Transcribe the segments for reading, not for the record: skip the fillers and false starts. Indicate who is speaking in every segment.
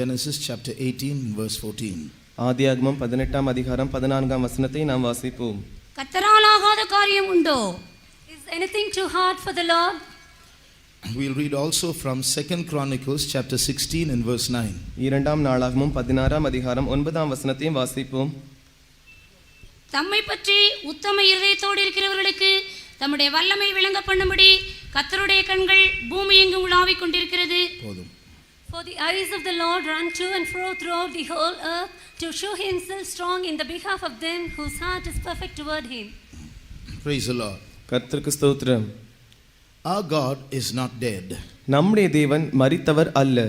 Speaker 1: Genesis chapter 18 verse 14.
Speaker 2: ஆதியாகமம் 18ஆம் அதிகாரம் 14ஆம் வசனத்தை நாம் வாசிப்போம்.
Speaker 3: கர்த்தரால் ஆகாத காரியம் உண்டோ? Is anything too hard for the Lord?
Speaker 1: We'll read also from 2nd Chronicles chapter 16 and verse 9.
Speaker 2: இரண்டாம் நாளாகமம் 16ஆம் அதிகாரம் 9ஆம் வசனத்தையும் வாசிப்போம்.
Speaker 3: தம்மை பற்றி உத்தம இருதயத்தோடு இருக்கிறவர்களுக்கு தம்முடைய வல்லமை விளங்க பண்ணும்படி கர்த்தருடைய கண்கள் பூமி எங்கும் உலாவிக் கொண்டிருக்கிறது.
Speaker 1: போதும்.
Speaker 3: For the eyes of the Lord run to and fro throughout the whole earth to show himself strong in the behalf of them whose heart is perfect toward him.
Speaker 1: Praise the Lord.
Speaker 2: கர்த்தருக்கு ஸ்தோத்திரம்.
Speaker 1: Our God is not dead.
Speaker 2: நம்முடைய தேவன் மரித்தவர் அல்ல.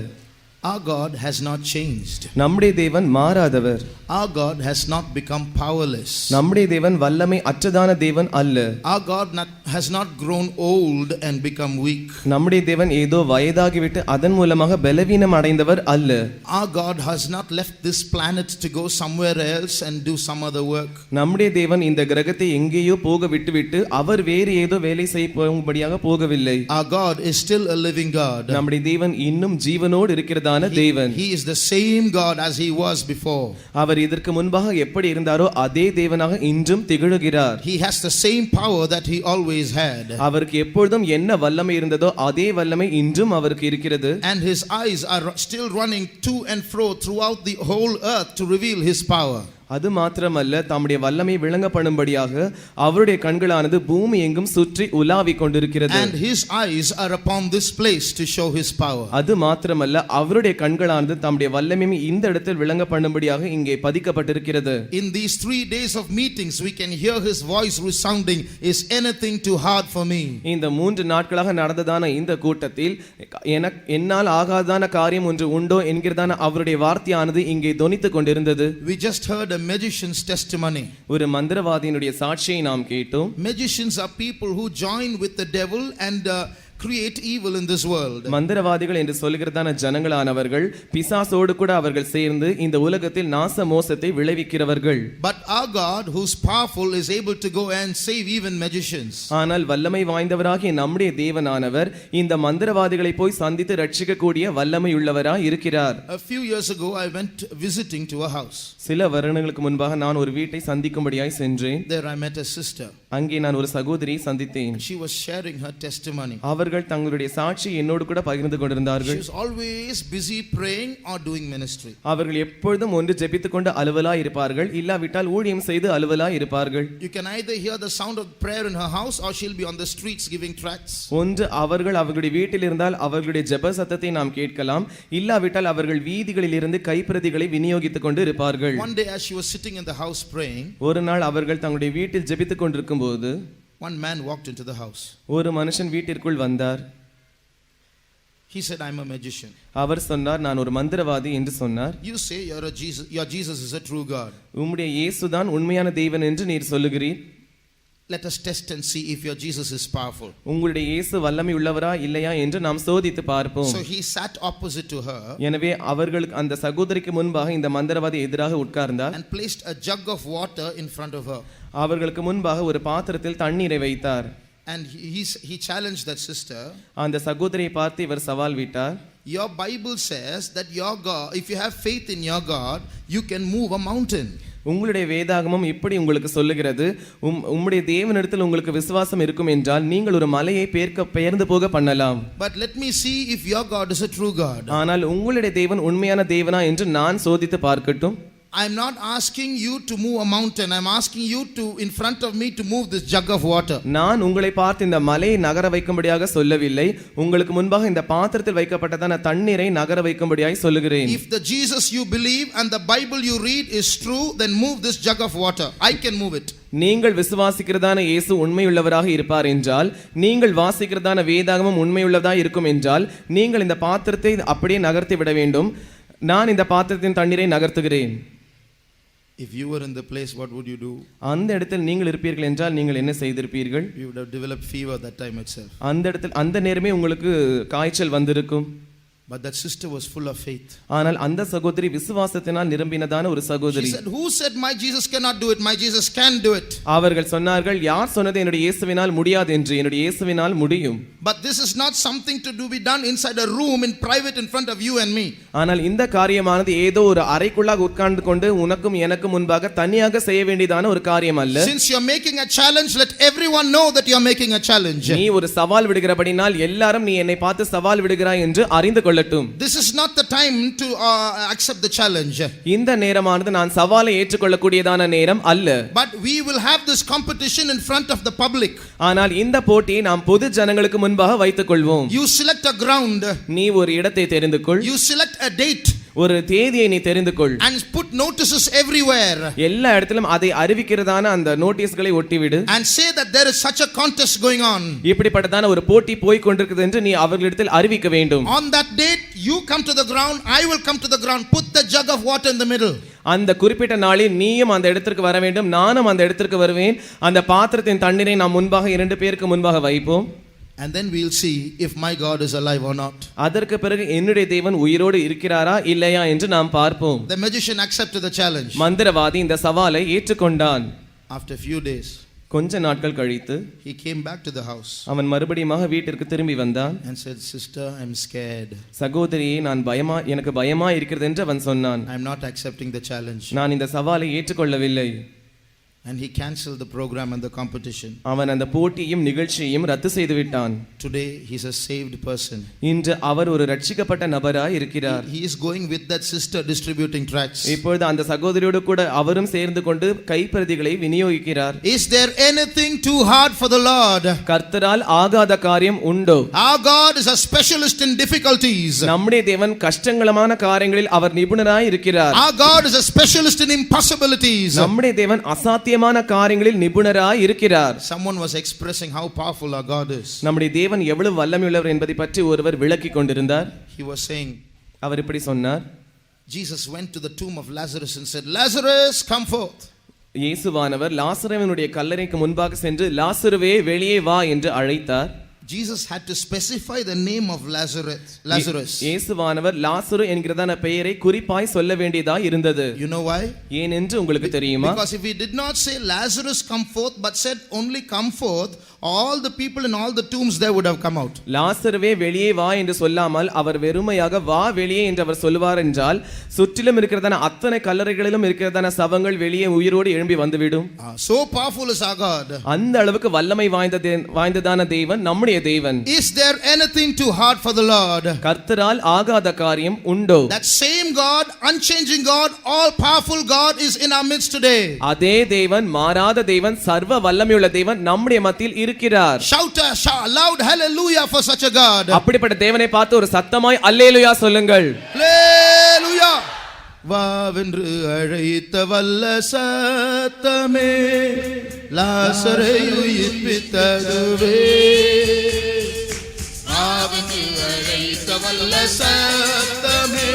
Speaker 1: Our God has not changed.
Speaker 2: நம்முடைய தேவன் மாறாதவர்.
Speaker 1: Our God has not become powerless.
Speaker 2: நம்முடைய தேவன் வல்லமை அற்றதான தேவன் அல்ல.
Speaker 1: Our God has not grown old and become weak.
Speaker 2: நம்முடைய தேவன் ஏதோ வயதாகிவிட்டு அதன் மூலமாக பலவீனம் அடைந்தவர் அல்ல.
Speaker 1: Our God has not left this planet to go somewhere else and do some other work.
Speaker 2: நம்முடைய தேவன் இந்த கிரகத்தை எங்கேயோ போக விட்டுவிட்டு அவர் வேறு ஏதோ வேலை செய்ய போகும்படியாக போகவில்லை.
Speaker 1: Our God is still a living God.
Speaker 2: நம்முடைய தேவன் இன்னும் ஜீவனோடு இருக்கிறதான தேவன்.
Speaker 1: He is the same God as he was before.
Speaker 2: அவர் இதற்கு முன்பாக எப்படி இருந்தாரோ அதே தேவனாக இன்றும் திகழுகிறார்.
Speaker 1: He has the same power that he always had.
Speaker 2: அவருக்கு எப்பொழுதும் என்ன வல்லமை இருந்ததோ அதே வல்லமை இன்றும் அவருக்கு இருக்கிறது.
Speaker 1: And his eyes are still running to and fro throughout the whole earth to reveal his power.
Speaker 2: அது மாத்திரமல்ல தம்முடைய வல்லமை விளங்க பண்ணும்படியாக அவருடைய கண்களானது பூமி எங்கும் சுற்றி உலாவிக் கொண்டிருக்கிறது.
Speaker 1: And his eyes are upon this place to show his power.
Speaker 2: அது மாத்திரமல்ல அவருடைய கண்களானது தம்முடைய வல்லமையை இந்த இடத்தில் விளங்க பண்ணும்படியாக இங்கே பதிக்கப்பட்டிருக்கிறது.
Speaker 1: In these 3 days of meetings we can hear his voice resounding, is anything too hard for me?
Speaker 2: இந்த 3 நாட்களாக நடந்ததான இந்த கூட்டத்தில் என்னால் ஆகாதான காரியம் ஒன்று உண்டோ என்கிறதான அவருடைய வார்த்தையானது இங்கே தொனித்துக் கொண்டிருந்தது.
Speaker 1: We just heard a magician's testimony.
Speaker 2: ஒரு மந்திரவாதியினுடைய சாட்சியை நாம் கேட்டோம்.
Speaker 1: Magicians are people who join with the devil and create evil in this world.
Speaker 2: மந்திரவாதிகள் என்று சொல்கிறதான ஜனங்களானவர்கள் பிசாசோடு கூட அவர்கள் சேர்ந்து இந்த உலகத்தில் நாச மோசத்தை விளைவிக்கிறவர்கள்.
Speaker 1: But our God who's powerful is able to go and save even magicians.
Speaker 2: ஆனால் வல்லமை வாய்ந்தவராகிய நம்முடைய தேவனானவர் இந்த மந்திரவாதிகளை போய் சந்தித்து ரட்சிக்கக்கூடிய வல்லமை உள்ளவராய் இருக்கிறார்.
Speaker 1: A few years ago I went visiting to a house.
Speaker 2: சில வருடங்களுக்கு முன்பாக நான் ஒரு வீட்டை சந்திக்கும்படியாய் சென்றேன்.
Speaker 1: There I met a sister.
Speaker 2: அங்கே நான் ஒரு சகோதரியை சந்தித்தேன்.
Speaker 1: She was sharing her testimony.
Speaker 2: அவர்கள் தங்களுடைய சாட்சி என்னோடு கூட பகிர்ந்து கொண்டிருந்தார்கள்.
Speaker 1: She was always busy praying or doing ministry.
Speaker 2: அவர்கள் எப்பொழுதும் ஒன்று ஜெபித்துக் கொண்டு அலுவலாய் இருப்பார்கள், இல்லாவிட்டால் ஊழியம் செய்து அலுவலாய் இருப்பார்கள்.
Speaker 1: You can either hear the sound of prayer in her house or she'll be on the streets giving tracts.
Speaker 2: ஒன்று அவர்களுடைய வீட்டில் இருந்தால் அவர்களுடைய ஜெப சத்தத்தை நாம் கேட்கலாம், இல்லாவிட்டால் அவர்கள் வீதிகளில் இருந்து கைப்பிரதிகளை விநியோகித்துக் கொண்டு இருப்பார்கள்.
Speaker 1: One day as she was sitting in the house praying,
Speaker 2: ஒரு நாள் அவர்கள் தங்களுடைய வீட்டில் ஜெபித்துக் கொண்டிருக்கும் போது
Speaker 1: one man walked into the house.
Speaker 2: ஒரு மனுஷன் வீட்டிற்குள் வந்தார்.
Speaker 1: He said, I'm a magician.
Speaker 2: அவர் சொன்னார், நான் ஒரு மந்திரவாதி என்று சொன்னார்.
Speaker 1: You say your Jesus is a true God.
Speaker 2: உம்முடைய இயேசுதான் உண்மையான தேவன் என்று நீர் சொல்லுகிறீர்.
Speaker 1: Let us test and see if your Jesus is powerful.
Speaker 2: உங்களுடைய இயேசு வல்லமை உள்ளவரா இல்லையா என்று நாம் சோதித்து பார்ப்போம்.
Speaker 1: So he sat opposite to her.
Speaker 2: எனவே அவர்களுக்கு அந்த சகோதரிக்கு முன்பாக இந்த மந்திரவாதி எதிராக உட்கார்ந்தார்.
Speaker 1: And placed a jug of water in front of her.
Speaker 2: அவர்களுக்கு முன்பாக ஒரு பாத்திரத்தில் தண்ணீரை வைத்தார்.
Speaker 1: And he challenged that sister.
Speaker 2: அந்த சகோதரியை பார்த்து இவர் சவால் விட்டார்.
Speaker 1: Your Bible says that your God, if you have faith in your God, you can move a mountain.
Speaker 2: உங்களுடைய வேதாகமம் இப்படி உங்களுக்கு சொல்லுகிறது, உம்முடைய தேவனிடத்தில் உங்களுக்கு விசுவாசம் இருக்கும் என்றால் நீங்கள் ஒரு மலையை பெயர்ந்து போக பண்ணலாம்.
Speaker 1: But let me see if your God is a true God.
Speaker 2: ஆனால் உங்களுடைய தேவன் உண்மையான தேவனா என்று நான் சோதித்து பார்க்கட்டும்.
Speaker 1: I'm not asking you to move a mountain. I'm asking you to, in front of me, to move this jug of water.
Speaker 2: நான் உங்களை பார்த்து இந்த மலையை நகர வைக்கும்படியாக சொல்லவில்லை, உங்களுக்கு முன்பாக இந்த பாத்திரத்தில் வைக்கப்பட்டதான தண்ணீரை நகர வைக்கும்படியாக சொல்லுகிறேன்.
Speaker 1: If the Jesus you believe and the Bible you read is true, then move this jug of water. I can move it.
Speaker 2: நீங்கள் விசுவாசிக்கிறதான இயேசு உண்மையுள்ளவராக இருப்பார் என்றால், நீங்கள் வாசிக்கிறதான வேதாகமம் உண்மையுள்ளதாக இருக்கும் என்றால், நீங்கள் இந்த பாத்திரத்தை அப்படியே நகர்த்தி விட வேண்டும். நான் இந்த பாத்திரத்தின் தண்ணீரை நகர்த்துகிறேன்.
Speaker 1: If you were in the place, what would you do?
Speaker 2: அந்த இடத்தில் நீங்கள் இருப்பீர்கள் என்றால் நீங்கள் என்ன செய்திருப்பீர்கள்?
Speaker 1: You would have developed fever that time itself.
Speaker 2: அந்த இடத்தில் அந்த நேரமே உங்களுக்கு காய்ச்சல் வந்திருக்கும்.
Speaker 1: But that sister was full of faith.
Speaker 2: ஆனால் அந்த சகோதரி விசுவாசத்தினால் நிரம்பினதான ஒரு
Speaker 1: She
Speaker 2: சகோதரி.
Speaker 1: said, who said my Jesus cannot do it? My Jesus can do it.
Speaker 2: அவர்கள் சொன்னார்கள், யார் சொன்னது என்னுடைய இயேசுவினால் முடியாது என்று? என்னுடைய இயேசுவினால் முடியும்.
Speaker 1: But this is not something to be done inside a room in private in front of you and me.
Speaker 2: ஆனால் இந்த காரியமானது ஏதோ ஒரு அறைக்குள்ளாக உட்கார்ந்து கொண்டு உனக்கும் எனக்கும் முன்பாக தனியாக செய்ய வேண்டியதான ஒரு காரியம் அல்ல.
Speaker 1: Since you are making a challenge, let everyone know that you are making a challenge.
Speaker 2: நீ ஒரு சவால் விடுகிறபடினால் எல்லாரும் நீ என்னை பார்த்து சவால் விடுகிறாய் என்று அறிந்து கொள்ளட்டும்.
Speaker 1: This is not the time to accept the challenge.
Speaker 2: இந்த நேரமானது நான் சவாலை ஏற்றுக்கொள்ளக்கூடியதான நேரம் அல்ல.
Speaker 1: But we will have this competition in front of the public.
Speaker 2: ஆனால் இந்த போட்டியை நாம் பொது ஜனங்களுக்கு முன்பாக வைத்துக் கொள்வோம்.
Speaker 1: You select a ground.
Speaker 2: நீ ஒரு இடத்தை தெரிந்து கொள்.
Speaker 1: You select a date.
Speaker 2: ஒரு தேதியை நீ தெரிந்து கொள்.
Speaker 1: And put notices everywhere.
Speaker 2: எல்லா இடத்திலும் அதை அறிவிக்கிறதான அந்த நோட்டீஸ்களை ஒட்டிவிடு.
Speaker 1: And say that there is such a contest going on.
Speaker 2: இப்படிப்பட்டதான ஒரு போட்டி போய் கொண்டிருக்கிறது என்று நீ அவர்களிடத்தில் அறிவிக்க வேண்டும்.
Speaker 1: On that date you come to the ground, I will come to the ground. Put the jug of water in the middle.
Speaker 2: அந்த குறிப்பிட்ட நாளில் நீயும் அந்த இடத்திற்கு வர வேண்டும், நானும் அந்த இடத்திற்கு வருவேன். அந்த பாத்திரத்தின் தண்ணீரை நாம் முன்பாக 2 பேருக்கு முன்பாக வைப்போம்.
Speaker 1: And then we'll see if my God is alive or not.
Speaker 2: அதற்கு பிறகு என்னுடைய தேவன் உயிரோடு இருக்கிறாரா இல்லையா என்று நாம் பார்ப்போம்.
Speaker 1: The magician accepted the challenge.
Speaker 2: மந்திரவாதி இந்த சவாலை ஏற்றுக்கொண்டான்.
Speaker 1: After a few days
Speaker 2: கொஞ்ச நாட்கள் கழித்து
Speaker 1: he came back to the house.
Speaker 2: அவன் மறுபடியும் வீட்டிற்கு திரும்பி வந்தான்.
Speaker 1: And said, sister, I'm scared.
Speaker 2: சகோதரியே, எனக்கு பயமா இருக்கிறது என்று அவன் சொன்னான்.
Speaker 1: I'm not accepting the challenge.
Speaker 2: நான் இந்த சவாலை ஏற்றுக்கொள்ளவில்லை.
Speaker 1: And he cancelled the program and the competition.
Speaker 2: அவன் அந்த போட்டியும் நிகழ்ச்சியையும் ரத்து செய்து விட்டான்.
Speaker 1: Today he's a saved person.
Speaker 2: இன்று அவர் ஒரு ரட்சிக்கப்பட்ட நபராய் இருக்கிறார்.
Speaker 1: He is going with that sister distributing tracts.
Speaker 2: இப்பொழுது அந்த சகோதரியோடு கூட அவரும் சேர்ந்து கொண்டு கைப்பிரதிகளை விநியோகிக்கிறார்.
Speaker 1: Is there anything too hard for the Lord?
Speaker 2: கர்த்தரால் ஆகாத காரியம் உண்டோ?
Speaker 1: Our God is a specialist in difficulties.
Speaker 2: நம்முடைய தேவன் கஷ்டங்களமான காரியங்களில் அவர் நிபுணராய் இருக்கிறார்.
Speaker 1: Our God is a specialist in impossibilities.
Speaker 2: நம்முடைய தேவன் அசாத்தியமான காரியங்களில் நிபுணராய் இருக்கிறார்.
Speaker 1: Someone was expressing how powerful our God is.
Speaker 2: நம்முடைய தேவன் எவ்வளவு வல்லமையுள்ளவர் என்பதை பற்றி ஒருவர் விளக்கிக் கொண்டிருந்தார்.
Speaker 1: He was saying,
Speaker 2: அவர் இப்படி சொன்னார்.
Speaker 1: Jesus went to the tomb of Lazarus and said, Lazarus, come forth.
Speaker 2: இயேசுவானவர் லாசருவினுடைய கல்லறைக்கு முன்பாக சென்று லாசருவே வெளியே வா என்று அழைத்தார்.
Speaker 1: Jesus had to specify the name of Lazarus.
Speaker 2: இயேசுவானவர் லாசரு என்கிறதான பெயரை குறிப்பாய் சொல்ல வேண்டியதாய் இருந்தது.
Speaker 1: You know why?
Speaker 2: ஏன் என்று உங்களுக்கு தெரியுமா?
Speaker 1: Because if he did not say Lazarus come forth but said only come forth, all the people in all the tombs there would have come out.
Speaker 2: லாசருவே வெளியே வா என்று சொல்லாமல் அவர் வெறுமையாக வா வெளியே என்று அவர் சொல்வார் என்றால் சுற்றிலும் இருக்கிறதான அத்தனை கல்லறைகளிலும் இருக்கிறதான சவங்கள் வெளியே உயிரோடு எழும்பி வந்துவிடும்.
Speaker 1: So powerful is our God.
Speaker 2: அந்த அளவுக்கு வல்லமை வாய்ந்ததான தேவன் நம்முடைய தேவன்.
Speaker 1: Is there anything too hard for the Lord?
Speaker 2: கர்த்தரால் ஆகாத காரியம் உண்டோ?
Speaker 1: That same God, unchanging God, all powerful God is in our midst today.
Speaker 2: அதே தேவன், மாறாத தேவன், சர்வ வல்லமையுள்ள தேவன் நம்முடைய மத்தியில் இருக்கிறார்.
Speaker 1: Shout loud hallelujah for such a God.
Speaker 2: அப்படிப்பட்ட தேவனை பார்த்து ஒரு சத்தமாய் அல்லேலூயா சொல்லுங்கள்.
Speaker 1: Hallelujah. வாவென்று அழைத்த வல்ல சத்தமே லாசரை உயிர்ப்பித்ததுவே. வாவென்று அழைத்த வல்ல சத்தமே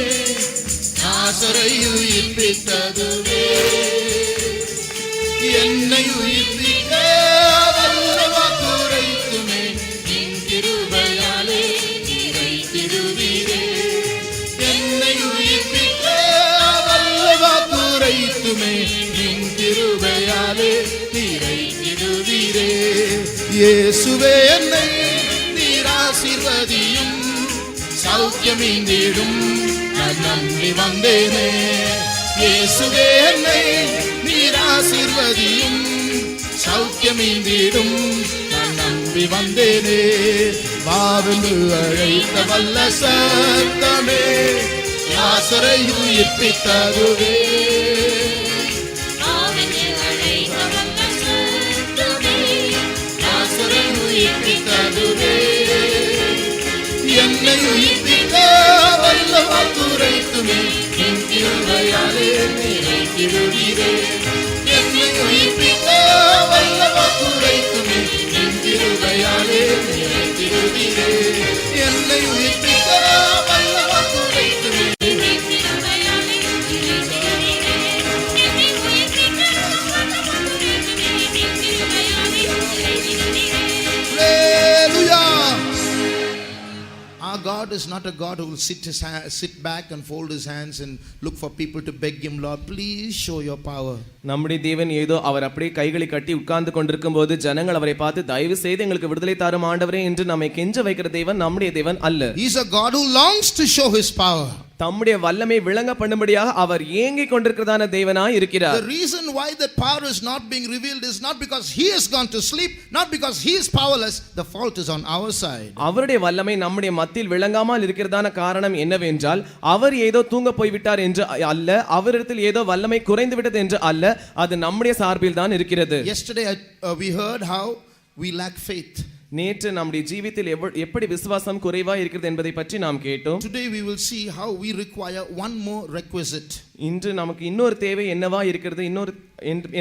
Speaker 1: லாசரை உயிர்ப்பித்ததுவே. என்னை உயிர்ப்பிக்க வல்ல வாக்குரைத்துமே நின் கிருபையாலே நிறைத்திடுவீரே. என்னை உயிர்ப்பிக்க வாக்குரைத்துமே நின் கிருபையாலே நிறைத்திடுவீரே. இயேசுவே என்னை நீர் ஆசீர்வதியும் சௌக்கியமீந்திடும் நான் நம்பி வந்தேனே. இயேசுவே என்னை நீர் ஆசீர்வதியும் சௌக்கியமீந்திடும் நான் நம்பி வந்தேனே. வாவென்று அழைத்த வல்ல சத்தமே லாசரை உயிர்ப்பித்ததுவே. லாசரை உயிர்ப்பித்ததுவே. என்னை உயிர்ப்பிக்க வல்ல வாக்குரைத்துமே நின் கிருபையாலே நிறைத்திடுவீரே. என்னை உயிர்ப்பிக்க வல்ல வாக்குரைத்துமே நின் கிருபையாலே நிறைத்திடுவீரே. என்னை உயிர்ப்பிக்க வல்ல வாக்குரைத்துமே. Our Our God is not a God who will sit back and fold his hands and look for people to beg him, Lord, please show your power.
Speaker 2: நம்முடைய தேவன் ஏதோ அவர் அப்படியே கைகளை கட்டி உட்கார்ந்து கொண்டிருக்கும் போது ஜனங்கள் அவரை பார்த்து தயவு செய்து எங்களுக்கு விடுதலை தாரும் ஆண்டவரே என்று நம்மை கெஞ்ச வைக்கிற தேவன் நம்முடைய தேவன் அல்ல.
Speaker 1: He's a God who longs to show his power.
Speaker 2: தம்முடைய வல்லமை விளங்க பண்ணும்படியாக அவர் ஏங்கிக் கொண்டிருக்கிறதான தேவனாய் இருக்கிறார்.
Speaker 1: The reason why that power is not being revealed is not because he has gone to sleep, not because he is powerless. The fault is on our side.
Speaker 2: அவருடைய வல்லமை நம்முடைய மத்தியில் விளங்காமல் இருக்கிறதான காரணம் என்னவென்றால் அவர் ஏதோ தூங்க போய்விட்டார் என்று அல்ல, அவரிடத்தில் ஏதோ வல்லமை குறைந்து விட்டது என்று அல்ல, அது நம்முடைய சார்பில் தான் இருக்கிறது.
Speaker 1: Yesterday we heard how we lack faith.
Speaker 2: நேற்று நம்முடைய ஜீவித்தில் எப்படி விசுவாசம் குறைவாய் இருக்கிறது என்பதை பற்றி நாம் கேட்டோம்.
Speaker 1: Today we will see how we require one more requisite.
Speaker 2: இன்று நமக்கு இன்னொரு தேவை என்னவா இருக்கிறது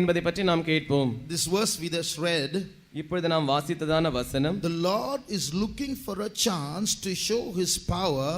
Speaker 2: என்பதை பற்றி நாம் கேட்போம்.
Speaker 1: This verse we just read,
Speaker 2: இப்பொழுது நாம் வாசித்ததான வசனம்,
Speaker 1: the Lord is looking for a chance to show his power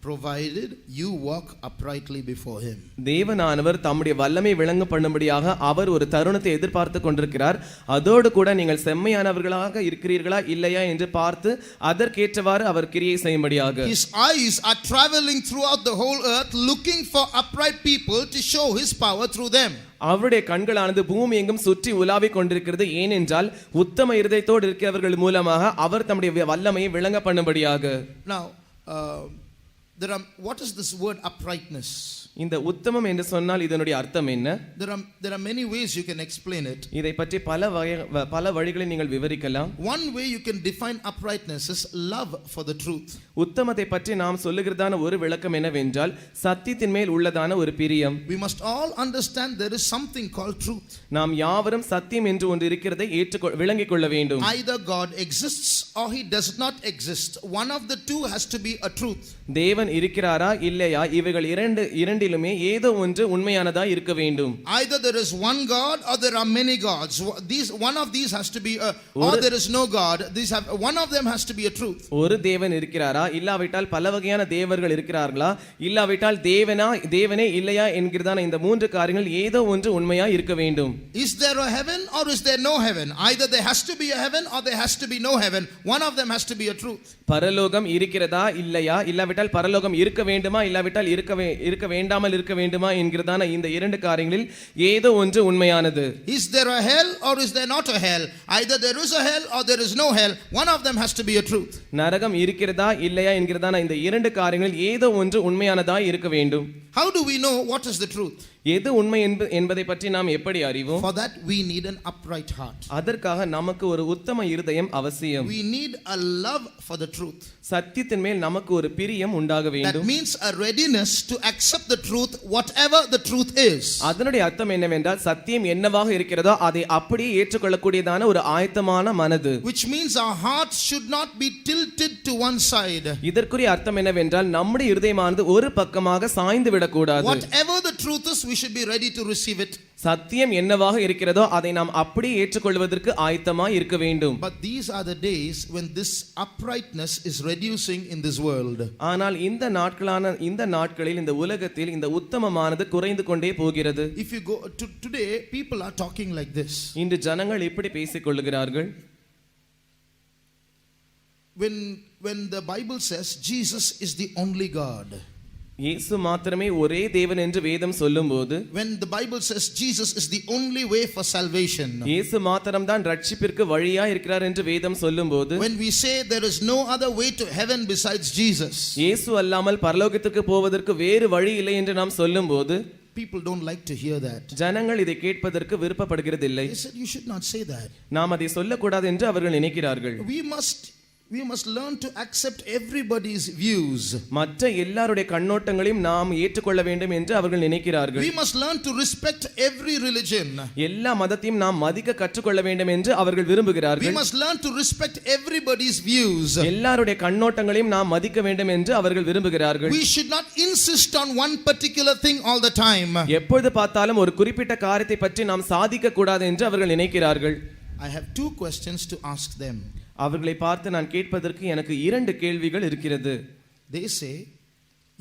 Speaker 1: provided you walk uprightly before him.
Speaker 2: தேவனானவர் தம்முடைய வல்லமை விளங்க பண்ணும்படியாக அவர் ஒரு தருணத்தை எதிர்பார்த்து கொண்டிருக்கிறார். அதோடு கூட நீங்கள் செம்மையானவர்களாக இருக்கிறீர்களா இல்லையா என்று பார்த்து அதற்கேற்றவாறு அவர் கிரியை செய்யும்படியாக.
Speaker 1: His eyes are traveling throughout the whole earth looking for upright people to show his power through them.
Speaker 2: அவருடைய கண்களானது பூமி எங்கும் சுற்றி உலாவிக் கொண்டிருக்கிறது. ஏனென்றால் உத்தம இருதயத்தோடு இருக்கிறவர்கள் மூலமாக அவர் தம்முடைய வல்லமையை விளங்க பண்ணும்படியாக.
Speaker 1: Now what is this word uprightness?
Speaker 2: இந்த உத்தமம் என்று சொன்னால் இதனுடைய அர்த்தம் என்ன?
Speaker 1: There are many ways you can explain it.
Speaker 2: இதை பற்றி பல வழிகளில் நீங்கள் விவரிக்கலாம்.
Speaker 1: One way you can define uprightness is love for the truth.
Speaker 2: உத்தமத்தை பற்றி நாம் சொல்லுகிறதான ஒரு விளக்கம் என்னவென்றால் சத்தியத்தின் மேல் உள்ளதான ஒரு பிரியம்.
Speaker 1: We must all understand there is something called truth.
Speaker 2: நாம் யாவரும் சத்தியம் என்று ஒன்று இருக்கிறதை விளங்கிக் கொள்ள வேண்டும்.
Speaker 1: Either God exists or he does not exist. One of the two has to be a truth.
Speaker 2: தேவன் இருக்கிறாரா இல்லையா இவைகள் இரண்டிலுமே ஏதோ ஒன்று உண்மையானதா இருக்க வேண்டும்.
Speaker 1: Either there is one God or there are many gods. One of these has to be or there is no God. One of them has to be a truth.
Speaker 2: ஒரு தேவன் இருக்கிறாரா இல்லாவிட்டால் பல வகையான தேவர்கள் இருக்கிறார்களா இல்லாவிட்டால் தேவனே இல்லையா என்கிறதான இந்த மூன்று காரியங்கள் ஏதோ ஒன்று உண்மையா இருக்க வேண்டும்.
Speaker 1: Is there a heaven or is there no heaven? Either there has to be a heaven or there has to be no heaven. One of them has to be a truth.
Speaker 2: பரலோகம் இருக்கிறதா இல்லையா இல்லாவிட்டால் பரலோகம் இருக்க வேண்டுமா இல்லாவிட்டால் இருக்க வேண்டாமல் இருக்க வேண்டுமா என்கிறதான இந்த இரண்டு காரியங்களில் ஏதோ ஒன்று உண்மையானது.
Speaker 1: Is there a hell or is there not a hell? Either there is a hell or there is no hell. One of them has to be a truth.
Speaker 2: நரகம் இருக்கிறதா இல்லையா என்கிறதான இந்த இரண்டு காரியங்களில் ஏதோ ஒன்று உண்மையானதா இருக்க வேண்டும்.
Speaker 1: How do we know what is the truth?
Speaker 2: எது உண்மை என்பதை பற்றி நாம் எப்படி அறிவோம்?
Speaker 1: For that we need an upright heart.
Speaker 2: அதற்காக நமக்கு ஒரு உத்தம இருதயம் அவசியம்.
Speaker 1: We need a love for the truth.
Speaker 2: சத்தியத்தின் மேல் நமக்கு ஒரு பிரியம் உண்டாக வேண்டும்.
Speaker 1: That means a readiness to accept the truth whatever the truth is.
Speaker 2: அதனுடைய அர்த்தம் என்னவென்றால் சத்தியம் என்னவாக இருக்கிறதோ அதை அப்படியே ஏற்றுக்கொள்ளக்கூடியதான ஒரு ஆயத்தமான மனது.
Speaker 1: Which means our hearts should not be tilted to one side.
Speaker 2: இதற்குரிய அர்த்தம் என்னவென்றால் நம்முடைய இருதயமானது ஒரு பக்கமாக சாய்ந்து விடக்கூடாது.
Speaker 1: Whatever the truth is, we should be ready to receive it.
Speaker 2: சத்தியம் என்னவாக இருக்கிறதோ அதை நாம் அப்படியே ஏற்றுக்கொள்வதற்கு ஆயத்தமாய் இருக்க வேண்டும்.
Speaker 1: But these are the days when this uprightness is reducing in this world.
Speaker 2: ஆனால் இந்த நாட்களில் இந்த உலகத்தில் இந்த உத்தமமானது குறைந்து கொண்டே போகிறது.
Speaker 1: If you go to today, people are talking like this.
Speaker 2: இன்று ஜனங்கள் இப்படி பேசிக் கொள்ளுகிறார்கள்.
Speaker 1: When the Bible says Jesus is the only God.
Speaker 2: இயேசு மாத்திரமே ஒரே தேவன் என்று வேதம் சொல்லும்போது,
Speaker 1: when the Bible says Jesus is the only way for salvation,
Speaker 2: இயேசு மாத்திரம் தான் ரட்சிப்பிற்கு வழியா இருக்கிறார் என்று வேதம் சொல்லும்போது,
Speaker 1: when we say there is no other way to heaven besides Jesus,
Speaker 2: இயேசு அல்லாமல் பரலோகத்திற்கு போவதற்கு வேறு வழி இல்லை என்று நாம் சொல்லும்போது,
Speaker 1: people don't like to hear that.
Speaker 2: ஜனங்கள் இதை கேட்பதற்கு விருப்பப்படுகிறதில்லை.
Speaker 1: They said you should not say that.
Speaker 2: நாம் அதை சொல்லக்கூடாது என்று அவர்கள் நினைக்கிறார்கள்.
Speaker 1: We must learn to accept everybody's views.
Speaker 2: மற்ற எல்லாருடைய கண்ணோட்டங்களையும் நாம் ஏற்றுக்கொள்ள வேண்டும் என்று அவர்கள் நினைக்கிறார்கள்.
Speaker 1: We must learn to respect every religion.
Speaker 2: எல்லா மதத்தையும் நாம் மதிக்க கற்றுக்கொள்ள வேண்டும் என்று அவர்கள் விரும்புகிறார்கள்.
Speaker 1: We must learn to respect everybody's views.
Speaker 2: எல்லாருடைய கண்ணோட்டங்களையும் நாம் மதிக்க வேண்டும் என்று அவர்கள் விரும்புகிறார்கள்.
Speaker 1: We should not insist on one particular thing all the time.
Speaker 2: எப்பொழுது பார்த்தாலும் ஒரு குறிப்பிட்ட காரியத்தை பற்றி நாம் சாதிக்க கூடாது என்று அவர்கள் நினைக்கிறார்கள்.
Speaker 1: I have two questions to ask them.
Speaker 2: அவர்களை பார்த்து நான் கேட்பதற்கு எனக்கு இரண்டு கேள்விகள் இருக்கிறது.
Speaker 1: They say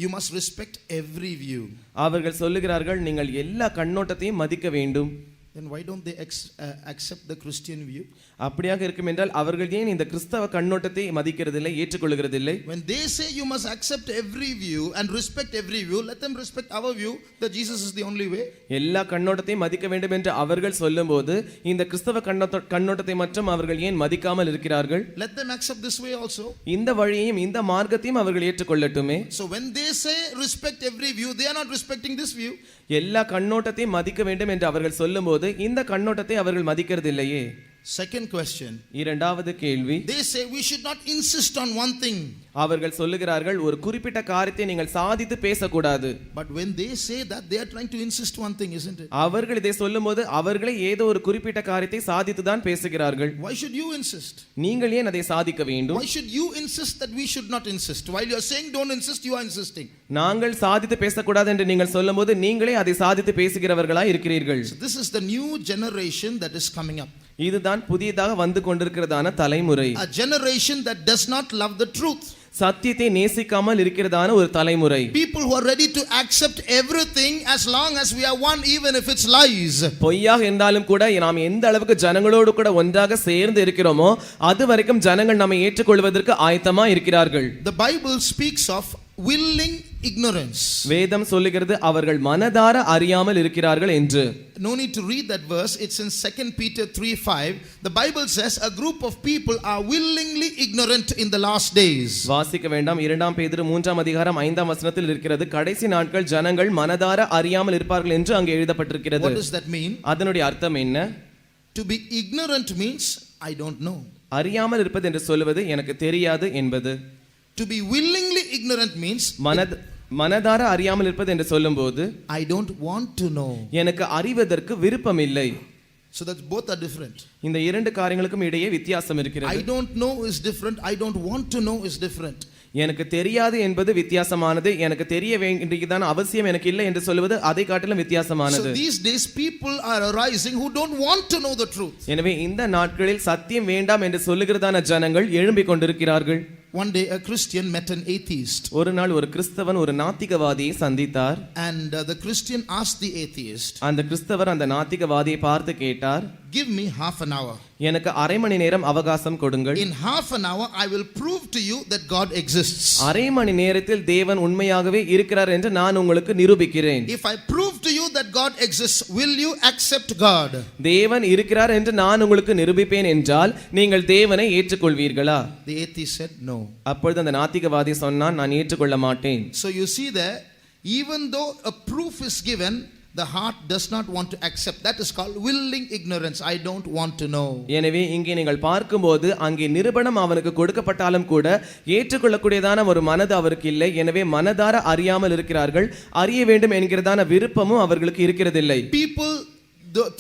Speaker 1: you must respect every view.
Speaker 2: அவர்கள் சொல்லுகிறார்கள் நீங்கள் எல்லா கண்ணோட்டத்தையும் மதிக்க வேண்டும்.
Speaker 1: then why don't they accept the Christian view?
Speaker 2: அப்படியாக இருக்கும் என்றால் அவர்கள் ஏன் இந்த கிறிஸ்தவ கண்ணோட்டத்தை மதிக்கிறதில்லை, ஏற்றுக்கொள்கிறதில்லை?
Speaker 1: When they say you must accept every view and respect every view, let them respect our view that Jesus is the only way.
Speaker 2: எல்லா கண்ணோட்டத்தையும் மதிக்க வேண்டும் என்று அவர்கள் சொல்லும்போது இந்த கிறிஸ்தவ கண்ணோட்டத்தை மட்டும் அவர்கள் ஏன் மதிக்காமல் இருக்கிறார்கள்?
Speaker 1: Let them accept this way also.
Speaker 2: இந்த வழியையும் இந்த மார்க்கத்தையும் அவர்கள் ஏற்றுக்கொள்ளட்டுமே.
Speaker 1: So when they say respect every view, they are not respecting this view.
Speaker 2: எல்லா கண்ணோட்டத்தையும் மதிக்க வேண்டும் என்று அவர்கள் சொல்லும்போது இந்த கண்ணோட்டத்தை அவர்கள் மதிக்கிறதில்லையே.
Speaker 1: Second question.
Speaker 2: இரண்டாவது கேள்வி.
Speaker 1: They say we should not insist on one thing.
Speaker 2: அவர்கள் சொல்லுகிறார்கள் ஒரு குறிப்பிட்ட காரியத்தை நீங்கள் சாதித்து பேசக்கூடாது.
Speaker 1: But when they say that, they are trying to insist one thing, isn't it?
Speaker 2: அவர்கள் இதை சொல்லும்போது அவர்களே ஏதோ ஒரு குறிப்பிட்ட காரியத்தை சாதித்து தான் பேசுகிறார்கள்.
Speaker 1: Why should you insist?
Speaker 2: நீங்கள் ஏன் அதை சாதிக்க வேண்டும்?
Speaker 1: Why should you insist that we should not insist? While you are saying don't insist, you are insisting.
Speaker 2: நாங்கள் சாதித்து பேசக்கூடாது என்று நீங்கள் சொல்லும்போது நீங்களே அதை சாதித்து பேசுகிறவர்களாய் இருக்கிறீர்கள்.
Speaker 1: So this is the new generation that is coming up.
Speaker 2: இதுதான் புதியதாக வந்து கொண்டிருக்கிறதான தலைமுறை.
Speaker 1: A generation that does not love the truth.
Speaker 2: சத்தியத்தை நேசிக்காமல் இருக்கிறதான ஒரு தலைமுறை.
Speaker 1: People who are ready to accept everything as long as we are one, even if it's lies.
Speaker 2: பொய்யாக இருந்தாலும் கூட நாம் எந்த அளவுக்கு ஜனங்களோடு கூட ஒன்றாக சேர்ந்து இருக்கிறோமோ அது வரைக்கும் ஜனங்கள் நம்மை ஏற்றுக்கொள்வதற்கு ஆயத்தமா இருக்கிறார்கள்.
Speaker 1: The Bible speaks of willing ignorance.
Speaker 2: வேதம் சொல்லுகிறது அவர்கள் மனதார அறியாமல் இருக்கிறார்கள் என்று.
Speaker 1: No need to read that verse. It's in 2 Peter 3:5. The Bible says a group of people are willingly ignorant in the last days.
Speaker 2: வாசிக்க வேண்டாம். 2 பேதுரு 3 அதிகாரம் 5 வசனத்தில் இருக்கிறது கடைசி நாட்கள் ஜனங்கள் மனதார அறியாமல் இருப்பார்கள் என்று அங்கே எழுதப்பட்டிருக்கிறது.
Speaker 1: What does that mean?
Speaker 2: அதனுடைய அர்த்தம் என்ன?
Speaker 1: To be ignorant means I don't know.
Speaker 2: அறியாமல் இருப்பது என்று சொல்வது எனக்கு தெரியாது என்பது.
Speaker 1: To be willingly ignorant means
Speaker 2: மனதார அறியாமல் இருப்பது என்று சொல்லும்போது
Speaker 1: I don't want to know.
Speaker 2: எனக்கு அறிவதற்கு விருப்பம் இல்லை.
Speaker 1: So that both are different.
Speaker 2: இந்த இரண்டு காரியங்களுக்கும் இடையே வித்தியாசம் இருக்கிறது.
Speaker 1: I don't know is different. I don't want to know is different.
Speaker 2: எனக்கு தெரியாது என்பது வித்தியாசமானது, எனக்கு தெரிய வேண்டியதான அவசியம் எனக்கு இல்லை என்று சொல்வது அதை காட்டிலும் வித்தியாசமானது.
Speaker 1: So these days people are arising who don't want to know the truth.
Speaker 2: எனவே இந்த நாட்களில் சத்தியம் வேண்டாம் என்று சொல்லுகிறதான ஜனங்கள் எழும்பிக் கொண்டிருக்கிறார்கள்.
Speaker 1: One day a Christian met an atheist.
Speaker 2: ஒரு நாள் ஒரு கிறிஸ்தவன் ஒரு நாத்திகவாதியை சந்தித்தார்.
Speaker 1: And the Christian asked the atheist.
Speaker 2: அந்த கிறிஸ்தவர் அந்த நாத்திகவாதியை பார்த்து கேட்டார்,
Speaker 1: Give me half an hour.
Speaker 2: எனக்கு அரை மணி நேரம் அவகாசம் கொடுங்கள்.
Speaker 1: In half an hour I will prove to you that God exists.
Speaker 2: அரை மணி நேரத்தில் தேவன் உண்மையாகவே இருக்கிறார் என்று நான் உங்களுக்கு நிரூபிக்கிறேன்.
Speaker 1: If I prove to you that God exists, will you accept God?
Speaker 2: தேவன் இருக்கிறார் என்று நான் உங்களுக்கு நிரூபிப்பேன் என்றால் நீங்கள் தேவனை ஏற்றுக்கொள்வீர்களா?
Speaker 1: The atheist said no.
Speaker 2: அப்பொழுது அந்த நாத்திகவாதி சொன்னான், நான் ஏற்றுக்கொள்ள மாட்டேன்.
Speaker 1: So you see there, even though a proof is given, the heart does not want to accept. That is called willing ignorance. I don't want to know.
Speaker 2: எனவே இங்கே நீங்கள் பார்க்கும்போது அங்கே நிரூபணம் அவனுக்கு கொடுக்கப்பட்டாலும் கூட ஏற்றுக்கொள்ளக்கூடியதான ஒரு மனது அவருக்கு இல்லை. எனவே மனதார அறியாமல் இருக்கிறார்கள். அறிய வேண்டும் என்கிறதான விருப்பமும் அவர்களுக்கு இருக்கிறதில்லை.
Speaker 1: People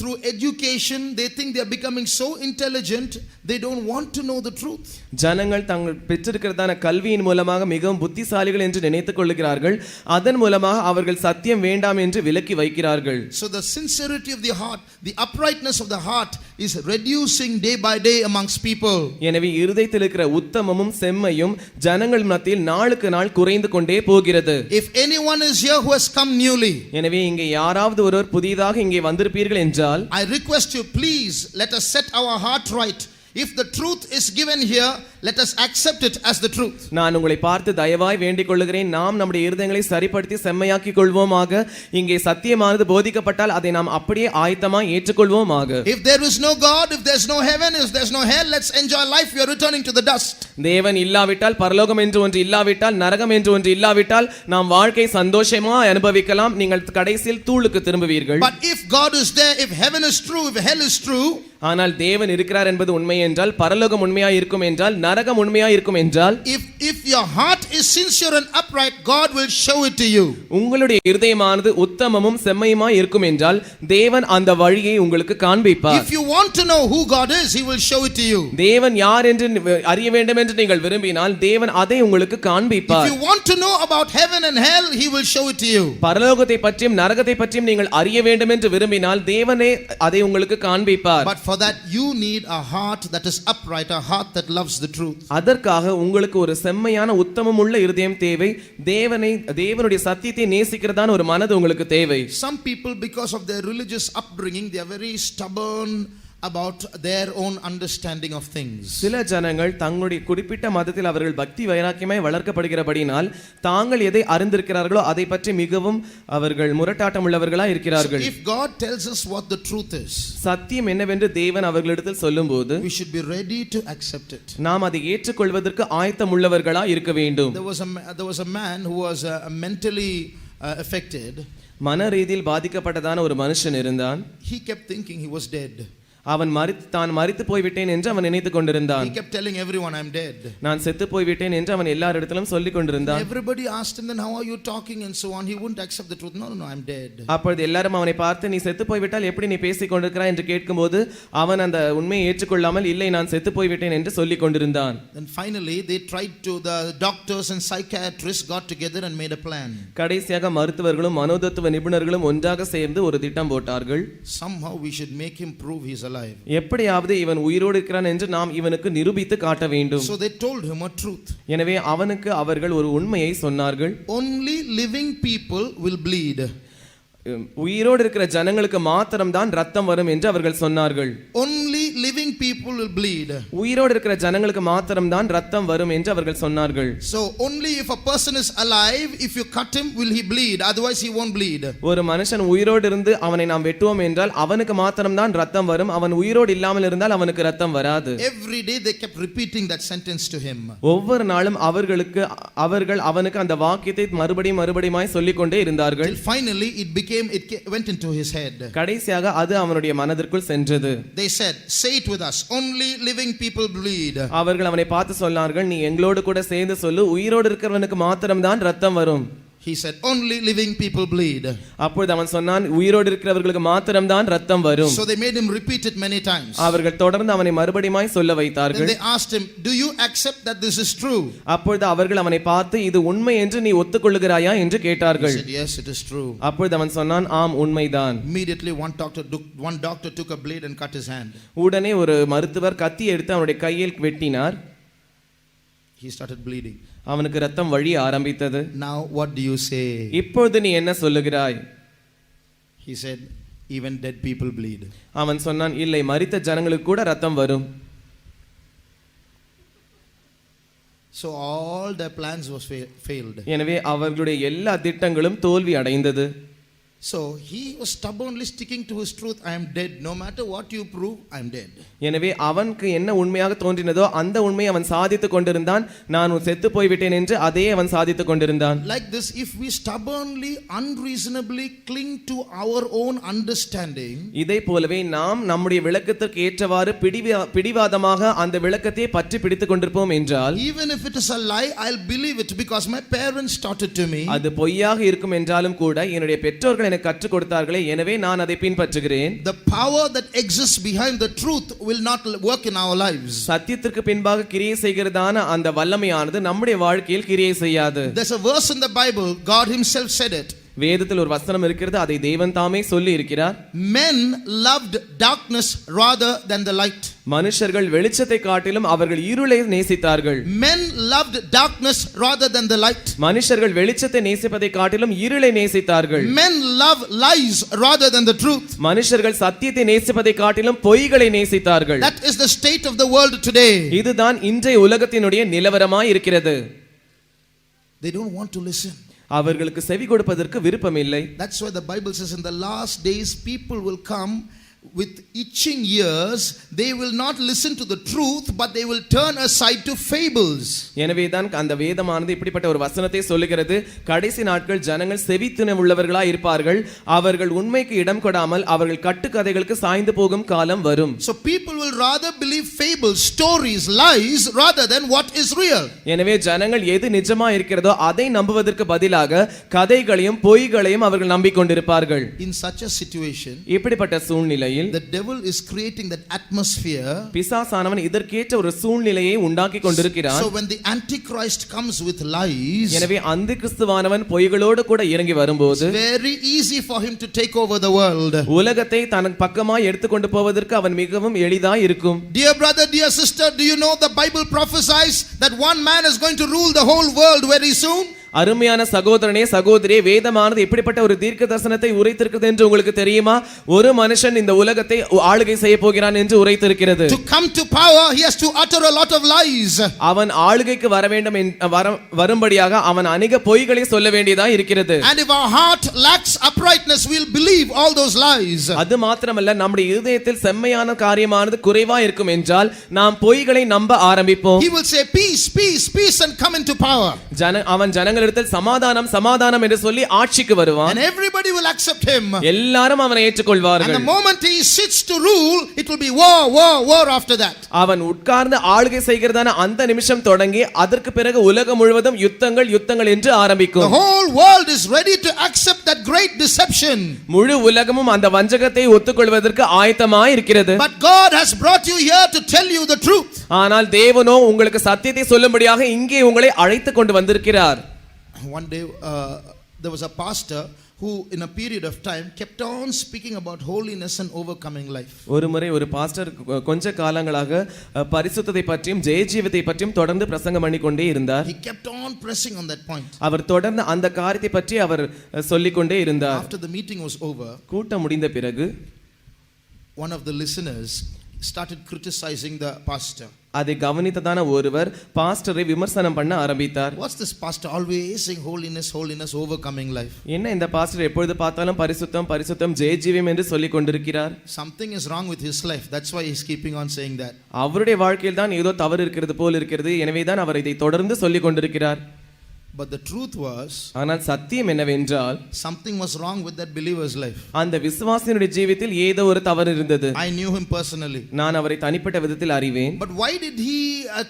Speaker 1: through education they think they are becoming so intelligent, they don't want to know the truth.
Speaker 2: ஜனங்கள் தங்கள் பெற்றிருக்கிறதான கல்வியின் மூலமாக மிகவும் புத்திசாலிகள் என்று நினைத்துக் கொள்கிறார்கள். அதன் மூலமாக அவர்கள் சத்தியம் வேண்டாம் என்று விலக்கி வைக்கிறார்கள்.
Speaker 1: So the sincerity of the heart, the uprightness of the heart is reducing day by day amongst people.
Speaker 2: எனவே இருதயத்தில் இருக்கிற உத்தமமும் செம்மையும் ஜனங்கள் மத்தியில் நாளுக்கு நாள் குறைந்து கொண்டே போகிறது.
Speaker 1: If anyone is here who has come newly,
Speaker 2: எனவே இங்கே யாராவது ஒருவர் புதிதாக இங்கே வந்திருப்பீர்கள் என்றால்
Speaker 1: I request you, please let us set our heart right. If the truth is given here, let us accept it as the truth.
Speaker 2: நான் உங்களை பார்த்து தயவாய் வேண்டிக் கொள்கிறேன், நாம் நம்முடைய இருதயங்களை சரிப்படுத்தி செம்மையாக்கிக் கொள்வோமாக. இங்கே சத்தியமானது போதிக்கப்பட்டால் அதை நாம் அப்படியே ஆயத்தமாய் ஏற்றுக்கொள்வோமாக.
Speaker 1: If there is no God, if there is no heaven, if there is no hell, let's enjoy life. We are returning to the dust.
Speaker 2: தேவன் இல்லாவிட்டால், பரலோகம் என்று ஒன்று இல்லாவிட்டால், நரகம் என்று ஒன்று இல்லாவிட்டால் நாம் வாழ்க்கை சந்தோஷமாய் அனுபவிக்கலாம். நீங்கள் கடைசியில் தூளுக்கு திரும்புவீர்கள்.
Speaker 1: But if God is there, if heaven is true, if hell is true,
Speaker 2: ஆனால் தேவன் இருக்கிறார் என்பது உண்மை என்றால், பரலோகம் உண்மையாய் இருக்கும் என்றால், நரகம் உண்மையாய் இருக்கும் என்றால்,
Speaker 1: if your heart is sincere and upright, God will show it to you.
Speaker 2: உங்களுடைய இருதயமானது உத்தமமும் செம்மையுமாய் இருக்கும் என்றால் தேவன் அந்த வழியை உங்களுக்கு காண்பிப்பார்.
Speaker 1: If you want to know who God is, he will show it to you.
Speaker 2: தேவன் யார் என்று அறிய வேண்டும் என்று நீங்கள் விரும்பினால் தேவன் அதை உங்களுக்கு காண்பிப்பார்.
Speaker 1: If you want to know about heaven and hell, he will show it to you.
Speaker 2: பரலோகத்தை பற்றியும் நரகத்தை பற்றியும் நீங்கள் அறிய வேண்டும் என்று விரும்பினால் தேவனே அதை உங்களுக்கு காண்பிப்பார்.
Speaker 1: But for that you need a heart that is upright, a heart that loves the truth.
Speaker 2: அதற்காக உங்களுக்கு ஒரு செம்மையான உத்தமம் இரக்கமுள்ள இருதயம் தேவை. தேவனுடைய சத்தியத்தை நேசிக்கிறதான ஒரு மனது உங்களுக்கு தேவை.
Speaker 1: Some people, because of their religious upbringing, they are very stubborn about their own understanding of things.
Speaker 2: சில ஜனங்கள் தங்களுடைய குறிப்பிட்ட மதத்தில் அவர்கள் பக்தி வைராக்கியமாய் வளர்க்கப்படுகிறபடினால் தாங்கள் எதை அறிந்திருக்கிறார்களோ அதை பற்றி மிகவும் அவர்கள் முரட்டாட்டம் உள்ளவர்களாய் இருக்கிறார்கள்.
Speaker 1: So if God tells us what the truth is,
Speaker 2: சத்தியம் என்னவென்று தேவன் அவர்களிடத்தில் சொல்லும்போது
Speaker 1: we should be ready to accept it.
Speaker 2: நாம் அதை ஏற்றுக்கொள்வதற்கு ஆயத்தம் உள்ளவர்களாய் இருக்க வேண்டும்.
Speaker 1: There was a man who was mentally affected.
Speaker 2: மன ரீதியில் பாதிக்கப்பட்டதான ஒரு மனுஷன் இருந்தான்.
Speaker 1: He kept thinking he was dead.
Speaker 2: அவன் தான் மரித்து போய்விட்டேன் என்று அவன் நினைத்துக் கொண்டிருந்தான்.
Speaker 1: He kept telling everyone, I'm dead.
Speaker 2: நான் செத்து போய்விட்டேன் என்று அவன் எல்லாரிடத்திலும் சொல்லிக் கொண்டிருந்தான்.
Speaker 1: Everybody asked him, then how are you talking and so on. He wouldn't accept the truth. No, I'm dead.
Speaker 2: அப்பொழுது எல்லாரும் அவனை பார்த்து நீ செத்து போய்விட்டால் எப்படி நீ பேசிக் கொண்டிருக்கிறாய் என்று கேட்கும்போது அவன் அந்த உண்மையை ஏற்றுக்கொள்ளாமல் இல்லை நான் செத்து போய்விட்டேன் என்று சொல்லிக் கொண்டிருந்தான்.
Speaker 1: Then finally the doctors and psychiatrists got together and made a plan.
Speaker 2: கடைசியாக மருத்துவர்களும் மனோதத்துவ நிபுணர்களும் ஒன்றாக சேர்ந்து ஒரு திட்டம் போட்டார்கள்.
Speaker 1: Somehow we should make him prove he is alive.
Speaker 2: எப்படியாவது இவன் உயிரோடு இருக்கிறான் என்று நாம் இவனுக்கு நிரூபித்து காட்ட வேண்டும்.
Speaker 1: So they told him a truth.
Speaker 2: எனவே அவனுக்கு அவர்கள் ஒரு உண்மையை சொன்னார்கள்.
Speaker 1: Only living people will bleed.
Speaker 2: உயிரோடு இருக்கிற ஜனங்களுக்கு மாத்திரம் தான் ரத்தம் வரும் என்று அவர்கள் சொன்னார்கள்.
Speaker 1: Only living people will bleed.
Speaker 2: உயிரோடு இருக்கிற ஜனங்களுக்கு மாத்திரம் தான் ரத்தம் வரும் என்று அவர்கள் சொன்னார்கள்.
Speaker 1: So only if a person is alive, if you cut him, will he bleed? Otherwise he won't bleed.
Speaker 2: ஒரு மனுஷன் உயிரோடு இருந்து அவனை நாம் வெட்டுவோம் என்றால் அவனுக்கு மாத்திரம் தான் ரத்தம் வரும். அவன் உயிரோடு இல்லாமல் இருந்தால் அவனுக்கு ரத்தம் வராது.
Speaker 1: Every day they kept repeating that sentence to him.
Speaker 2: ஒவ்வொரு நாளும் அவர்கள் அவனுக்கு அந்த வாக்கியத்தை மறுபடியும் சொல்லிக் கொண்டே இருந்தார்கள்.
Speaker 1: Till finally it went into his head.
Speaker 2: கடைசியாக அது அவனுடைய மனதிற்குள் சென்றது.
Speaker 1: They said, say it with us, only living people bleed.
Speaker 2: அவர்கள் அவனை பார்த்து சொன்னார்கள் நீ எங்களோடு கூட சேர்ந்து சொல்லு உயிரோடு இருக்கிறவனுக்கு மாத்திரம் தான் ரத்தம் வரும்.
Speaker 1: He said, only living people bleed.
Speaker 2: அப்பொழுது அவன் சொன்னான் உயிரோடு இருக்கிறவர்களுக்கு மாத்திரம் தான் ரத்தம் வரும்.
Speaker 1: So they made him repeat it many times.
Speaker 2: அவர்கள் தொடர்ந்து அவனை மறுபடியும் சொல்ல வைத்தார்கள்.
Speaker 1: Then they asked him, do you accept that this is true?
Speaker 2: அப்பொழுது அவர்கள் அவனை பார்த்து இது உண்மை என்று நீ ஒத்துக்கொள்கிறாயா என்று கேட்டார்கள்.
Speaker 1: He said, yes, it is true.
Speaker 2: அப்பொழுது அவன் சொன்னான் ஆம் உண்மைதான்.
Speaker 1: Immediately one doctor took a blade and cut his hand.
Speaker 2: உடனே ஒரு மருத்துவர் கத்தி எடுத்து அவனுடைய கையில் வெட்டினார்.
Speaker 1: He started bleeding.
Speaker 2: அவனுக்கு ரத்தம் வழிய ஆரம்பித்தது.
Speaker 1: Now what do you say?
Speaker 2: இப்பொழுது நீ என்ன சொல்லுகிறாய்?
Speaker 1: He said, even dead people bleed.
Speaker 2: அவன் சொன்னான் இல்லை மரித்த ஜனங்களுக்கு கூட ரத்தம் வரும்.
Speaker 1: So all their plans was failed.
Speaker 2: எனவே அவர்களுடைய எல்லா திட்டங்களும் தோல்வி அடைந்தது.
Speaker 1: So he was stubbornly sticking to his truth. I am dead. No matter what you prove, I am dead.
Speaker 2: எனவே அவனுக்கு என்ன உண்மையாக தோன்றினதோ அந்த உண்மையை அவன் சாதித்துக் கொண்டிருந்தான். நான் செத்து போய்விட்டேன் என்று அதே அவன் சாதித்துக் கொண்டிருந்தான்.
Speaker 1: Like this, if we stubbornly, unreasonably cling to our own understanding,
Speaker 2: இதை போலவே நாம் நம்முடைய விளக்கத்திற்கு ஏற்றவாறு பிடிவாதமாக அந்த விளக்கத்தை பற்றி பிடித்துக் கொண்டிருப்போம் என்றால்,
Speaker 1: even if it is a lie, I'll believe it because my parents taught it to me.
Speaker 2: அது பொய்யாக இருக்கும் என்றாலும் கூட என்னுடைய பெற்றோர்கள் எனக்கு கற்றுக் கொடுத்தார்களே எனவே நான் அதை பின்பற்றுகிறேன்.
Speaker 1: The power that exists behind the truth will not work in our lives.
Speaker 2: சத்தியத்திற்கு பின்பாக கிரியை செய்கிறதான அந்த வல்லமையானது நம்முடைய வாழ்க்கையில் கிரியை செய்யாது.
Speaker 1: There's a verse in the Bible, God himself said it.
Speaker 2: வேதத்தில் ஒரு வசனம் இருக்கிறது அதை தேவன் தாமே சொல்லி இருக்கிறார்.
Speaker 1: Men loved darkness rather than the light.
Speaker 2: மனுஷர்கள் வெளிச்சத்தை காட்டிலும் அவர்கள் இருளை நேசித்தார்கள்.
Speaker 1: Men loved darkness rather than the light.
Speaker 2: மனுஷர்கள் வெளிச்சத்தை நேசிப்பதை காட்டிலும் இருளை நேசித்தார்கள்.
Speaker 1: Men love lies rather than the truth.
Speaker 2: மனுஷர்கள் சத்தியத்தை நேசிப்பதை காட்டிலும் பொய்களை நேசித்தார்கள்.
Speaker 1: That is the state of the world today.
Speaker 2: இதுதான் இன்றைய உலகத்தினுடைய நிலவரமாய் இருக்கிறது.
Speaker 1: They don't want to listen.
Speaker 2: அவர்களுக்கு செவி கொடுப்பதற்கு விருப்பம் இல்லை.
Speaker 1: That's why the Bible says in the last days people will come with itching ears. They will not listen to the truth but they will turn aside to fables.
Speaker 2: எனவே தான் அந்த வேதமானது இப்படிப்பட்ட ஒரு வசனத்தை சொல்லுகிறது. கடைசி நாட்கள் ஜனங்கள் செவித்தினம் உள்ளவர்களாய் இருப்பார்கள். அவர்கள் உண்மைக்கு இடம் கொடாமல் அவர்கள் கட்டுக்கதைகளுக்கு சாய்ந்து போகும் காலம் வரும்.
Speaker 1: So people will rather believe fables, stories, lies rather than what is real.
Speaker 2: எனவே ஜனங்கள் எது நிஜமா இருக்கிறதோ அதை நம்புவதற்கு பதிலாக கதைகளையும் பொய்களையும் அவர்கள் நம்பிக்கொண்டிருப்பார்கள்.
Speaker 1: In such a situation,
Speaker 2: இப்படிப்பட்ட சூழ்நிலையில் சூழ்நிலையில்
Speaker 1: the devil is creating that atmosphere.
Speaker 2: பிசாசானவன் இதற்கேற்ற ஒரு சூழ்நிலையை உண்டாக்கி கொண்டிருக்கிறான்.
Speaker 1: So when the antichrist comes with lies,
Speaker 2: எனவே அந்த கிறிஸ்துவானவன் பொய்களோடு கூட இறங்கி வரும்போது
Speaker 1: very easy for him to take over the world.
Speaker 2: உலகத்தை தனக்கு பக்கமாய் எடுத்துக்கொண்டு போவதற்கு அவன் மிகவும் எளிதாய் இருக்கும்.
Speaker 1: Dear brother, dear sister, do you know the Bible prophesies that one man is going to rule the whole world very soon?
Speaker 2: அருமையான சகோதரனே சகோதரியே, வேதமானது எப்படிப்பட்ட ஒரு தீர்க்க தரிசனத்தை உரைத்திருக்கிறது என்று உங்களுக்கு தெரியுமா? ஒரு மனுஷன் இந்த உலகத்தை ஆளுகை செய்ய போகிறான் என்று உரைத்திருக்கிறது.
Speaker 1: To come to power, he has to utter a lot of lies.
Speaker 2: அவன் ஆளுகைக்கு வர வேண்டும் வரும்படியாக அவன் அநேக பொய்களை சொல்ல வேண்டியதா இருக்கிறது.
Speaker 1: And if our heart lacks uprightness, we'll believe all those lies.
Speaker 2: அது மாத்திரமல்ல, நம்முடைய இதயத்தில் செம்மையான காரியமானது குறைவா இருக்கும் என்றால் நாம் பொய்களை நம்ப ஆரம்பிப்போம்.
Speaker 1: He will say peace, peace, peace and come into power.
Speaker 2: அவன் ஜனங்களிடத்தில் சமாதானம் சமாதானம் என்று சொல்லி ஆட்சிக்கு வருவான்.
Speaker 1: And everybody will accept him.
Speaker 2: எல்லாரும் அவனை ஏற்றுக்கொள்வார்கள்.
Speaker 1: And the moment he sits to rule, it will be war, war, war after that.
Speaker 2: அவன் உட்கார்ந்து ஆளுகை செய்கிறதான அந்த நிமிஷம் தொடங்கி அதற்கு பிறகு உலகம் முழுவதும் யுத்தங்கள் யுத்தங்கள் என்று ஆரம்பிக்கும்.
Speaker 1: The whole world is ready to accept that great deception.
Speaker 2: முழு உலகமும் அந்த வஞ்சகத்தை ஒத்துக்கொள்வதற்கு ஆயத்தமாய் இருக்கிறது.
Speaker 1: But God has brought you here to tell you the truth.
Speaker 2: ஆனால் தேவனோ உங்களுக்கு சத்தியத்தை சொல்லும்படியாக இங்கே உங்களை அழைத்து கொண்டு வந்திருக்கிறார்.
Speaker 1: One day there was a pastor who in a period of time kept on speaking about holiness and overcoming life.
Speaker 2: ஒரு முறை ஒரு பாஸ்டர் கொஞ்ச காலங்களாக பரிசுத்தத்தை பற்றியும் ஜெயஜீவத்தை பற்றியும் தொடர்ந்து பிரசங்கம் பண்ணி கொண்டே இருந்தார்.
Speaker 1: He kept on pressing on that point.
Speaker 2: அவர் தொடர்ந்து அந்த காரியத்தை பற்றி அவர் சொல்லிக் கொண்டே இருந்தார்.
Speaker 1: After the meeting was over,
Speaker 2: கூட்டம் முடிந்த பிறகு
Speaker 1: one of the listeners started criticizing the pastor.
Speaker 2: அதை கவனித்ததான ஒருவர் பாஸ்டரை விமர்சனம் பண்ண ஆரம்பித்தார்.
Speaker 1: What's this pastor always saying holiness, holiness, overcoming life?
Speaker 2: என்ன இந்த பாஸ்டர் எப்பொழுது பார்த்தாலும் பரிசுத்தம் பரிசுத்தம் ஜெயஜீவம் என்று சொல்லிக் கொண்டிருக்கிறார்?
Speaker 1: Something is wrong with his life. That's why he's keeping on saying that.
Speaker 2: அவருடைய வாழ்க்கையில் தான் ஏதோ தவறு இருக்கிறது போல் இருக்கிறது. எனவே தான் அவர் இதை தொடர்ந்து சொல்லிக் கொண்டிருக்கிறார்.
Speaker 1: But the truth was,
Speaker 2: ஆனால் சத்தியம் என்னவென்றால்
Speaker 1: something was wrong with that believer's life.
Speaker 2: அந்த விசுவாசியினுடைய ஜீவிதத்தில் ஏதோ ஒரு தவறு இருந்தது.
Speaker 1: I knew him personally.
Speaker 2: நான் அவரை தனிப்பட்ட விதத்தில் அறிவேன்.
Speaker 1: But why did he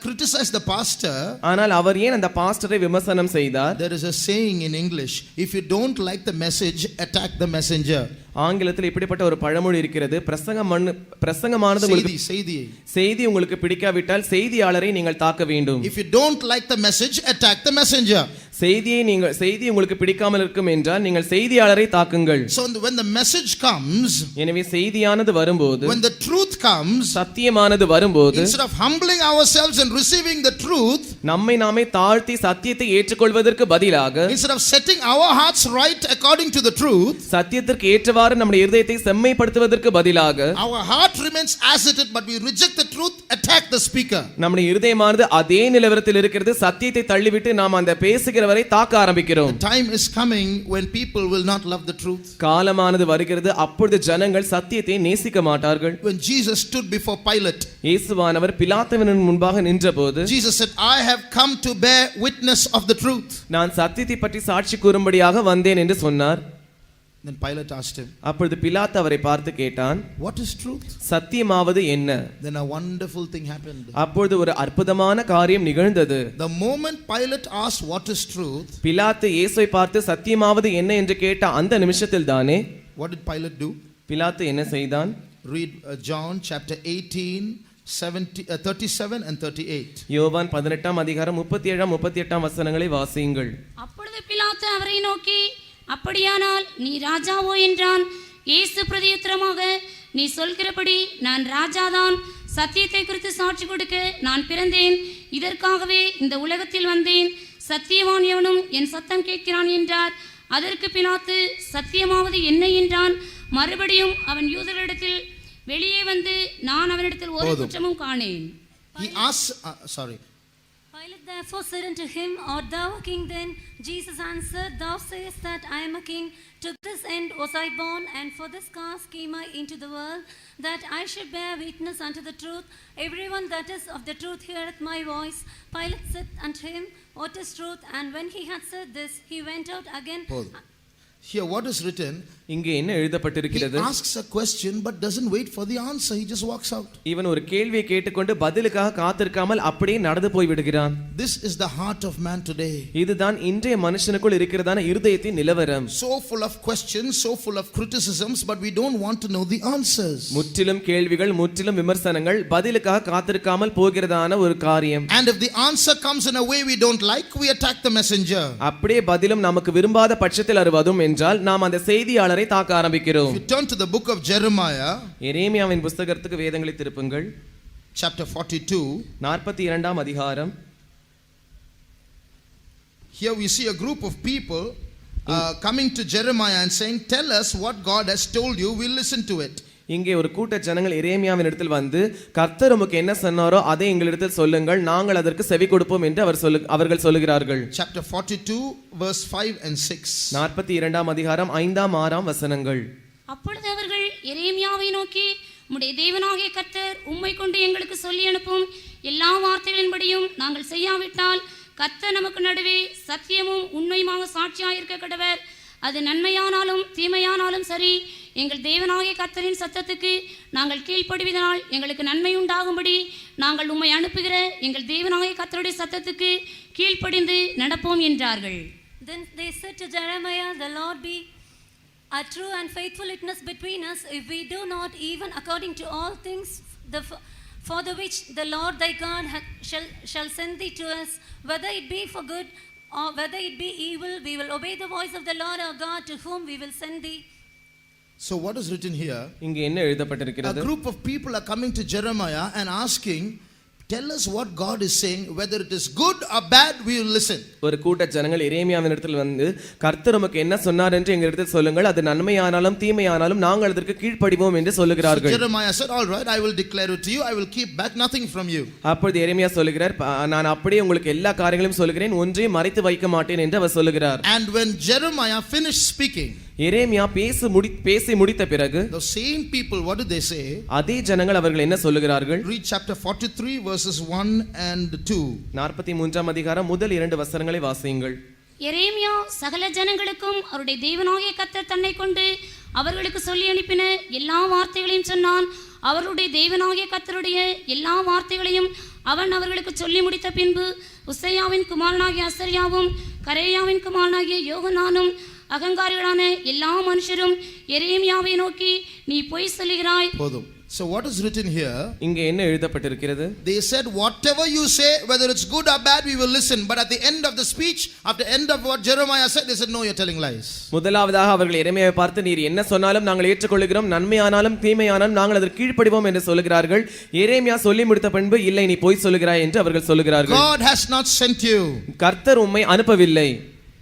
Speaker 1: criticize the pastor?
Speaker 2: ஆனால் அவர் ஏன் அந்த பாஸ்டரை விமர்சனம் செய்தார்?
Speaker 1: There is a saying in English, if you don't like the message, attack the messenger.
Speaker 2: ஆங்கிலத்தில் இப்படிப்பட்ட ஒரு பழமொழி இருக்கிறது. பிரசங்கமானது செய்தி உங்களுக்கு பிடிக்காவிட்டால் செய்தியாளரை நீங்கள் தாக்க வேண்டும்.
Speaker 1: If you don't like the message, attack the messenger.
Speaker 2: செய்தி உங்களுக்கு பிடிக்காமல் இருக்கும் என்றால் நீங்கள் செய்தியாளரை தாக்குங்கள்.
Speaker 1: So when the message comes,
Speaker 2: எனவே செய்தியானது வரும்போது,
Speaker 1: when the truth comes,
Speaker 2: சத்தியமானது வரும்போது,
Speaker 1: instead of humbling ourselves and receiving the truth,
Speaker 2: நம்மை நாமே தாழ்த்தி சத்தியத்தை ஏற்றுக்கொள்வதற்கு பதிலாக,
Speaker 1: instead of setting our hearts right according to the truth,
Speaker 2: சத்தியத்திற்கு ஏற்றவாறு நம்முடைய இதயத்தை செம்மைப்படுத்துவதற்கு பதிலாக,
Speaker 1: our heart remains as it is, but we reject the truth, attack the speaker.
Speaker 2: நம்முடைய இதயமானது அதே நிலவரத்தில் இருக்கிறது. சத்தியத்தை தள்ளிவிட்டு நாம் அந்த பேசுகிறவரை தாக்க ஆரம்பிக்கிறோம்.
Speaker 1: The time is coming when people will not love the truth.
Speaker 2: காலமானது வருகிறது, அப்பொழுது ஜனங்கள் சத்தியத்தை நேசிக்க மாட்டார்கள்.
Speaker 1: When Jesus stood before Pilate,
Speaker 2: இயேசுவானவர் பிலாத்துவின் முன்பாக நின்றபோது,
Speaker 1: Jesus said, I have come to bear witness of the truth.
Speaker 2: நான் சத்தியத்தை பற்றி சாட்சி கூறும்படியாக வந்தேன் என்று சொன்னார்.
Speaker 1: Then Pilate asked him,
Speaker 2: அப்பொழுது பிலாத்து அவரை பார்த்து கேட்டான்,
Speaker 1: what is truth?
Speaker 2: சத்தியமாவது என்ன?
Speaker 1: Then a wonderful thing happened.
Speaker 2: அப்பொழுது ஒரு அற்புதமான காரியம் நிகழ்ந்தது.
Speaker 1: The moment Pilate asked what is truth,
Speaker 2: பிலாத்து இயேசுவை பார்த்து சத்தியமாவது என்ன என்று கேட்ட அந்த நிமிஷத்தில் தானே,
Speaker 1: what did Pilate do?
Speaker 2: பிலாத்து என்ன செய்தான்?
Speaker 1: Read John chapter 18 37 and 38.
Speaker 2: யோவான் 18ஆம் அதிகாரம் 37-38 வசனங்களை வாசியுங்கள்.
Speaker 3: அப்பொழுது பிலாத்து அவரை நோக்கி, அப்படியானால் நீ ராஜாவோ என்றான். இயேசு பிரதியுத்தரமாக, நீ சொல்கிறபடி நான் ராஜாதான். சத்தியத்தை குறித்து சாட்சி கொடுக்க நான் பிறந்தேன். இதற்காகவே இந்த உலகத்தில் வந்தேன். சத்தியவான் எவனும் என் சத்தம் கேட்கிறான் என்றார். அதற்கு பிலாத்து, சத்தியமாவது என்ன என்றான். மறுபடியும் அவன் யூதர்களிடத்தில் வெளியே வந்து, நான் அவனிடத்தில் ஒரு குற்றமும் காணேன்.
Speaker 1: He asked,
Speaker 4: Pilate therefore said unto him, Art thou a king then? Jesus answered, Thou sayest that I am a king. To this end was I born, and for this cause came I into the world, that I should bear witness unto the truth. Everyone that is of the truth heareth my voice. Pilate said unto him, What is truth? And when he had said this, he went out again.
Speaker 1: Here, what is written?
Speaker 2: இங்கே என்ன
Speaker 1: He
Speaker 2: எழுதப்பட்டிருக்கிறது?
Speaker 1: asks a question but doesn't wait for the answer. He just walks out.
Speaker 2: இவன் ஒரு கேள்வியை கேட்டுக்கொண்டு பதிலுக்காக காத்திருக்காமல் அப்படியே நடந்து போய் விடுகிறான்.
Speaker 1: This is the heart of man today.
Speaker 2: இதுதான் இன்றைய மனுஷனுக்குள் இருக்கிறதான இருதயத்தின் நிலவரம்.
Speaker 1: So full of questions, so full of criticisms, but we don't want to know the answers.
Speaker 2: முற்றிலும் கேள்விகள், முற்றிலும் விமர்சனங்கள், பதிலுக்காக காத்திருக்காமல் போகிறதான ஒரு காரியம்.
Speaker 1: And if the answer comes in a way we don't like, we attack the messenger.
Speaker 2: அப்படியே பதிலும் நமக்கு விரும்பாத பட்சத்தில் அருவதும் என்றால் நாம் அந்த செய்தியாளரை தாக்க ஆரம்பிக்கிறோம்.
Speaker 1: If you turn to the book of Jeremiah,
Speaker 2: எரேமியாவின் புத்தகத்துக்கு வேதங்களை திருப்புங்கள்.
Speaker 1: chapter 42.
Speaker 2: 42ஆம் அதிகாரம்.
Speaker 1: Here we see a group of people coming to Jeremiah and saying, tell us what God has told you, we'll listen to it.
Speaker 2: இங்கே ஒரு கூட்ட ஜனங்கள் எரேமியாவின் இடத்தில் வந்து கர்த்தர் உமக்கு என்ன சொன்னாரோ அதை எங்களிடத்தில் சொல்லுங்கள், நாங்கள் அதற்கு செவி கொடுப்போம் என்று அவர்கள் சொல்லுகிறார்கள்.
Speaker 1: Chapter 42 verse 5 and 6.
Speaker 2: 42ஆம் அதிகாரம் 5ஆம் 6ஆம் வசனங்கள்.
Speaker 3: அப்பொழுது அவர்கள் எரேமியாவை நோக்கி, உம்முடைய தேவனாகிய கர்த்தர் உம்மை கொண்டு எங்களுக்கு சொல்லி அனுப்பும் எல்லா வார்த்தைகளின்படியும் நாங்கள் செய்யாவிட்டால் கர்த்தர் நமக்கு நடுவே சத்தியமும் உண்மையுமாக சாட்சியாயிருக்க கடவர். அது நன்மையானாலும் தீமையானாலும் சரி, எங்கள் தேவனாகிய கர்த்தரின் சத்தத்துக்கு நாங்கள் கீழ்ப்படிவதனால் எங்களுக்கு நன்மை உண்டாகும்படி நாங்கள் உம்மை அனுப்புகிற எங்கள் தேவனாகிய கர்த்தருடைய சத்தத்துக்கு கீழ்ப்படிந்து நடப்போம் என்றார்கள்.
Speaker 4: Then they said to Jeremiah, the Lord be a true and faithful witness between us, if we do not even according to all things for the which the Lord thy God shall send thee to us, whether it be for good or whether it be evil, we will obey the voice of the Lord our God to whom we will send thee.
Speaker 1: So what is written here?
Speaker 2: இங்கே என்ன எழுதப்பட்டிருக்கிறது?
Speaker 1: A group of people are coming to Jeremiah and asking, tell us what God is saying, whether it is good or bad, we will listen.
Speaker 2: ஒரு கூட்ட ஜனங்கள் எரேமியாவின் இடத்தில் வந்து கர்த்தர் உமக்கு என்ன சொன்னார் என்று எங்களிடத்தில் சொல்லுங்கள், அது நன்மையானாலும் தீமையானாலும் நாங்கள் அதற்கு கீழ்ப்படிவோம் என்று சொல்லுகிறார்கள்.
Speaker 1: So Jeremiah said, all right, I will declare it to you, I will keep back nothing from you.
Speaker 2: அப்பொழுது எரேமியா சொல்லுகிறார், நான் அப்படியே உங்களுக்கு எல்லா காரியங்களையும் சொல்லுகிறேன், ஒன்றையும் மறைத்து வைக்க மாட்டேன் என்று அவர் சொல்லுகிறார்.
Speaker 1: And when Jeremiah finished speaking,
Speaker 2: எரேமியா பேசி முடித்த பிறகு
Speaker 1: the same people, what did they say?
Speaker 2: அதே ஜனங்கள் அவர்கள் என்ன சொல்லுகிறார்கள்?
Speaker 1: Read chapter 43 verses 1 and 2.
Speaker 2: 43ஆம் அதிகாரம் முதல் 2 வசனங்களை வாசியுங்கள்.
Speaker 3: எரேமியா சகல ஜனங்களுக்கும் அவருடைய தேவனாகிய கர்த்தர் தன்னை கொண்டு அவர்களுக்கு சொல்லி அனுப்பின எல்லா வார்த்தைகளையும் சொன்னான். அவருடைய தேவனாகிய கர்த்தருடைய எல்லா வார்த்தைகளையும் அவன் அவர்களுக்கு சொல்லி முடித்த பின்பு உசையாவின் குமாரனாகிய அசரியாவும் கரேயாவின் குமாரனாகிய யோகனானும் அகங்காரிகளான எல்லா மனுஷரும் எரேமியாவை நோக்கி, நீ பொய் சொல்லுகிறாய்.
Speaker 1: போதும். So what is written here?
Speaker 2: இங்கே என்ன எழுதப்பட்டிருக்கிறது?
Speaker 1: They said, whatever you say, whether it's good or bad, we will listen. But at the end of the speech, after end of what Jeremiah said, they said, no, you're telling lies.
Speaker 2: முதலாவதாக அவர்கள் எரேமியாவை பார்த்து, நீர் என்ன சொன்னாலும் நாங்கள் ஏற்றுக்கொள்கிறோம், நன்மையானாலும் தீமையானாலும் நாங்கள் அதற்கு கீழ்ப்படிவோம் என்று சொல்லுகிறார்கள். எரேமியா சொல்லி முடித்த பின்பு, இல்லை நீ பொய் சொல்லுகிறாய் என்று அவர்கள் சொல்லுகிறார்கள்.
Speaker 1: God has not sent you.
Speaker 2: கர்த்தர் உம்மை அனுப்பவில்லை.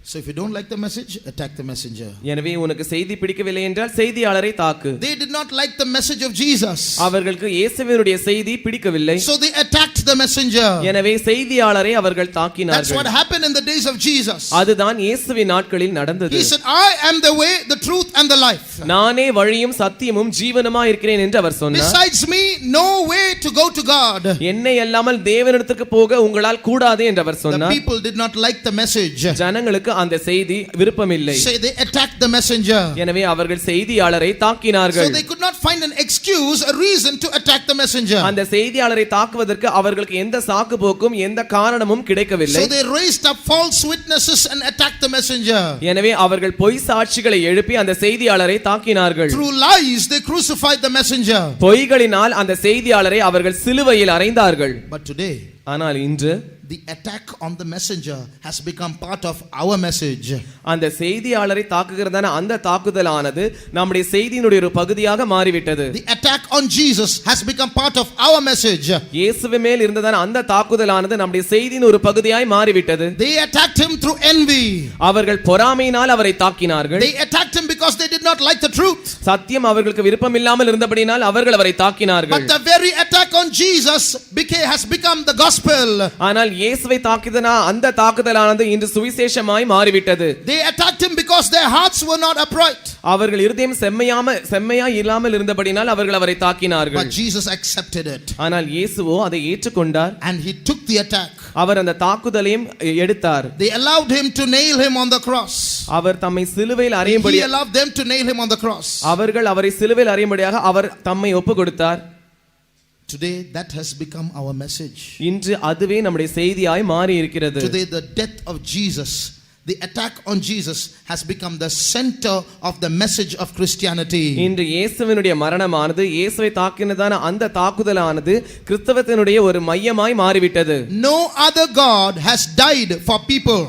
Speaker 1: So if you don't like the message, attack the messenger.
Speaker 2: எனவே உனக்கு செய்தி பிடிக்கவில்லை என்றால் செய்தியாளரை தாக்கு.
Speaker 1: They did not like the message of Jesus.
Speaker 2: அவர்களுக்கு இயேசுவினுடைய செய்தி பிடிக்கவில்லை.
Speaker 1: So they attacked the messenger.
Speaker 2: எனவே செய்தியாளரை அவர்கள் தாக்கினார்கள்.
Speaker 1: That's what happened in the days of Jesus.
Speaker 2: அதுதான் இயேசுவின் நாட்களில் நடந்தது.
Speaker 1: He said, I am the way, the truth and the life.
Speaker 2: நானே வழியும் சத்தியமும் ஜீவனுமாய் இருக்கிறேன் என்று அவர் சொன்னார்.
Speaker 1: Besides me, no way to go to God.
Speaker 2: என்னை அல்லாமல் தேவனிடத்துக்கு போக உங்களால் கூடாது என்று அவர்
Speaker 1: The
Speaker 2: சொன்னார்.
Speaker 1: people did not like the message.
Speaker 2: ஜனங்களுக்கு அந்த செய்தி விருப்பமில்லை.
Speaker 1: So they attacked the messenger.
Speaker 2: எனவே அவர்கள் செய்தியாளரை தாக்கினார்கள்.
Speaker 1: So they could not find an excuse, a reason to attack the messenger.
Speaker 2: அந்த செய்தியாளரை தாக்குவதற்கு அவர்களுக்கு எந்த சாக்கு போக்கும் எந்த காரணமும் கிடைக்கவில்லை.
Speaker 1: So they raised up false witnesses and attacked the messenger.
Speaker 2: எனவே அவர்கள் பொய் சாட்சிகளை எழுப்பி அந்த செய்தியாளரை தாக்கினார்கள்.
Speaker 1: Through lies they crucified the messenger.
Speaker 2: பொய்களினால் அந்த செய்தியாளரை அவர்கள் சிலுவையில் அறைந்தார்கள்.
Speaker 1: But today,
Speaker 2: ஆனால் இன்று
Speaker 1: the attack on the messenger has become part of our message.
Speaker 2: அந்த செய்தியாளரை தாக்குகிறதான அந்த தாக்குதலானது நம்முடைய செய்தியினுடைய ஒரு பகுதியாக மாறிவிட்டது.
Speaker 1: The attack on Jesus has become part of our message.
Speaker 2: இயேசுவின் மேல் இருந்ததான அந்த தாக்குதலானது நம்முடைய செய்தியின் ஒரு பகுதியாய் மாறிவிட்டது.
Speaker 1: They attacked him through envy.
Speaker 2: அவர்கள் பொறாமையினால் அவரை தாக்கினார்கள்.
Speaker 1: They attacked him because they did not like the truth.
Speaker 2: சத்தியம் அவர்களுக்கு விருப்பமில்லாமல் இருந்தபடியினால் அவர்கள் அவரை தாக்கினார்கள்.
Speaker 1: But the very attack on Jesus has become the gospel.
Speaker 2: ஆனால் இயேசுவை தாக்கியதனா அந்த தாக்குதலானது இன்று சுவிசேஷமாய் மாறிவிட்டது.
Speaker 1: They attacked him because because their hearts were not upright.
Speaker 2: அவர்கள் இருதயம் செம்மையா இல்லாமல் இருந்தபடினால் அவர்கள் அவரை தாக்கினார்கள்.
Speaker 1: But Jesus accepted it.
Speaker 2: ஆனால் இயேசுவோ அதை ஏற்றுக்கொண்டார்.
Speaker 1: And he took the attack.
Speaker 2: அவர் அந்த தாக்குதலையும் எடுத்தார்.
Speaker 1: They allowed him to nail him on the cross.
Speaker 2: அவர் தம்மை சிலுவையில் அறையும்படி
Speaker 1: He allowed them to nail him on the cross.
Speaker 2: அவர்கள் அவரை சிலுவையில் அறையும்படியாக அவர் தம்மை ஒப்பு கொடுத்தார்.
Speaker 1: Today that has become our message.
Speaker 2: இன்று அதுவே நம்முடைய செய்தியாய் மாறி இருக்கிறது.
Speaker 1: Today the death of Jesus, the attack on Jesus has become the center of the message of Christianity.
Speaker 2: இன்று இயேசுவினுடைய மரணமானது, இயேசுவை தாக்கினதான அந்த தாக்குதலானது கிறிஸ்தவத்தினுடைய ஒரு மையமாய் மாறிவிட்டது.
Speaker 1: No other God has died for people.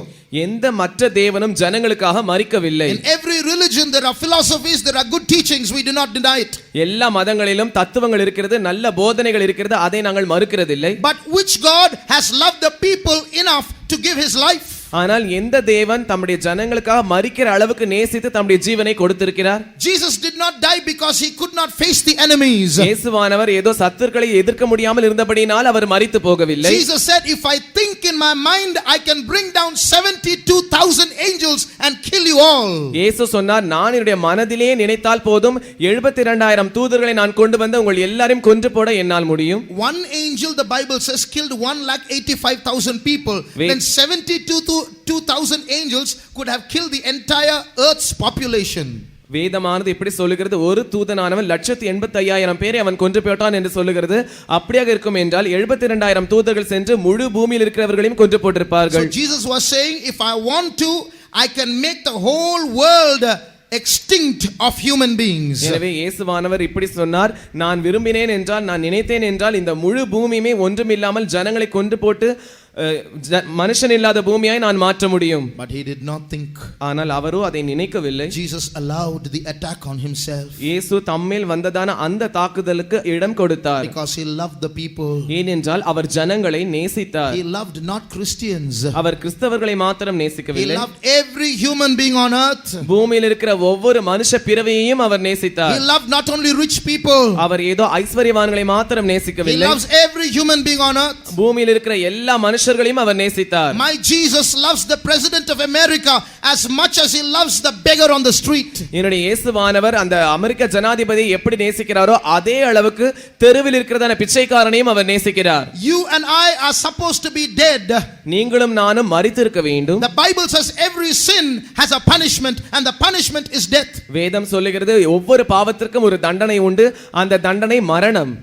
Speaker 2: எந்த மற்ற தேவனும் ஜனங்களுக்காக மரிக்கவில்லை.
Speaker 1: In every religion there are philosophies, there are good teachings, we do not deny it.
Speaker 2: எல்லா மதங்களிலும் தத்துவங்கள் இருக்கிறது, நல்ல போதனைகள் இருக்கிறது, அதை நாங்கள் மறுக்கிறதில்லை.
Speaker 1: But which God has loved the people enough to give his life?
Speaker 2: ஆனால் எந்த தேவன் தம்முடைய ஜனங்களுக்காக மரிக்கிற அளவுக்கு நேசித்து தம்முடைய ஜீவனை கொடுத்திருக்கிறார்?
Speaker 1: Jesus did not die because he could not face the enemies.
Speaker 2: இயேசுவானவர் ஏதோ சத்துருக்களை எதிர்க்க முடியாமல் இருந்தபடியினால் அவர் மரித்து போகவில்லை.
Speaker 1: Jesus said, if I think in my mind I can bring down 72,000 angels and kill you all.
Speaker 2: இயேசு சொன்னார், நான் என்னுடைய மனதிலே நினைத்தால் போதும் 72,000 தூதர்களை நான் கொண்டு வந்து உங்கள் எல்லாரையும் கொன்று போட என்னால் முடியும்.
Speaker 1: One angel, the Bible says, killed 1,85,000 people. Then 72,000 angels could have killed the entire earth's population.
Speaker 2: வேதமானது இப்படி சொல்லுகிறது, ஒரு தூதனானவன் 185,000 பேரை அவன் கொன்று போட்டான் என்று சொல்லுகிறது. அப்படியாக இருக்கும் என்றால் 72,000 தூதர்கள் சென்று முழு பூமியில் இருக்கிறவர்களையும் கொன்று போட்டிருப்பார்கள்.
Speaker 1: So Jesus was saying, if I want to, I can make the whole world extinct of human beings.
Speaker 2: எனவே இயேசுவானவர் இப்படி சொன்னார், நான் விரும்பினேன் என்றால், நான் நினைத்தேன் என்றால் இந்த முழு பூமியுமே ஒன்றுமில்லாமல் ஜனங்களை கொன்று போட்டு மனுஷன் இல்லாத பூமியாய் நான் மாற்ற முடியும்.
Speaker 1: But he did not think.
Speaker 2: ஆனால் அவரோ அதை நினைக்கவில்லை.
Speaker 1: Jesus allowed the attack on himself.
Speaker 2: இயேசு தம்மேல் வந்ததான அந்த தாக்குதலுக்கு இடம் கொடுத்தார்.
Speaker 1: Because he loved the people.
Speaker 2: ஏனென்றால் அவர் ஜனங்களை நேசித்தார்.
Speaker 1: He loved not Christians.
Speaker 2: அவர் கிறிஸ்தவர்களை மாத்திரம் நேசிக்கவில்லை.
Speaker 1: He loved every human being on earth.
Speaker 2: பூமியில் இருக்கிற ஒவ்வொரு மனுஷ பிறவியையும் அவர் நேசித்தார்.
Speaker 1: He loved not only rich people.
Speaker 2: அவர் ஏதோ ஐஸ்வர்யவான்களை மாத்திரம் நேசிக்கவில்லை.
Speaker 1: He loves every human being on earth.
Speaker 2: பூமியில் இருக்கிற எல்லா மனுஷர்களையும் அவர் நேசித்தார்.
Speaker 1: My Jesus loves the president of America as much as he loves the beggar on the street.
Speaker 2: என்னுடைய இயேசுவானவர் அந்த அமெரிக்க ஜனாதிபதியை எப்படி நேசிக்கிறாரோ அதே அளவுக்கு தெருவில் இருக்கிறதான பிச்சைக்காரனையும் அவர் நேசிக்கிறார்.
Speaker 1: You and I are supposed to be dead.
Speaker 2: நீங்களும் நானும் மரித்திருக்க வேண்டும்.
Speaker 1: The Bible says every sin has a punishment and the punishment is death.
Speaker 2: வேதம் சொல்லுகிறது ஒவ்வொரு பாவத்திற்கும் ஒரு தண்டனை உண்டு, அந்த தண்டனை மரணம்.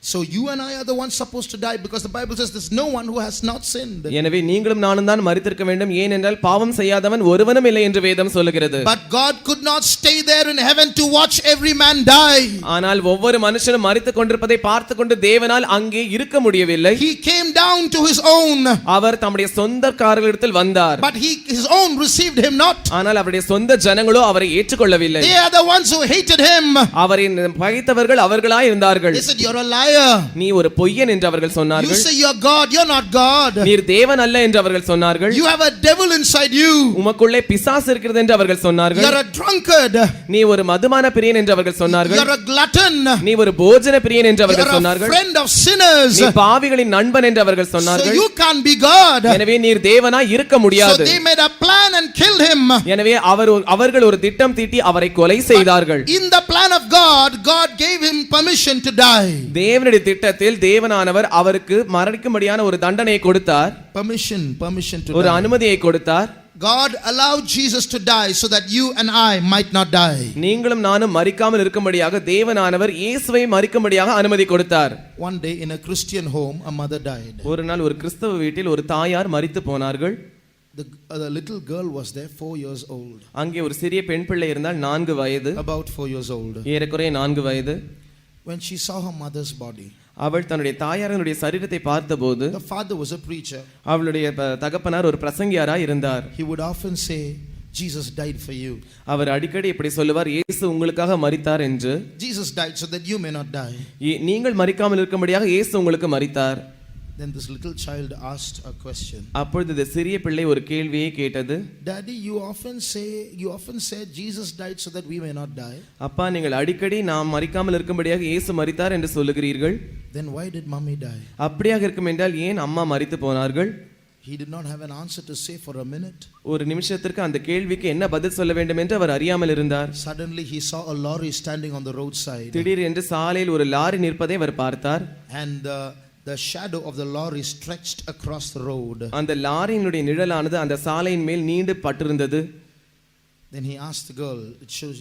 Speaker 1: So you and I are the ones supposed to die because the Bible says there's no one who has not sinned.
Speaker 2: எனவே நீங்களும் நானும் தான் மரித்திருக்க வேண்டும், ஏனென்றால் பாவம் செய்யாதவன் ஒருவனும் இல்லை என்று வேதம் சொல்லுகிறது.
Speaker 1: But God could not stay there in heaven to watch every man die.
Speaker 2: ஆனால் ஒவ்வொரு மனுஷனும் மரித்துக் கொண்டிருப்பதை பார்த்துக்கொண்டு தேவனால் அங்கே இருக்க முடியவில்லை.
Speaker 1: He came down to his own.
Speaker 2: அவர் தம்முடைய சொந்தக்காரர்களிடத்தில் வந்தார்.
Speaker 1: But his own received him not.
Speaker 2: ஆனால் அவருடைய சொந்த ஜனங்களோ அவரை ஏற்றுக்கொள்ளவில்லை.
Speaker 1: They are the ones who hated him.
Speaker 2: அவரை பகைத்தவர்கள் அவர்களாய் இருந்தார்கள்.
Speaker 1: They said, you're a liar.
Speaker 2: நீ ஒரு பொய்யன் என்று அவர்கள்
Speaker 1: You
Speaker 2: சொன்னார்கள்.
Speaker 1: say you're God, you're not God.
Speaker 2: நீர் தேவன் அல்ல என்று அவர்கள் சொன்னார்கள்.
Speaker 1: You have a devil inside you.
Speaker 2: உமக்குள்ளே பிசாசு இருக்கிறது என்று அவர்கள் சொன்னார்கள்.
Speaker 1: You're a drunkard.
Speaker 2: நீ ஒரு மதுபான பிரியன் என்று அவர்கள் சொன்னார்கள்.
Speaker 1: You're a glutton.
Speaker 2: நீ ஒரு போஜன பிரியன் என்று அவர்கள்
Speaker 1: You're a
Speaker 2: சொன்னார்கள்.
Speaker 1: friend of sinners.
Speaker 2: நீ பாவிகளின் நண்பன் என்று அவர்கள்
Speaker 1: So
Speaker 2: சொன்னார்கள்.
Speaker 1: you can't be God.
Speaker 2: எனவே நீர் தேவனாய் இருக்க
Speaker 1: So
Speaker 2: முடியாது.
Speaker 1: they made a plan and killed him.
Speaker 2: எனவே அவர்கள் ஒரு திட்டம் தீட்டி அவரை கொலை செய்தார்கள்.
Speaker 1: In the plan of God, God gave him permission to die.
Speaker 2: தேவனுடைய திட்டத்தில் தேவனானவர் அவருக்கு மரணிக்கும்படியான ஒரு தண்டனையை கொடுத்தார்.
Speaker 1: Permission to
Speaker 2: ஒரு
Speaker 1: die.
Speaker 2: அனுமதியை கொடுத்தார்.
Speaker 1: God allowed Jesus to die so that you and I might not die.
Speaker 2: நீங்களும் நானும் மரிக்காமல் இருக்கும்படியாக தேவனானவர் இயேசுவை மரிக்கும்படியாக அனுமதி கொடுத்தார்.
Speaker 1: One day in a Christian home, a mother died.
Speaker 2: ஒரு நாள் ஒரு கிறிஸ்தவ வீட்டில் ஒரு தாயார் மரித்து போனார்கள்.
Speaker 1: The little girl was there, 4 years old.
Speaker 2: அங்கே ஒரு சிறிய பெண் பிள்ளை இருந்தால் 4 வயது.
Speaker 1: About 4 years old.
Speaker 2: ஏறக்குறைய 4 வயது.
Speaker 1: When she saw her mother's body,
Speaker 2: அவள் தன்னுடைய தாயாரினுடைய சரீரத்தை பார்த்தபோது,
Speaker 1: the father was a preacher.
Speaker 2: அவளுடைய தகப்பனார் ஒரு பிரசங்கியாராய் இருந்தார்.
Speaker 1: He would often say, Jesus died for you.
Speaker 2: அவர் அடிக்கடி இப்படி சொல்லுவார், இயேசு உங்களுக்காக மரித்தார் என்று.
Speaker 1: Jesus died so that you may not die.
Speaker 2: நீங்கள் மரிக்காமல் இருக்கும்படியாக இயேசு உங்களுக்கு மரித்தார்.
Speaker 1: Then this little child asked a question.
Speaker 2: அப்பொழுது இந்த சிறிய பிள்ளை ஒரு கேள்வியை கேட்டது.
Speaker 1: Daddy, you often say Jesus died so that we may not die.
Speaker 2: அப்பா, நீங்கள் அடிக்கடி நாம் மரிக்காமல் இருக்கும்படியாக இயேசு மரித்தார் என்று சொல்லுகிறீர்கள்.
Speaker 1: Then why did mommy die?
Speaker 2: அப்படியாக இருக்கும் என்றால் ஏன் அம்மா மரித்து போனார்கள்?
Speaker 1: He did not have an answer to say for a minute.
Speaker 2: ஒரு நிமிஷத்திற்கு அந்த கேள்விக்கு என்ன பதில் சொல்ல வேண்டும் என்று அவர் அறியாமல் இருந்தார்.
Speaker 1: Suddenly he saw a lorry standing on the roadside.
Speaker 2: திடீரென்று சாலையில் ஒரு லாரி நிற்பதை அவர் பார்த்தார்.
Speaker 1: And the shadow of the lorry stretched across the road.
Speaker 2: அந்த லாரியினுடைய நிழலானது அந்த சாலையின் மேல் நீண்டு பட்டிருந்தது.
Speaker 1: Then he asked the girl,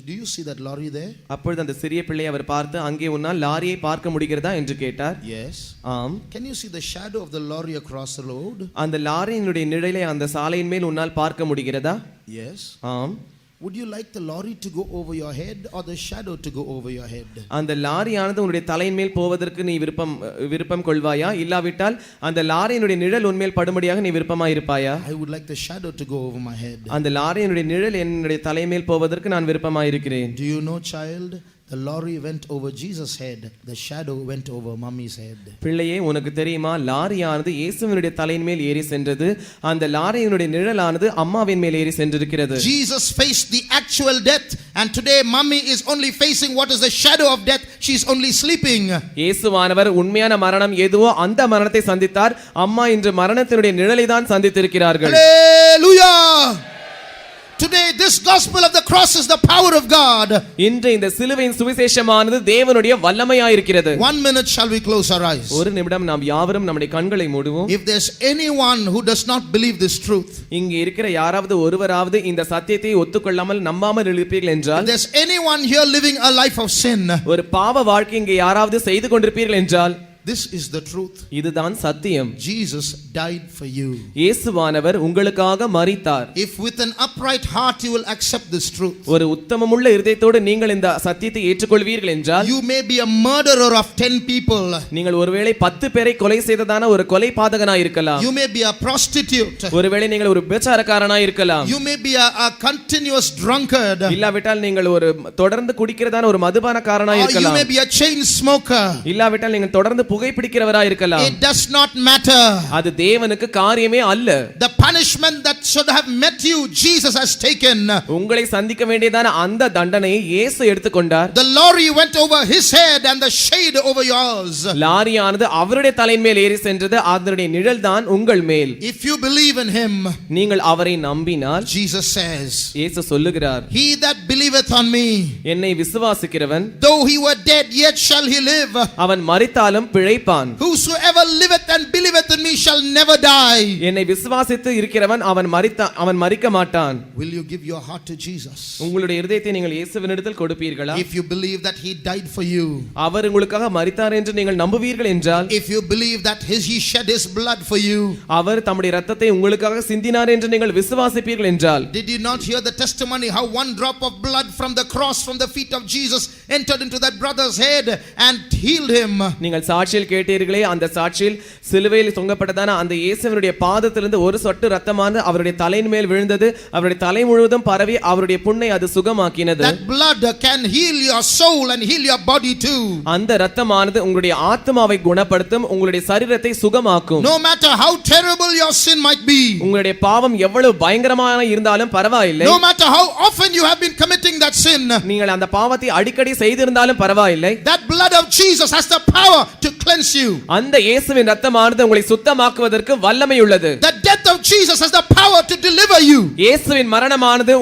Speaker 1: do you see that lorry there?
Speaker 2: அப்பொழுது அந்த சிறிய பிள்ளை அவர் பார்த்து, அங்கே உன்னால் லாரியை பார்க்க முடிகிறதா என்று கேட்டார்.
Speaker 1: Yes.
Speaker 2: ஆம்.
Speaker 1: Can you see the shadow of the lorry across the road?
Speaker 2: அந்த லாரியினுடைய நிழலை அந்த சாலையின் மேல் உன்னால் பார்க்க முடிகிறதா?
Speaker 1: Yes.
Speaker 2: ஆம்.
Speaker 1: Would you like the lorry to go over your head or the shadow to go over your head?
Speaker 2: அந்த லாரியானது உன்னுடைய தலையின் மேல் போவதற்கு நீ விருப்பம் கொள்வாயா, இல்லாவிட்டால் அந்த லாரியினுடைய நிழல் உன்மேல் படும்படியாக நீ விருப்பமாய் இருப்பாயா?
Speaker 1: I would like the shadow to go over my head.
Speaker 2: அந்த லாரியினுடைய நிழல் என்னுடைய தலைமேல் போவதற்கு நான் விருப்பமாய் இருக்கிறேன்.
Speaker 1: Do you know, child? The lorry went over Jesus' head. The shadow went over mommy's head.
Speaker 2: பிள்ளையே, உனக்கு தெரியுமா, லாரியானது இயேசுவினுடைய தலையின் மேல் ஏறி சென்றது, அந்த லாரியினுடைய நிழலானது அம்மாவின் மேல் ஏறி சென்றிருக்கிறது.
Speaker 1: Jesus faced the actual death, and today mommy is only facing what is the shadow of death. She is only sleeping.
Speaker 2: இயேசுவானவர் உண்மையான மரணம் எதுவோ அந்த மரணத்தை சந்தித்தார். அம்மா இன்று மரணத்தினுடைய நிழலை தான் சந்தித்திருக்கிறார்கள்.
Speaker 1: Hallelujah! Today this gospel of the cross is the power of God.
Speaker 2: இன்று இந்த சிலுவையின் சுவிசேஷமானது தேவனுடைய வல்லமையாய் இருக்கிறது.
Speaker 1: 1 minute shall we close our eyes?
Speaker 2: ஒரு நிமிடம் நாம் யாவரும் நம்முடைய கண்களை மூடுவோம்.
Speaker 1: If there's anyone who does not believe this truth,
Speaker 2: இங்கே இருக்கிற யாராவது ஒருவராவது இந்த சத்தியத்தை ஒத்துக்கொள்ளாமல் நம்பாமல் இருப்பீர்கள் என்றால்,
Speaker 1: if there's anyone here living a life of sin,
Speaker 2: ஒரு பாவ வாழ்க்கை இங்கே யாராவது செய்து கொண்டிருப்பீர்கள் என்றால்,
Speaker 1: this is the truth.
Speaker 2: இதுதான் சத்தியம்.
Speaker 1: Jesus died for you.
Speaker 2: இயேசுவானவர் உங்களுக்காக மரித்தார்.
Speaker 1: If with an upright heart you will accept this truth,
Speaker 2: ஒரு உத்தமமுள்ள இருதயத்தோடு நீங்கள் இந்த சத்தியத்தை ஏற்றுக்கொள்வீர்கள் என்றால்,
Speaker 1: you may be a murderer of 10 people.
Speaker 2: நீங்கள் ஒருவேளை 10 பேரை கொலை செய்ததான ஒரு கொலை பாதகனாய் இருக்கலாம்.
Speaker 1: You may be a prostitute.
Speaker 2: ஒருவேளை நீங்கள் ஒரு விபச்சாரக்காரனாய் இருக்கலாம்.
Speaker 1: You may be a continuous drunkard.
Speaker 2: இல்லாவிட்டால் நீங்கள் ஒரு தொடர்ந்து குடிக்கிறதான ஒரு மதுபானக்காரனாய்
Speaker 1: Or you
Speaker 2: இருக்கலாம்.
Speaker 1: may be a chain smoker.
Speaker 2: இல்லாவிட்டால் நீங்கள் தொடர்ந்து புகைப்பிடிக்கிறவராய் இருக்கலாம்.
Speaker 1: It does not matter.
Speaker 2: அது தேவனுக்கு காரியமே அல்ல.
Speaker 1: The punishment that should have met you, Jesus has taken.
Speaker 2: உங்களை சந்திக்க வேண்டியதான அந்த தண்டனையை இயேசு எடுத்துக்கொண்டார்.
Speaker 1: The lorry went over his head and the shade over yours.
Speaker 2: லாரியானது அவருடைய தலையின் மேல் ஏறி சென்றது, அதனுடைய நிழல் தான் உங்கள் மேல்.
Speaker 1: If you believe in him,
Speaker 2: நீங்கள் அவரை நம்பினால்,
Speaker 1: Jesus says,
Speaker 2: இயேசு சொல்லுகிறார்,
Speaker 1: he that believeth on me,
Speaker 2: என்னை விசுவாசிக்கிறவன்
Speaker 1: though he were dead, yet shall he live.
Speaker 2: அவன் மரித்தாலும் பிழைப்பான்.
Speaker 1: Whosoever liveth and believeth in me shall never die.
Speaker 2: என்னை விசுவாசித்து இருக்கிறவன் அவன் மரிக்க மாட்டான்.
Speaker 1: Will you give your heart to Jesus?
Speaker 2: உங்களுடைய இருதயத்தை நீங்கள் இயேசுவினிடத்தில் கொடுப்பீர்களா?
Speaker 1: If you believe that he died for you,
Speaker 2: அவர் உங்களுக்காக மரித்தார் என்று நீங்கள் நம்புவீர்கள் என்றால்,
Speaker 1: if you believe that he shed his blood for you,
Speaker 2: அவர் தம்முடைய இரத்தத்தை உங்களுக்காக சிந்தினார் என்று நீங்கள் விசுவாசிப்பீர்கள் என்றால்,
Speaker 1: did you not hear the testimony how one drop of blood from the cross from the feet of Jesus entered into that brother's head and healed him?
Speaker 2: நீங்கள் சாட்சியில் கேட்டீர்களே, அந்த சாட்சியில் சிலுவையில் தொங்கப்பட்டதான அந்த இயேசுவினுடைய பாதத்திலிருந்து ஒரு சொட்டு ரத்தமானது அவருடைய தலையின் மேல் விழுந்தது, அவருடைய தலை முழுவதும் பரவி அவருடைய புண்ணை அது சுகமாக்கினது.
Speaker 1: That blood can heal your soul and heal your body too.
Speaker 2: அந்த இரத்தமானது உங்களுடைய ஆத்மாவை குணப்படுத்தும், உங்களுடைய சரீரத்தை சுகமாக்கும்.
Speaker 1: No matter how terrible your sin might be,
Speaker 2: உங்களுடைய பாவம் எவ்வளவு பயங்கரமாக இருந்தாலும் பரவாயில்லை,
Speaker 1: no matter how often you have been committing that sin,
Speaker 2: நீங்கள் அந்த பாவத்தை அடிக்கடி செய்திருந்தாலும் பரவாயில்லை,
Speaker 1: that blood of Jesus has the power to cleanse you.
Speaker 2: அந்த இயேசுவின் இரத்தமானது உங்களை சுத்தமாக்குவதற்கு வல்லமை உள்ளது.
Speaker 1: The death of Jesus has the power to deliver you.
Speaker 2: இயேசுவின் மரணமானது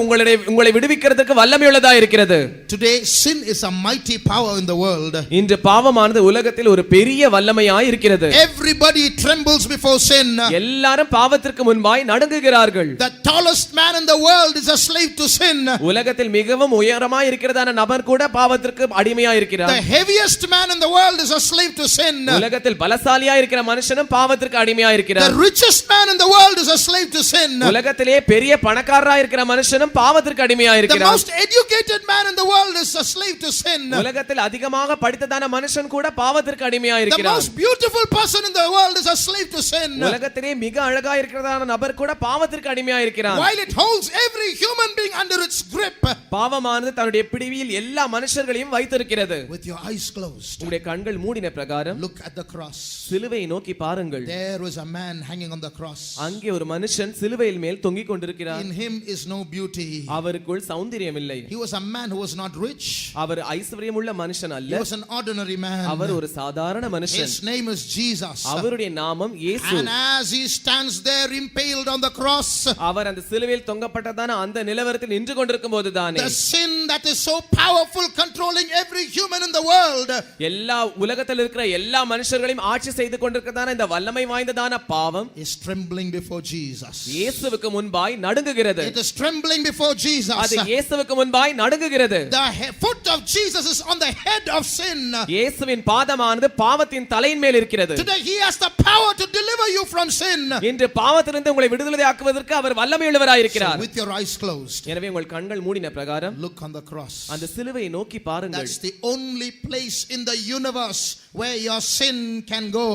Speaker 2: உங்களை விடுவிக்கிறதுக்கு வல்லமை உள்ளதா இருக்கிறது.
Speaker 1: Today sin is a mighty power in the world.
Speaker 2: இன்று பாவமானது உலகத்தில் ஒரு பெரிய வல்லமையாய் இருக்கிறது.
Speaker 1: Everybody trembles before sin.
Speaker 2: எல்லாரும் பாவத்திற்கு முன்பாய் நடுங்குகிறார்கள்.
Speaker 1: The tallest man in the world is a slave to sin.
Speaker 2: உலகத்தில் மிகவும் உயரமாய் இருக்கிறதான நபர் கூட பாவத்திற்கு அடிமையாய் இருக்கிறார்.
Speaker 1: The heaviest man in the world is a slave to sin.
Speaker 2: உலகத்தில் பலசாலியாய் இருக்கிற மனுஷனும் பாவத்திற்கு அடிமையாய் இருக்கிறார்.
Speaker 1: The richest man in the world is a slave to sin.
Speaker 2: உலகத்திலே பெரிய பணக்காரராய் இருக்கிற மனுஷனும் பாவத்திற்கு அடிமையாய்
Speaker 1: The
Speaker 2: இருக்கிறார்.
Speaker 1: most educated man in the world is a slave to sin.
Speaker 2: உலகத்தில் அதிகமாக படித்ததான மனுஷன் கூட பாவத்திற்கு அடிமையாய்
Speaker 1: The
Speaker 2: இருக்கிறார்.
Speaker 1: most beautiful person in the world is a slave to sin.
Speaker 2: உலகத்திலே மிக அழகாய் இருக்கிறதான நபர் கூட பாவத்திற்கு அடிமையாய் இருக்கிறார்.
Speaker 1: While it holds every human being under its grip.
Speaker 2: பாவமானது தன்னுடைய பிடியில் எல்லா மனுஷர்களையும் வைத்திருக்கிறது.
Speaker 1: With your eyes closed,
Speaker 2: உங்களுடைய கண்கள் மூடின பிரகாரம்
Speaker 1: look at the cross.
Speaker 2: சிலுவையை நோக்கி பாருங்கள்.
Speaker 1: There was a man hanging on the cross.
Speaker 2: அங்கே ஒரு ஒரு மனுஷன் சிலுவையில் மேல் தொங்கிக் கொண்டிருக்கிறார்.
Speaker 1: In him is no beauty.
Speaker 2: அவருக்குள் சௌந்தரியம் இல்லை.
Speaker 1: He was a man who was not rich.
Speaker 2: அவர் ஐஸ்வரியமுள்ள மனுஷன் அல்ல.
Speaker 1: He was an ordinary man.
Speaker 2: அவர் ஒரு சாதாரண மனுஷன்.
Speaker 1: His name is Jesus.
Speaker 2: அவருடைய நாமம் இயேசு.
Speaker 1: And as he stands there impaled on the cross,
Speaker 2: அவர் அந்த சிலுவையில் தொங்கப்பட்டதான அந்த நிலவரத்தில் நின்று கொண்டிருக்கும் போதுதானே
Speaker 1: the sin that is so powerful controlling every human in the world,
Speaker 2: எல்லா உலகத்தில் இருக்கிற எல்லா மனுஷர்களையும் ஆட்சி செய்து கொண்டிருக்கிறதான இந்த வல்லமை வாய்ந்ததான பாவம்
Speaker 1: is trembling before Jesus.
Speaker 2: இயேசுவுக்கு முன்பாய் நடுங்குகிறது.
Speaker 1: It is trembling before Jesus.
Speaker 2: அது இயேசுவுக்கு முன்பாய் நடுங்குகிறது.
Speaker 1: The foot of Jesus is on the head of sin.
Speaker 2: இயேசுவின் பாதமானது பாவத்தின் தலையின் மேல் இருக்கிறது.
Speaker 1: Today he has the power to deliver you from sin.
Speaker 2: இன்று பாவத்திலிருந்து உங்களை விடுதலையாக்குவதற்கு அவர் வல்லமையுள்ளவராய் இருக்கிறார்.
Speaker 1: So with your eyes closed,
Speaker 2: எனவே உங்கள் கண்கள் மூடின பிரகாரம்
Speaker 1: look on the cross.
Speaker 2: அந்த சிலுவையை நோக்கி பாருங்கள்.
Speaker 1: That's the only place in the universe where your sin can go.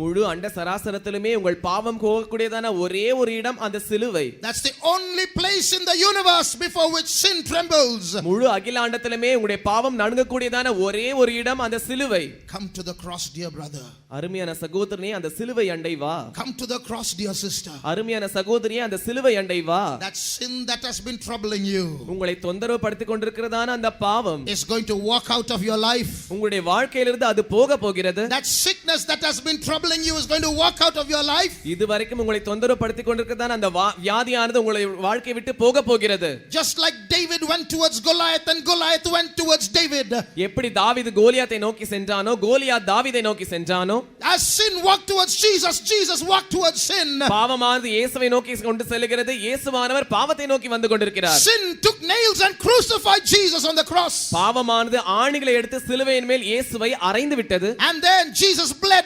Speaker 2: முழு அண்ட சராசரத்திலுமே உங்கள் பாவம் போகக்கூடியதான ஒரே ஒரு இடம் அந்த சிலுவை.
Speaker 1: That's the only place in the universe before which sin trembles.
Speaker 2: முழு அகிலாண்டத்திலுமே உங்களுடைய பாவம் நடுங்கக்கூடியதான ஒரே ஒரு இடம் அந்த சிலுவை.
Speaker 1: Come to the cross, dear brother.
Speaker 2: அருமையான சகோதரனே அந்த சிலுவை அண்டை வா.
Speaker 1: Come to the cross, dear sister.
Speaker 2: அருமையான சகோதரியே அந்த சிலுவை அண்டை வா.
Speaker 1: That sin that has been troubling you
Speaker 2: உங்களை தொந்தரவு படுத்திக் கொண்டிருக்கிறதான அந்த பாவம்
Speaker 1: is going to walk out of your life.
Speaker 2: உங்களுடைய வாழ்க்கையிலிருந்து அது போக போகிறது.
Speaker 1: That sickness that has been troubling you is going to walk out of your life.
Speaker 2: இதுவரைக்கும் உங்களை தொந்தரவு படுத்திக் கொண்டிருக்கிறதான அந்த வியாதியானது உங்களுடைய வாழ்க்கையை விட்டு போக போகிறது.
Speaker 1: Just like David went towards Goliath and Goliath went towards David.
Speaker 2: எப்படி தாவீது கோலியாத்தை நோக்கி சென்றானோ கோலியாத் தாவீதை நோக்கி சென்றானோ,
Speaker 1: as sin walked towards Jesus, Jesus walked towards sin.
Speaker 2: பாவமானது இயேசுவை நோக்கி கொண்டு செல்கிறது, இயேசுவானவர் பாவத்தை நோக்கி வந்து கொண்டிருக்கிறார்.
Speaker 1: Sin took nails and crucified Jesus on the cross.
Speaker 2: பாவமானது ஆணிகளை எடுத்து சிலுவையின் மேல் இயேசுவை அறைந்து விட்டது.
Speaker 1: And then Jesus bled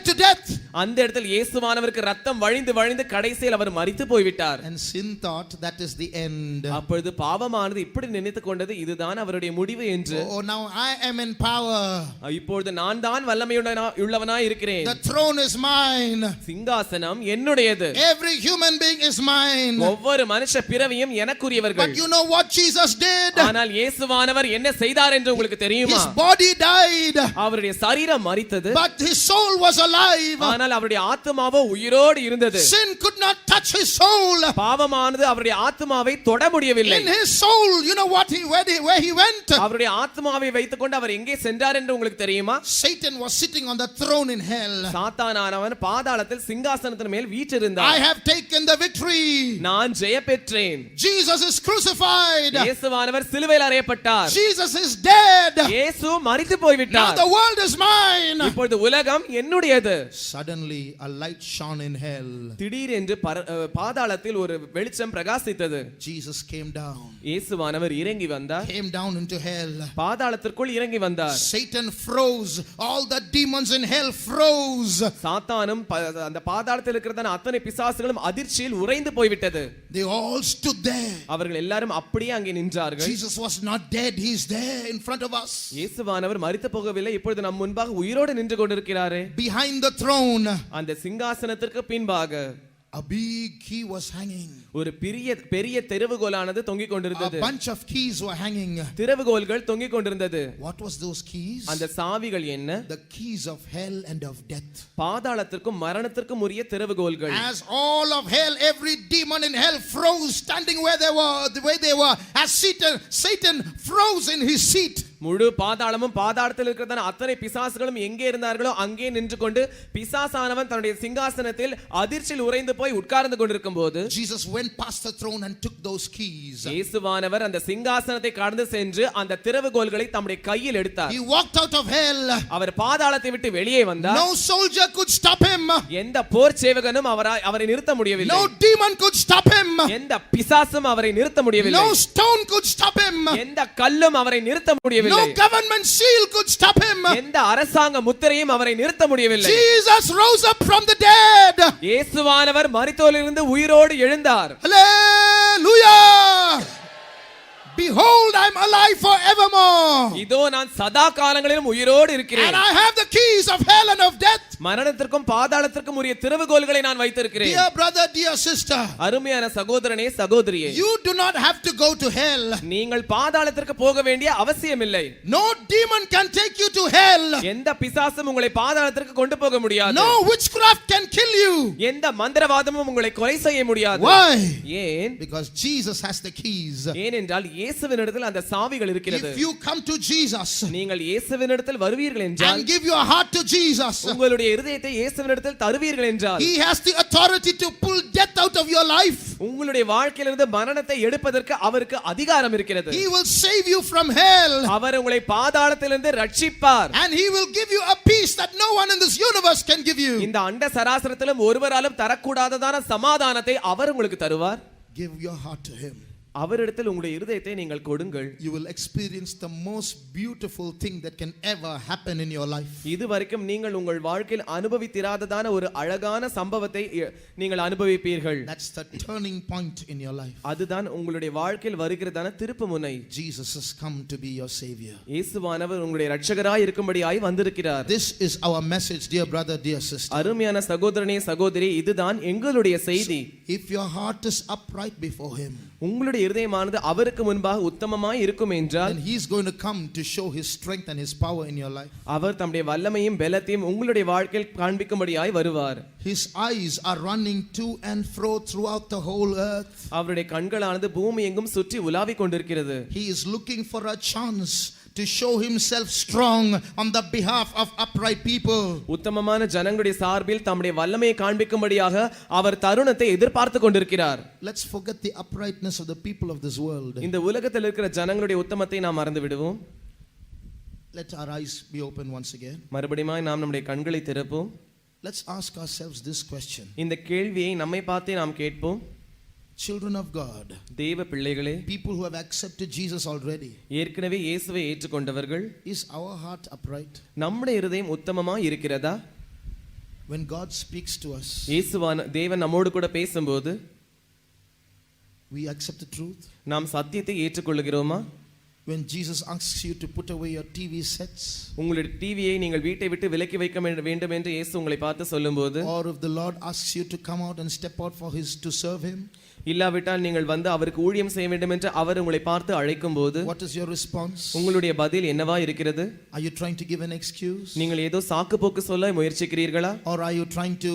Speaker 1: to death.
Speaker 2: அந்த இடத்தில் இயேசுவானவருக்கு ரத்தம் வழிந்து கடைசியில் அவர் மரித்து போய்விட்டார்.
Speaker 1: And sin thought that is the end.
Speaker 2: அப்பொழுது பாவமானது இப்படி நினைத்துக் கொண்டது இதுதான் அவருடைய முடிவு என்று.
Speaker 1: Oh, now I am in power.
Speaker 2: இப்பொழுது நான் தான் வல்லமையுள்ளவனாய் இருக்கிறேன்.
Speaker 1: The throne is mine.
Speaker 2: சிங்காசனம் என்னுடையது.
Speaker 1: Every human being is mine.
Speaker 2: ஒவ்வொரு மனுஷ பிறவியும் எனக்குரியவர்கள்.
Speaker 1: But you know what Jesus did?
Speaker 2: ஆனால் இயேசுவானவர் என்ன செய்தார் என்று உங்களுக்கு தெரியுமா?
Speaker 1: His body died.
Speaker 2: அவருடைய சரீரம் மரித்தது.
Speaker 1: But his soul was alive.
Speaker 2: ஆனால் அவருடைய ஆத்துமாவோ உயிரோடு இருந்தது.
Speaker 1: Sin could not touch his soul.
Speaker 2: பாவமானது அவருடைய ஆத்துமாவை தொட முடியவில்லை.
Speaker 1: In his soul, you know what where he went?
Speaker 2: அவருடைய ஆத்துமாவை வைத்துக்கொண்டு அவர் எங்கே சென்றார் என்று உங்களுக்கு தெரியுமா?
Speaker 1: Satan was sitting on the throne in hell.
Speaker 2: சாத்தானானவன் பாதாளத்தில் சிங்காசனத்தின் மேல் வீற்றிருந்தார்.
Speaker 1: I have taken the victory.
Speaker 2: நான் ஜெயம் பெற்றேன்.
Speaker 1: Jesus is crucified.
Speaker 2: இயேசுவானவர் சிலுவையில் அறையப்பட்டார்.
Speaker 1: Jesus is dead.
Speaker 2: இயேசு மரித்து போய்விட்டார்.
Speaker 1: Now the world is mine.
Speaker 2: இப்பொழுது உலகம் என்னுடையது.
Speaker 1: Suddenly a light shone in hell.
Speaker 2: திடீரென்று பாதாளத்தில் ஒரு வெளிச்சம் பிரகாசித்தது.
Speaker 1: Jesus came down.
Speaker 2: இயேசுவானவர் இறங்கி வந்தார்.
Speaker 1: Came down into hell.
Speaker 2: பாதாளத்திற்குள் இறங்கி வந்தார்.
Speaker 1: Satan froze. All the demons in hell froze.
Speaker 2: சாத்தானும் அந்த பாதாளத்தில் இருக்கிறதான அத்தனை பிசாசுகளும் அதிர்ச்சியில் உறைந்து போய்விட்டது.
Speaker 1: They all stood there.
Speaker 2: அவர்கள் எல்லாரும் அப்படியே அங்கே நின்றார்கள்.
Speaker 1: Jesus was not dead. He is there in front of us.
Speaker 2: இயேசுவானவர் மரித்து போகவில்லை, இப்பொழுது நம் முன்பாக உயிரோடு நின்று கொண்டிருக்கிறாரே.
Speaker 1: Behind the throne,
Speaker 2: அந்த சிங்காசனத்திற்கு பின்பாக
Speaker 1: a big key was hanging.
Speaker 2: ஒரு பெரிய திறவுகோலானது தொங்கிக் கொண்டிருந்தது.
Speaker 1: A bunch of keys were hanging.
Speaker 2: திறவுகோல்கள் தொங்கிக் கொண்டிருந்தது.
Speaker 1: What was those keys?
Speaker 2: அந்த சாவிகள் என்ன?
Speaker 1: The keys of hell and of death.
Speaker 2: பாதாளத்திற்கும் மரணத்திற்கும் உரிய திறவுகோல்கள்.
Speaker 1: As all of hell, every demon in hell froze standing where they were, as Satan froze in his seat.
Speaker 2: முழு பாதாளமும் பாதாளத்தில் இருக்கிறதான அத்தனை பிசாசுகளும் எங்கே இருந்தார்களோ அங்கே நின்று கொண்டு பிசாசானவன் தன்னுடைய சிங்காசனத்தில் அதிர்ச்சியில் உறைந்து போய் உட்கார்ந்து கொண்டிருக்கும் போது
Speaker 1: Jesus went past the throne and took those keys.
Speaker 2: இயேசுவானவர் அந்த சிங்காசனத்தை கடந்து சென்று அந்த திறவுகோல்களை தம்முடைய கையில் எடுத்தார்.
Speaker 1: He walked out of hell.
Speaker 2: அவர் பாதாளத்தை விட்டு வெளியே வந்தார்.
Speaker 1: No soldier could stop him.
Speaker 2: எந்த போர் சேவகனும் அவரை நிறுத்த முடியவில்லை.
Speaker 1: No demon could stop him.
Speaker 2: எந்த பிசாசும் அவரை நிறுத்த முடியவில்லை.
Speaker 1: No stone could stop him.
Speaker 2: எந்த கல்லும் அவரை நிறுத்த முடியவில்லை.
Speaker 1: No government seal could stop him.
Speaker 2: எந்த அரசாங்க முத்திரையும் அவரை நிறுத்த முடியவில்லை.
Speaker 1: Jesus rose up from the dead.
Speaker 2: இயேசுவானவர் மரித்தோரிலிருந்து உயிரோடு எழுந்தார்.
Speaker 1: Hallelujah. Behold, I am alive forevermore.
Speaker 2: இதோ நான் சதா காலங்களிலும் உயிரோடு
Speaker 1: And
Speaker 2: இருக்கிறேன்.
Speaker 1: I have the keys of hell and of death.
Speaker 2: மரணத்திற்கும் பாதாளத்திற்கும் உரிய திறவுகோல்களை நான் வைத்திருக்கிறேன்.
Speaker 1: Dear brother, dear sister,
Speaker 2: அருமையான சகோதரனே சகோதரியே,
Speaker 1: you do not have to go to hell.
Speaker 2: நீங்கள் பாதாளத்திற்கு போக வேண்டிய அவசியமில்லை.
Speaker 1: No demon can take you to hell.
Speaker 2: எந்த பிசாசும் உங்களை பாதாளத்திற்கு கொண்டு போக முடியாது.
Speaker 1: No witchcraft can kill you.
Speaker 2: எந்த மந்திரவாதமும் உங்களை கொலை செய்ய முடியாது.
Speaker 1: Why?
Speaker 2: ஏன்?
Speaker 1: Because Jesus has the keys.
Speaker 2: ஏனென்றால் இயேசுவினிடத்தில் அந்த சாவிகள் இருக்கிறது.
Speaker 1: If you come to Jesus
Speaker 2: நீங்கள் இயேசுவினிடத்தில் வருவீர்கள் என்றால்,
Speaker 1: and give your heart to Jesus,
Speaker 2: உங்களுடைய இருதயத்தை இயேசுவினிடத்தில் தருவீர்கள் என்றால்,
Speaker 1: He has the authority to pull death out of your life.
Speaker 2: உங்களுடைய வாழ்க்கையிலிருந்து மரணத்தை எடுப்பதற்கு அவருக்கு அதிகாரம் இருக்கிறது.
Speaker 1: He will save you from hell.
Speaker 2: அவர் உங்களை பாதாளத்திலிருந்து ரட்சிப்பார்.
Speaker 1: And He will give you a peace that no one in this universe can give you.
Speaker 2: இந்த அண்ட சராசரத்திலும் ஒருவராலும் தரக்கூடாததான சமாதானத்தை அவர் உங்களுக்கு தருவார்.
Speaker 1: Give your heart to Him.
Speaker 2: அவரிடத்தில் உங்களுடைய இருதயத்தை நீங்கள் கொடுங்கள்.
Speaker 1: You will experience the most beautiful thing that can ever happen in your life.
Speaker 2: இதுவரைக்கும் நீங்கள் உங்கள் வாழ்க்கையில் அனுபவித்திராததான ஒரு அழகான சம்பவத்தை நீங்கள் அனுபவிப்பீர்கள்.
Speaker 1: That's the turning point in your life.
Speaker 2: அதுதான் உங்களுடைய வாழ்க்கையில் வருகிறதான திருப்புமுனை.
Speaker 1: Jesus has come to be your savior.
Speaker 2: இயேசுவானவர் உங்களுடைய இரட்சகராய் இருக்கும்படியாய் வந்திருக்கிறார்.
Speaker 1: This is our message, dear brother, dear sister.
Speaker 2: அருமையான சகோதரனே சகோதரி, இதுதான் எங்களுடைய செய்தி.
Speaker 1: If your heart is upright before Him,
Speaker 2: உங்களுடைய இருதயமானது அவருக்கு முன்பாக உத்தமமாய் இருக்கும் என்றால்,
Speaker 1: then He is going to come to show His strength and His power in your life.
Speaker 2: அவர் தம்முடைய வல்லமையும் பலத்தையும் உங்களுடைய வாழ்க்கையில் காண்பிக்கும்படியாய் வருவார்.
Speaker 1: His eyes are running to and fro throughout the whole earth.
Speaker 2: அவருடைய கண்களானது பூமி எங்கும் சுற்றி உலாவிக் கொண்டிருக்கிறது.
Speaker 1: He is looking for a chance to show Himself strong on the behalf of upright people.
Speaker 2: உத்தமமான ஜனங்களுடைய சார்பில் தம்முடைய வல்லமையை காண்பிக்கும்படியாக அவர் தருணத்தை எதிர்பார்த்து கொண்டிருக்கிறார்.
Speaker 1: Let's forget the uprightness of the people of this world.
Speaker 2: இந்த உலகத்தில் இருக்கிற ஜனங்களுடைய உத்தமத்தை நாம் மறந்து விடுவோம்.
Speaker 1: Let our eyes be open once again.
Speaker 2: மறுபடியும் நாம் நம்முடைய கண்களை திறப்போம்.
Speaker 1: Let's ask ourselves this question.
Speaker 2: இந்த கேள்வியை நம்மை பார்த்தே நாம் கேட்போம்.
Speaker 1: Children of God,
Speaker 2: தேவ பிள்ளைகளே,
Speaker 1: people who have accepted Jesus already,
Speaker 2: ஏற்கனவே இயேசுவை ஏற்றுக்கொண்டவர்கள்,
Speaker 1: is our heart upright?
Speaker 2: நம்முடைய இருதயம் உத்தமமாய் இருக்கிறதா?
Speaker 1: When God speaks to us,
Speaker 2: இயேசுவான தேவன் நம்மோடு கூட பேசும்போது
Speaker 1: we accept the truth.
Speaker 2: நாம் சத்தியத்தை ஏற்றுக்கொள்கிறோமா?
Speaker 1: When Jesus asks you to put away your TV sets,
Speaker 2: உங்களுடைய டிவியை நீங்கள் வீட்டை விட்டு விலக்கி வைக்க வேண்டும் என்று இயேசு உங்களை பார்த்து சொல்லும்போது,
Speaker 1: or if the Lord asks you to come out and step out for to serve Him,
Speaker 2: இல்லாவிட்டால் நீங்கள் வந்து அவருக்கு ஊழியம் செய்ய வேண்டும் என்று அவர் உங்களை பார்த்து அழைக்கும் போது,
Speaker 1: what is your response?
Speaker 2: உங்களுடைய பதில் என்னவா இருக்கிறது?
Speaker 1: Are you trying to give an excuse?
Speaker 2: நீங்கள் ஏதோ சாக்கு போக்கு சொல்ல முயற்சிக்கிறீர்களா?
Speaker 1: Or are you trying to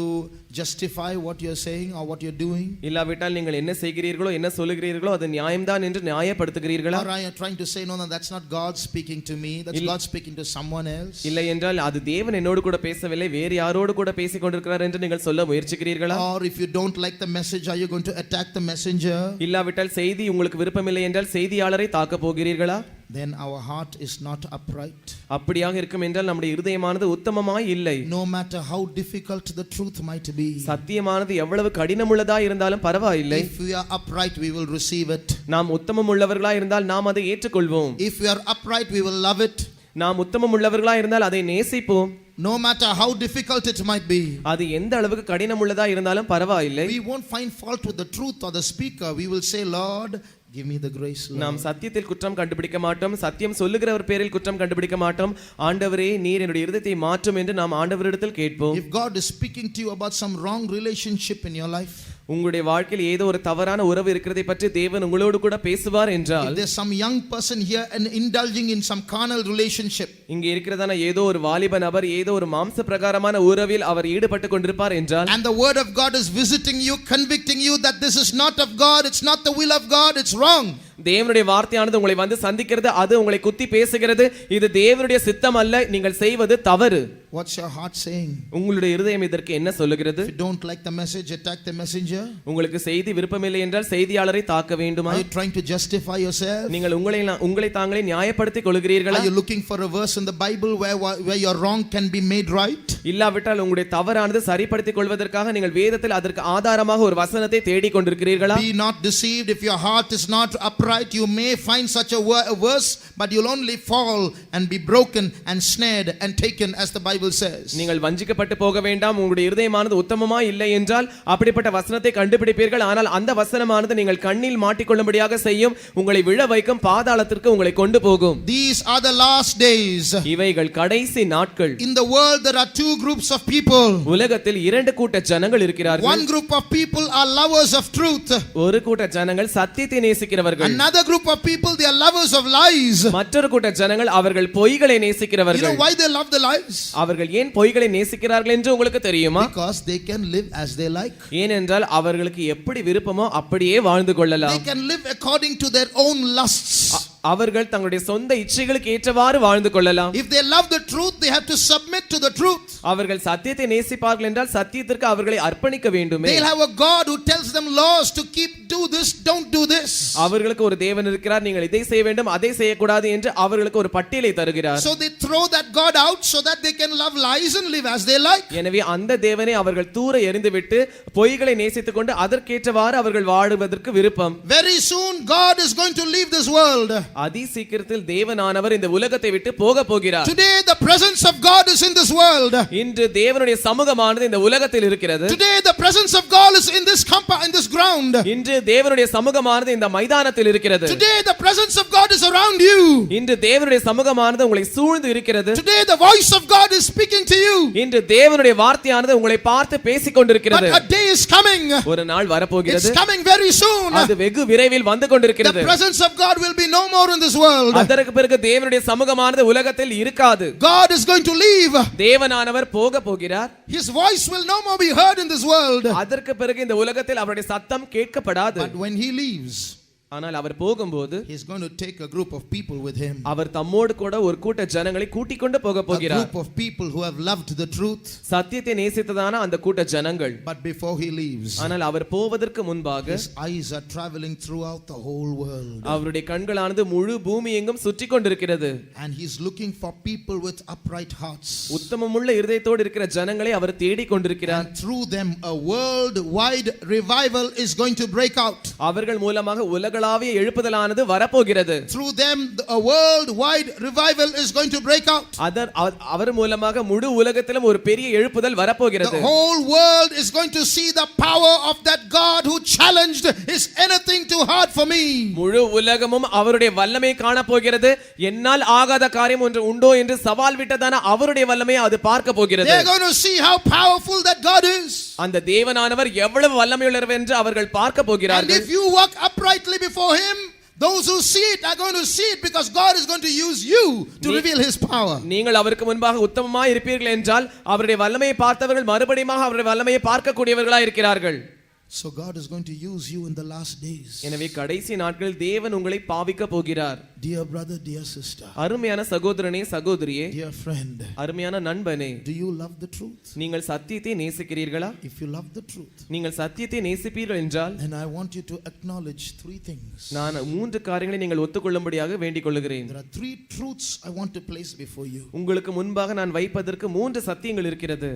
Speaker 1: justify what you're saying or what you're doing?
Speaker 2: இல்லாவிட்டால் நீங்கள் என்ன செய்கிறீர்களோ என்ன சொல்லுகிறீர்களோ அது நியாயம்தான் என்று நியாயப்படுத்துகிறீர்களா?
Speaker 1: Or are you trying to say no, that's not God speaking to me, that's God speaking to someone else?
Speaker 2: இல்லை என்றால் அது தேவன் என்னோடு கூட பேசவில்லை, வேறு யாரோடு கூட பேசிக் கொண்டிருக்கிறார் என்று நீங்கள் சொல்ல முயற்சிக்கிறீர்களா?
Speaker 1: Or if you don't like the message, are you going to attack the messenger?
Speaker 2: இல்லாவிட்டால் செய்தி உங்களுக்கு விருப்பமில்லை என்றால் செய்தியாளரை தாக்க போகிறீர்களா?
Speaker 1: Then our heart is not upright.
Speaker 2: அப்படியாக இருக்கும் என்றால் நம்முடைய இருதயமானது உத்தமமாய் இல்லை.
Speaker 1: No matter how difficult the truth might be,
Speaker 2: சத்தியமானது எவ்வளவு கடினமுள்ளதா இருந்தாலும் பரவாயில்லை.
Speaker 1: if we are upright, we will receive it.
Speaker 2: நாம் உத்தமம் உள்ளவர்களா இருந்தால் நாம் அதை ஏற்றுக்கொள்வோம்.
Speaker 1: If we are upright, we will love it.
Speaker 2: நாம் உத்தமம் உள்ளவர்களா இருந்தால் அதை நேசிப்போம்.
Speaker 1: No matter how difficult it might be,
Speaker 2: அது எந்த அளவுக்கு கடினமுள்ளதா இருந்தாலும் பரவாயில்லை.
Speaker 1: we won't find fault with the truth or the speaker. We will say, Lord, give me the grace, Lord.
Speaker 2: நாம் சத்தியத்தில் குற்றம் கண்டுபிடிக்க மாட்டோம், சத்தியம் சொல்லுகிறவர் பேரில் குற்றம் கண்டுபிடிக்க மாட்டோம். ஆண்டவரே நீர் என்னுடைய இருதயத்தை மாற்றும் என்று நாம் ஆண்டவரிடத்தில் கேட்போம்.
Speaker 1: If God is speaking to you about some wrong relationship in your life,
Speaker 2: உங்களுடைய வாழ்க்கையில் ஏதோ ஒரு தவறான உறவு இருக்கிறதை பற்றி தேவன் உங்களோடு கூட பேசுவார் என்றால்,
Speaker 1: if there's some young person here and indulging in some carnal relationship,
Speaker 2: இங்கே இருக்கிறதான ஏதோ ஒரு வாலிப நபர் ஏதோ ஒரு மாம்ச பிரகாரமான உறவில் அவர் ஈடுபட்டு கொண்டிருப்பார் என்றால்,
Speaker 1: and the word of God is visiting you, convicting you that this is not of God, it's not the will of God, it's wrong.
Speaker 2: தேவனுடைய வார்த்தையானது உங்களை வந்து சந்திக்கிறது, அது உங்களை குத்தி பேசுகிறது, இது தேவனுடைய சித்தம் அல்ல, நீங்கள் செய்வது தவறு.
Speaker 1: What's your heart saying?
Speaker 2: உங்களுடைய இருதயம் இதற்கு என்ன சொல்லுகிறது?
Speaker 1: If you don't like the message, attack the messenger.
Speaker 2: உங்களுக்கு செய்தி விருப்பமில்லை என்றால் செய்தியாளரை தாக்க வேண்டுமா?
Speaker 1: Are you trying to justify yourself?
Speaker 2: நீங்கள் உங்களை தாங்களே நியாயப்படுத்திக் கொள்கிறீர்களா?
Speaker 1: Are you looking for a verse in the Bible where your wrong can be made right?
Speaker 2: இல்லாவிட்டால் உங்களுடைய தவறானது சரிப்படுத்திக் கொள்வதற்காக நீங்கள் வேதத்தில் அதற்கு ஆதாரமாக ஒரு வசனத்தை தேடிக் கொண்டிருக்கிறீர்களா?
Speaker 1: Be not deceived. If your heart is not upright, upright, you may find such a verse, but you'll only fall and be broken and snared and taken, as the Bible says.
Speaker 2: நீங்கள் வஞ்சிக்கப்பட்டு போக வேண்டாம். உங்களுடைய இருதயமானது உத்தமமா இல்லை என்றால் அப்படிப்பட்ட வசனத்தை கண்டுபிடிப்பீர்கள். ஆனால் அந்த வசனமானது நீங்கள் கண்ணில் மாட்டிக்கொள்ளும்படியாக செய்யும், உங்களை விழ வைக்கும், பாதாளத்திற்கு உங்களை கொண்டு போகும்.
Speaker 1: These are the last days.
Speaker 2: இவைகள் கடைசி நாட்கள்.
Speaker 1: In the world there are two groups of people.
Speaker 2: உலகத்தில் இரண்டு கூட்ட ஜனங்கள் இருக்கிறார்கள்.
Speaker 1: One group of people are lovers of truth.
Speaker 2: ஒரு கூட்ட ஜனங்கள் சத்தியத்தை நேசிக்கிறவர்கள்.
Speaker 1: Another group of people, they are lovers of lies.
Speaker 2: மற்றொரு கூட்ட ஜனங்கள் அவர்கள் பொய்களை நேசிக்கிறவர்கள்.
Speaker 1: You know why they love the lies?
Speaker 2: அவர்கள் ஏன் பொய்களை நேசிக்கிறார்கள் என்று உங்களுக்கு தெரியுமா?
Speaker 1: Because they can live as they like.
Speaker 2: ஏனென்றால் அவர்களுக்கு எப்படி விருப்பமோ அப்படியே வாழ்ந்து கொள்ளலாம்.
Speaker 1: They can live according to their own lusts.
Speaker 2: அவர்கள் தங்களுடைய சொந்த இச்சைகளுக்கு ஏற்றவாறு வாழ்ந்து கொள்ளலாம்.
Speaker 1: If they love the truth, they have to submit to the truth.
Speaker 2: அவர்கள் சத்தியத்தை நேசிப்பார்கள் என்றால் சத்தியத்திற்கு அவர்களை அர்ப்பணிக்க வேண்டுமே.
Speaker 1: They'll have a God who tells them laws to keep, do this, don't do this.
Speaker 2: அவர்களுக்கு ஒரு தேவன் இருக்கிறார், நீங்கள் இதை செய்ய வேண்டும், அதை செய்யக்கூடாது என்று அவர்களுக்கு ஒரு பட்டியலை தருகிறார்.
Speaker 1: So they throw that God out so that they can love lies and live as they like.
Speaker 2: எனவே அந்த தேவனை அவர்கள் தூர எறிந்துவிட்டு பொய்களை நேசித்துக் கொண்டு அதற்கேற்றவாறு அவர்கள் வாழுவதற்கு விருப்பம்.
Speaker 1: Very soon God is going to leave this world.
Speaker 2: அதி சீக்கிரத்தில் தேவனானவர் இந்த உலகத்தை விட்டு போக போகிறார்.
Speaker 1: Today the presence of God is in this world.
Speaker 2: இன்று தேவனுடைய சமூகமானது இந்த உலகத்தில் இருக்கிறது.
Speaker 1: Today the presence of God is in this ground.
Speaker 2: இன்று தேவனுடைய சமூகமானது இந்த மைதானத்தில் இருக்கிறது.
Speaker 1: Today the presence of God is around you.
Speaker 2: இன்று தேவனுடைய சமூகமானது உங்களை சூழ்ந்து இருக்கிறது.
Speaker 1: Today the voice of God is speaking to you.
Speaker 2: இன்று தேவனுடைய வார்த்தையானது உங்களை பார்த்து பேசிக் கொண்டிருக்கிறது.
Speaker 1: But a day is coming.
Speaker 2: ஒரு நாள் வரப்போகிறது.
Speaker 1: It's coming very soon.
Speaker 2: அது வெகு விரைவில் வந்து கொண்டிருக்கிறது.
Speaker 1: The presence of God will be no more in this world.
Speaker 2: அதற்கு பிறகு தேவனுடைய சமூகமானது உலகத்தில் இருக்காது.
Speaker 1: God is going to leave.
Speaker 2: தேவனானவர் போக போகிறார்.
Speaker 1: His voice will no more be heard in this world.
Speaker 2: அதற்கு பிறகு இந்த உலகத்தில் அவருடைய சத்தம் கேட்கப்படாது.
Speaker 1: But when he leaves,
Speaker 2: ஆனால் அவர் போகும்போது
Speaker 1: he is going to take a group of people with him.
Speaker 2: அவர் தம்மோடு கூட ஒரு கூட்ட ஜனங்களை கூட்டிக் கொண்டு போக
Speaker 1: A
Speaker 2: போகிறார்.
Speaker 1: group of people who have loved the truth.
Speaker 2: சத்தியத்தை நேசித்ததான அந்த கூட்ட ஜனங்கள்.
Speaker 1: But before he leaves,
Speaker 2: ஆனால் அவர் போவதற்கு முன்பாக
Speaker 1: his eyes are traveling throughout the whole world.
Speaker 2: அவருடைய கண்களானது முழு பூமி எங்கும் சுற்றிக் கொண்டிருக்கிறது.
Speaker 1: And he is looking for people with upright hearts.
Speaker 2: உத்தமமுள்ள இருதயத்தோடு இருக்கிற ஜனங்களை அவர் தேடிக் கொண்டிருக்கிறார்.
Speaker 1: And through them a worldwide revival is going to break out.
Speaker 2: அவர்கள் மூலமாக உலகளாவிய எழுப்புதலானது வரப்போகிறது.
Speaker 1: Through them a worldwide revival is going to break out.
Speaker 2: அவர் மூலமாக முழு உலகத்திலும் ஒரு பெரிய எழுப்புதல் வரப்போகிறது.
Speaker 1: The whole world is going to see the power of that God who challenged, is anything too hard for me.
Speaker 2: முழு உலகமும் அவருடைய வல்லமையை காண போகிறது. என்னால் ஆகாத காரியம் ஒன்று உண்டோ என்று சவால் விட்டதான அவருடைய வல்லமையை அது பார்க்க போகிறது.
Speaker 1: They are going to see how powerful that God is.
Speaker 2: அந்த தேவனானவர் எவ்வளவு வல்லமையுள்ளவர் என்று அவர்கள் பார்க்க போகிறார்கள்.
Speaker 1: And if you walk uprightly before him, those who see it are going to see it, because God is going to use you to reveal his power.
Speaker 2: நீங்கள் அவருக்கு முன்பாக உத்தமமாய் இருப்பீர்கள் என்றால் அவருடைய வல்லமையை பார்த்தவர்கள் மறுபடியும் அவருடைய வல்லமையை பார்க்க கூடியவர்களாய் இருக்கிறார்கள்.
Speaker 1: So God is going to use you in the last days.
Speaker 2: எனவே கடைசி நாட்களில் தேவன் உங்களை பாவிக்க போகிறார்.
Speaker 1: Dear brother, dear sister,
Speaker 2: அருமையான சகோதரனே சகோதரியே,
Speaker 1: dear friend,
Speaker 2: அருமையான நண்பனே,
Speaker 1: do you love the truth?
Speaker 2: நீங்கள் சத்தியத்தை நேசிக்கிறீர்களா?
Speaker 1: If you love the truth,
Speaker 2: நீங்கள் சத்தியத்தை நேசிப்பீர்கள் என்றால்
Speaker 1: then I want you to acknowledge three things.
Speaker 2: நான் மூன்று காரியங்களை நீங்கள் ஒத்துக்கொள்ளும்படியாக வேண்டிக் கொள்கிறேன்.
Speaker 1: There are three truths I want to place before you.
Speaker 2: உங்களுக்கு முன்பாக நான் வைப்பதற்கு மூன்று சத்தியங்கள் இருக்கிறது.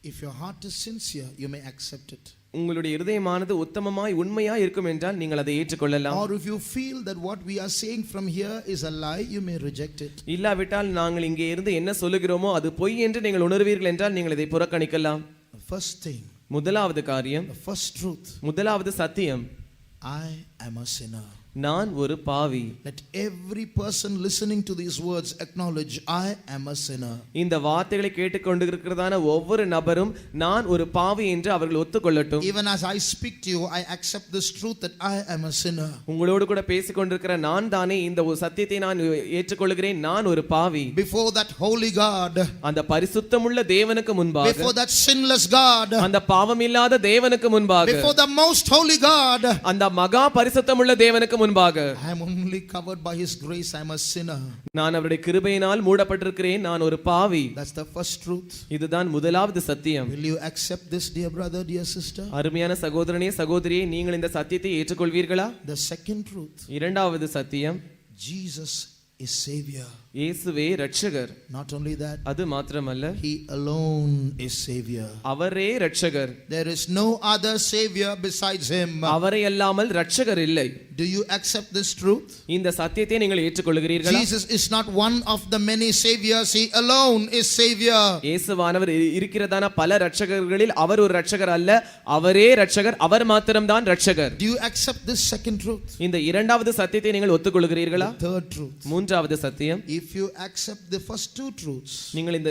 Speaker 1: If your heart is sincere, you may accept it.
Speaker 2: உங்களுடைய இருதயமானது உத்தமமாய் உண்மையாய் இருக்கும் என்றால் நீங்கள் அதை ஏற்றுக்கொள்ளலாம்.
Speaker 1: Or if you feel that what we are saying from here is a lie, you may reject it.
Speaker 2: இல்லாவிட்டால் நாங்கள் இங்கே இருந்து என்ன சொல்லுகிறோமோ அது பொய் என்று நீங்கள் உணர்வீர்கள் என்றால் நீங்கள் இதை புறக்கணிக்கலாம்.
Speaker 1: The first thing,
Speaker 2: முதலாவது காரியம்,
Speaker 1: the first truth,
Speaker 2: முதலாவது சத்தியம்,
Speaker 1: I am a sinner.
Speaker 2: நான் ஒரு பாவி.
Speaker 1: Let every person listening to these words acknowledge, I am a sinner.
Speaker 2: இந்த வார்த்தைகளை கேட்டுக்கொண்டிருக்கிறதான ஒவ்வொரு நபரும் நான் ஒரு பாவி என்று அவர்கள் ஒத்துக்கொள்ளட்டும்.
Speaker 1: Even as I speak to you, I accept this truth that I am a sinner.
Speaker 2: உங்களோடு கூட பேசிக்கொண்டிருக்கிற நான் தானே இந்த சத்தியத்தை நான் ஏற்றுக்கொள்கிறேன், நான் ஒரு பாவி.
Speaker 1: Before that holy God,
Speaker 2: அந்த பரிசுத்தமுள்ள தேவனுக்கு முன்பாக,
Speaker 1: before that sinless God,
Speaker 2: அந்த பாவமில்லாத தேவனுக்கு முன்பாக,
Speaker 1: before the most holy God,
Speaker 2: அந்த மகா பரிசுத்தமுள்ள தேவனுக்கு முன்பாக,
Speaker 1: I am only covered by his grace. I am a sinner.
Speaker 2: நான் அவருடைய கிருபையினால் மூடப்பட்டிருக்கிறேன், நான் ஒரு பாவி.
Speaker 1: That's the first truth.
Speaker 2: இதுதான் முதலாவது சத்தியம்.
Speaker 1: Will you accept this, dear brother, dear sister?
Speaker 2: அருமையான சகோதரனே சகோதரியே, நீங்கள் இந்த சத்தியத்தை ஏற்றுக்கொள்வீர்களா?
Speaker 1: The second truth,
Speaker 2: இரண்டாவது சத்தியம்,
Speaker 1: Jesus is Savior.
Speaker 2: இயேசுவே இரட்சகர்.
Speaker 1: Not only that,
Speaker 2: அது மாத்திரமல்ல,
Speaker 1: he alone is savior.
Speaker 2: அவரே இரட்சகர்.
Speaker 1: There is no other savior besides him.
Speaker 2: அவரை அல்லாமல் இரட்சகர் இல்லை.
Speaker 1: Do you accept this truth?
Speaker 2: இந்த சத்தியத்தை நீங்கள் ஏற்றுக்கொள்கிறீர்களா?
Speaker 1: Jesus is not one of the many saviors, he alone is savior.
Speaker 2: இயேசுவானவர் இருக்கிறதான பல இரட்சகர்களில் அவர் ஒரு இரட்சகர் அல்ல, அவரே இரட்சகர், அவர் மாத்திரம்தான் இரட்சகர்.
Speaker 1: Do you accept this second truth?
Speaker 2: இந்த இரண்டாவது சத்தியத்தை நீங்கள் ஒத்துக்கொள்கிறீர்களா?
Speaker 1: The third truth.
Speaker 2: மூன்றாவது சத்தியம்,
Speaker 1: If you accept the first two truths,
Speaker 2: நீங்கள் இந்த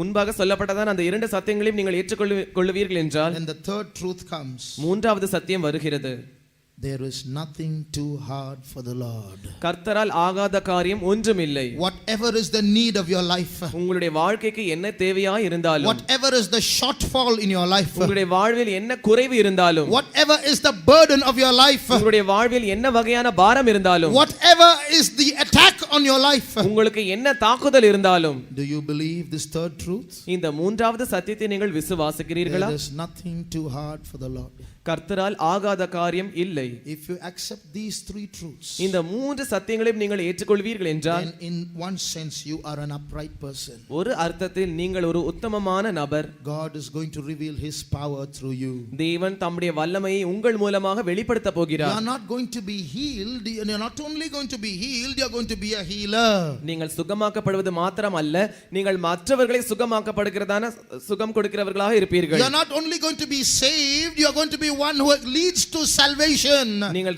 Speaker 2: முன்பாக சொல்லப்பட்டதான் அந்த இரண்டு சத்தியங்களையும் நீங்கள் ஏற்றுக்கொள்வீர்கள் என்றால்,
Speaker 1: then the third truth comes.
Speaker 2: மூன்றாவது சத்தியம் வருகிறது.
Speaker 1: There is nothing too hard for the Lord.
Speaker 2: கர்த்தரால் ஆகாத காரியம் ஒன்றுமில்லை.
Speaker 1: Whatever is the need of your life,
Speaker 2: உங்களுடைய வாழ்க்கைக்கு என்ன தேவையாய் இருந்தாலும்,
Speaker 1: whatever is the shortfall in your life,
Speaker 2: உங்களுடைய வாழ்வில் என்ன குறைவு இருந்தாலும்,
Speaker 1: whatever is the burden of your life,
Speaker 2: உங்களுடைய வாழ்வில் என்ன வகையான பாரம் இருந்தாலும்,
Speaker 1: whatever is the attack on your life,
Speaker 2: உங்களுக்கு என்ன தாக்குதல் இருந்தாலும்,
Speaker 1: do you believe this third truth?
Speaker 2: இந்த மூன்றாவது சத்தியத்தை நீங்கள் விசுவாசிக்கிறீர்களா?
Speaker 1: There is nothing too hard for the Lord.
Speaker 2: கர்த்தரால் ஆகாத காரியம் இல்லை.
Speaker 1: If you accept these three truths,
Speaker 2: இந்த மூன்று சத்தியங்களையும் நீங்கள் ஏற்றுக்கொள்வீர்கள் என்றால்,
Speaker 1: then in one sense you are an upright person.
Speaker 2: ஒரு அர்த்தத்தில் நீங்கள் ஒரு உத்தமமான நபர்.
Speaker 1: God is going to reveal his power through you.
Speaker 2: தேவன் தம்முடைய வல்லமையை உங்கள் மூலமாக வெளிப்படுத்த
Speaker 1: You
Speaker 2: போகிறார்.
Speaker 1: are not going to be healed, you are not only going to be healed, you are going to be a healer.
Speaker 2: நீங்கள் சுகமாக்கப்படுவது மாத்திரம் அல்ல, நீங்கள் மற்றவர்களை சுகமாக்கப்படுகிறதான சுகம் கொடுக்கிறவர்களாக இருப்பீர்கள்.
Speaker 1: You are not only going to be saved, you are going to be one who leads to salvation.
Speaker 2: நீங்கள்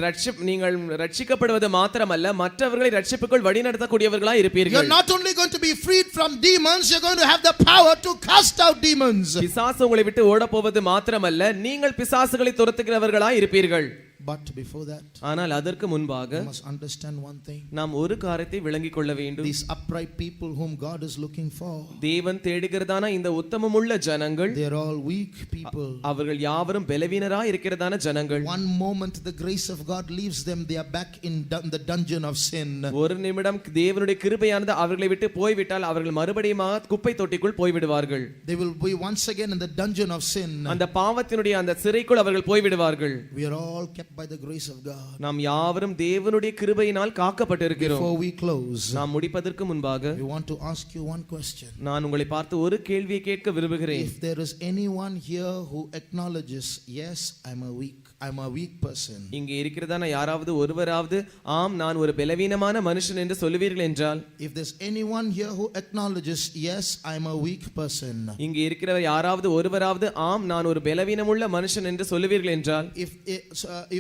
Speaker 2: ரட்சிக்கப்படுவது மாத்திரமல்ல, மற்றவர்களை ரட்சிப்புக்குள் வழிநடத்தக்கூடியவர்களாக இருப்பீர்கள்.
Speaker 1: You are not only going to be freed from demons, you are going to have the power to cast out demons.
Speaker 2: பிசாசு உங்களை விட்டு ஓடப் போவது மாத்திரமல்ல, நீங்கள் பிசாசுகளை துரத்துகிறவர்களாக இருப்பீர்கள்.
Speaker 1: But before that,
Speaker 2: ஆனால் அதற்கு முன்பாக
Speaker 1: you must understand one thing.
Speaker 2: நாம் ஒரு காரியத்தை விளங்கிக் கொள்ள வேண்டும்.
Speaker 1: These upright people whom God is looking for,
Speaker 2: தேவன் தேடுகிறதான இந்த உத்தமமுள்ள ஜனங்கள்,
Speaker 1: they are all weak people.
Speaker 2: அவர்கள் யாவரும் பலவீனராய் இருக்கிறதான ஜனங்கள்.
Speaker 1: One moment the grace of God leaves them, they are back in the dungeon of sin.
Speaker 2: ஒரு நிமிடம் தேவனுடைய கிருபையானது அவர்களை விட்டு போய்விட்டால் அவர்கள் மறுபடியும் குப்பை தொட்டிக்குள் போய்விடுவார்கள்.
Speaker 1: They will be once again in the dungeon of sin.
Speaker 2: அந்த பாவத்தினுடைய அந்த சிறைக்குள் அவர்கள் போய்விடுவார்கள்.
Speaker 1: We are all kept by the grace of God.
Speaker 2: நாம் யாவரும் தேவனுடைய கிருபையினால் காக்கப்பட்டிருக்கிறோம்.
Speaker 1: Before we close,
Speaker 2: நாம் முடிப்பதற்கு முன்பாக
Speaker 1: we want to ask you one question.
Speaker 2: நான் உங்களை பார்த்து ஒரு கேள்வியை கேட்க விரும்புகிறேன்.
Speaker 1: If there is anyone here who acknowledges, yes, I'm a weak person.
Speaker 2: இங்கே இருக்கிறதான யாராவது ஒருவராவது ஆம் நான் ஒரு பலவீனமான மனுஷன் என்று சொல்லுவீர்கள் என்றால்,
Speaker 1: If there's anyone here who acknowledges, yes, I'm a weak person.
Speaker 2: இங்கே இருக்கிறவர் யாராவது ஒருவராவது ஆம் நான் ஒரு பலவீனமுள்ள மனுஷன் என்று சொல்லுவீர்கள் என்றால்,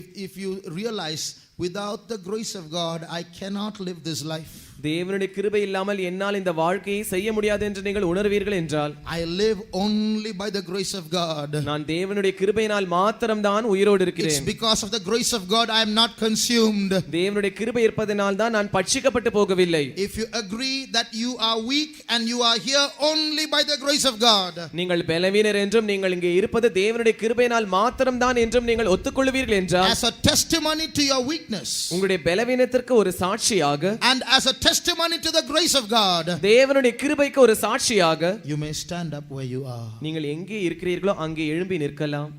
Speaker 1: If you realize without the grace of God I cannot live this life,
Speaker 2: தேவனுடைய கிருபை இல்லாமல் என்னால் இந்த வாழ்க்கையை செய்ய முடியாது என்று நீங்கள் உணர்வீர்கள் என்றால்,
Speaker 1: I live only by the grace of God.
Speaker 2: நான் தேவனுடைய கிருபையினால் மாத்திரம்தான் உயிரோடு இருக்கிறேன்.
Speaker 1: It's because of the grace of God I am not consumed.
Speaker 2: தேவனுடைய கிருபை இருப்பதனால் தான் நான் பட்சிக்கப்பட்டு போகவில்லை.
Speaker 1: If you agree that you are weak and you are here only by the grace of God,
Speaker 2: நீங்கள் பலவீனர் என்றும் நீங்கள் இங்கே இருப்பது தேவனுடைய கிருபையினால் மாத்திரம்தான் என்றும் நீங்கள் ஒத்துக்கொள்வீர்கள் என்றால்,
Speaker 1: as a testimony to your weakness,
Speaker 2: உங்களுடைய பலவீனத்திற்கு ஒரு சாட்சியாக,
Speaker 1: and as a testimony to the grace of God,
Speaker 2: தேவனுடைய கிருபைக்கு ஒரு சாட்சியாக,
Speaker 1: you may stand up where you are.
Speaker 2: நீங்கள் எங்கே இருக்கிறீர்களோ அங்கே எழும்பி நிற்கலாம்.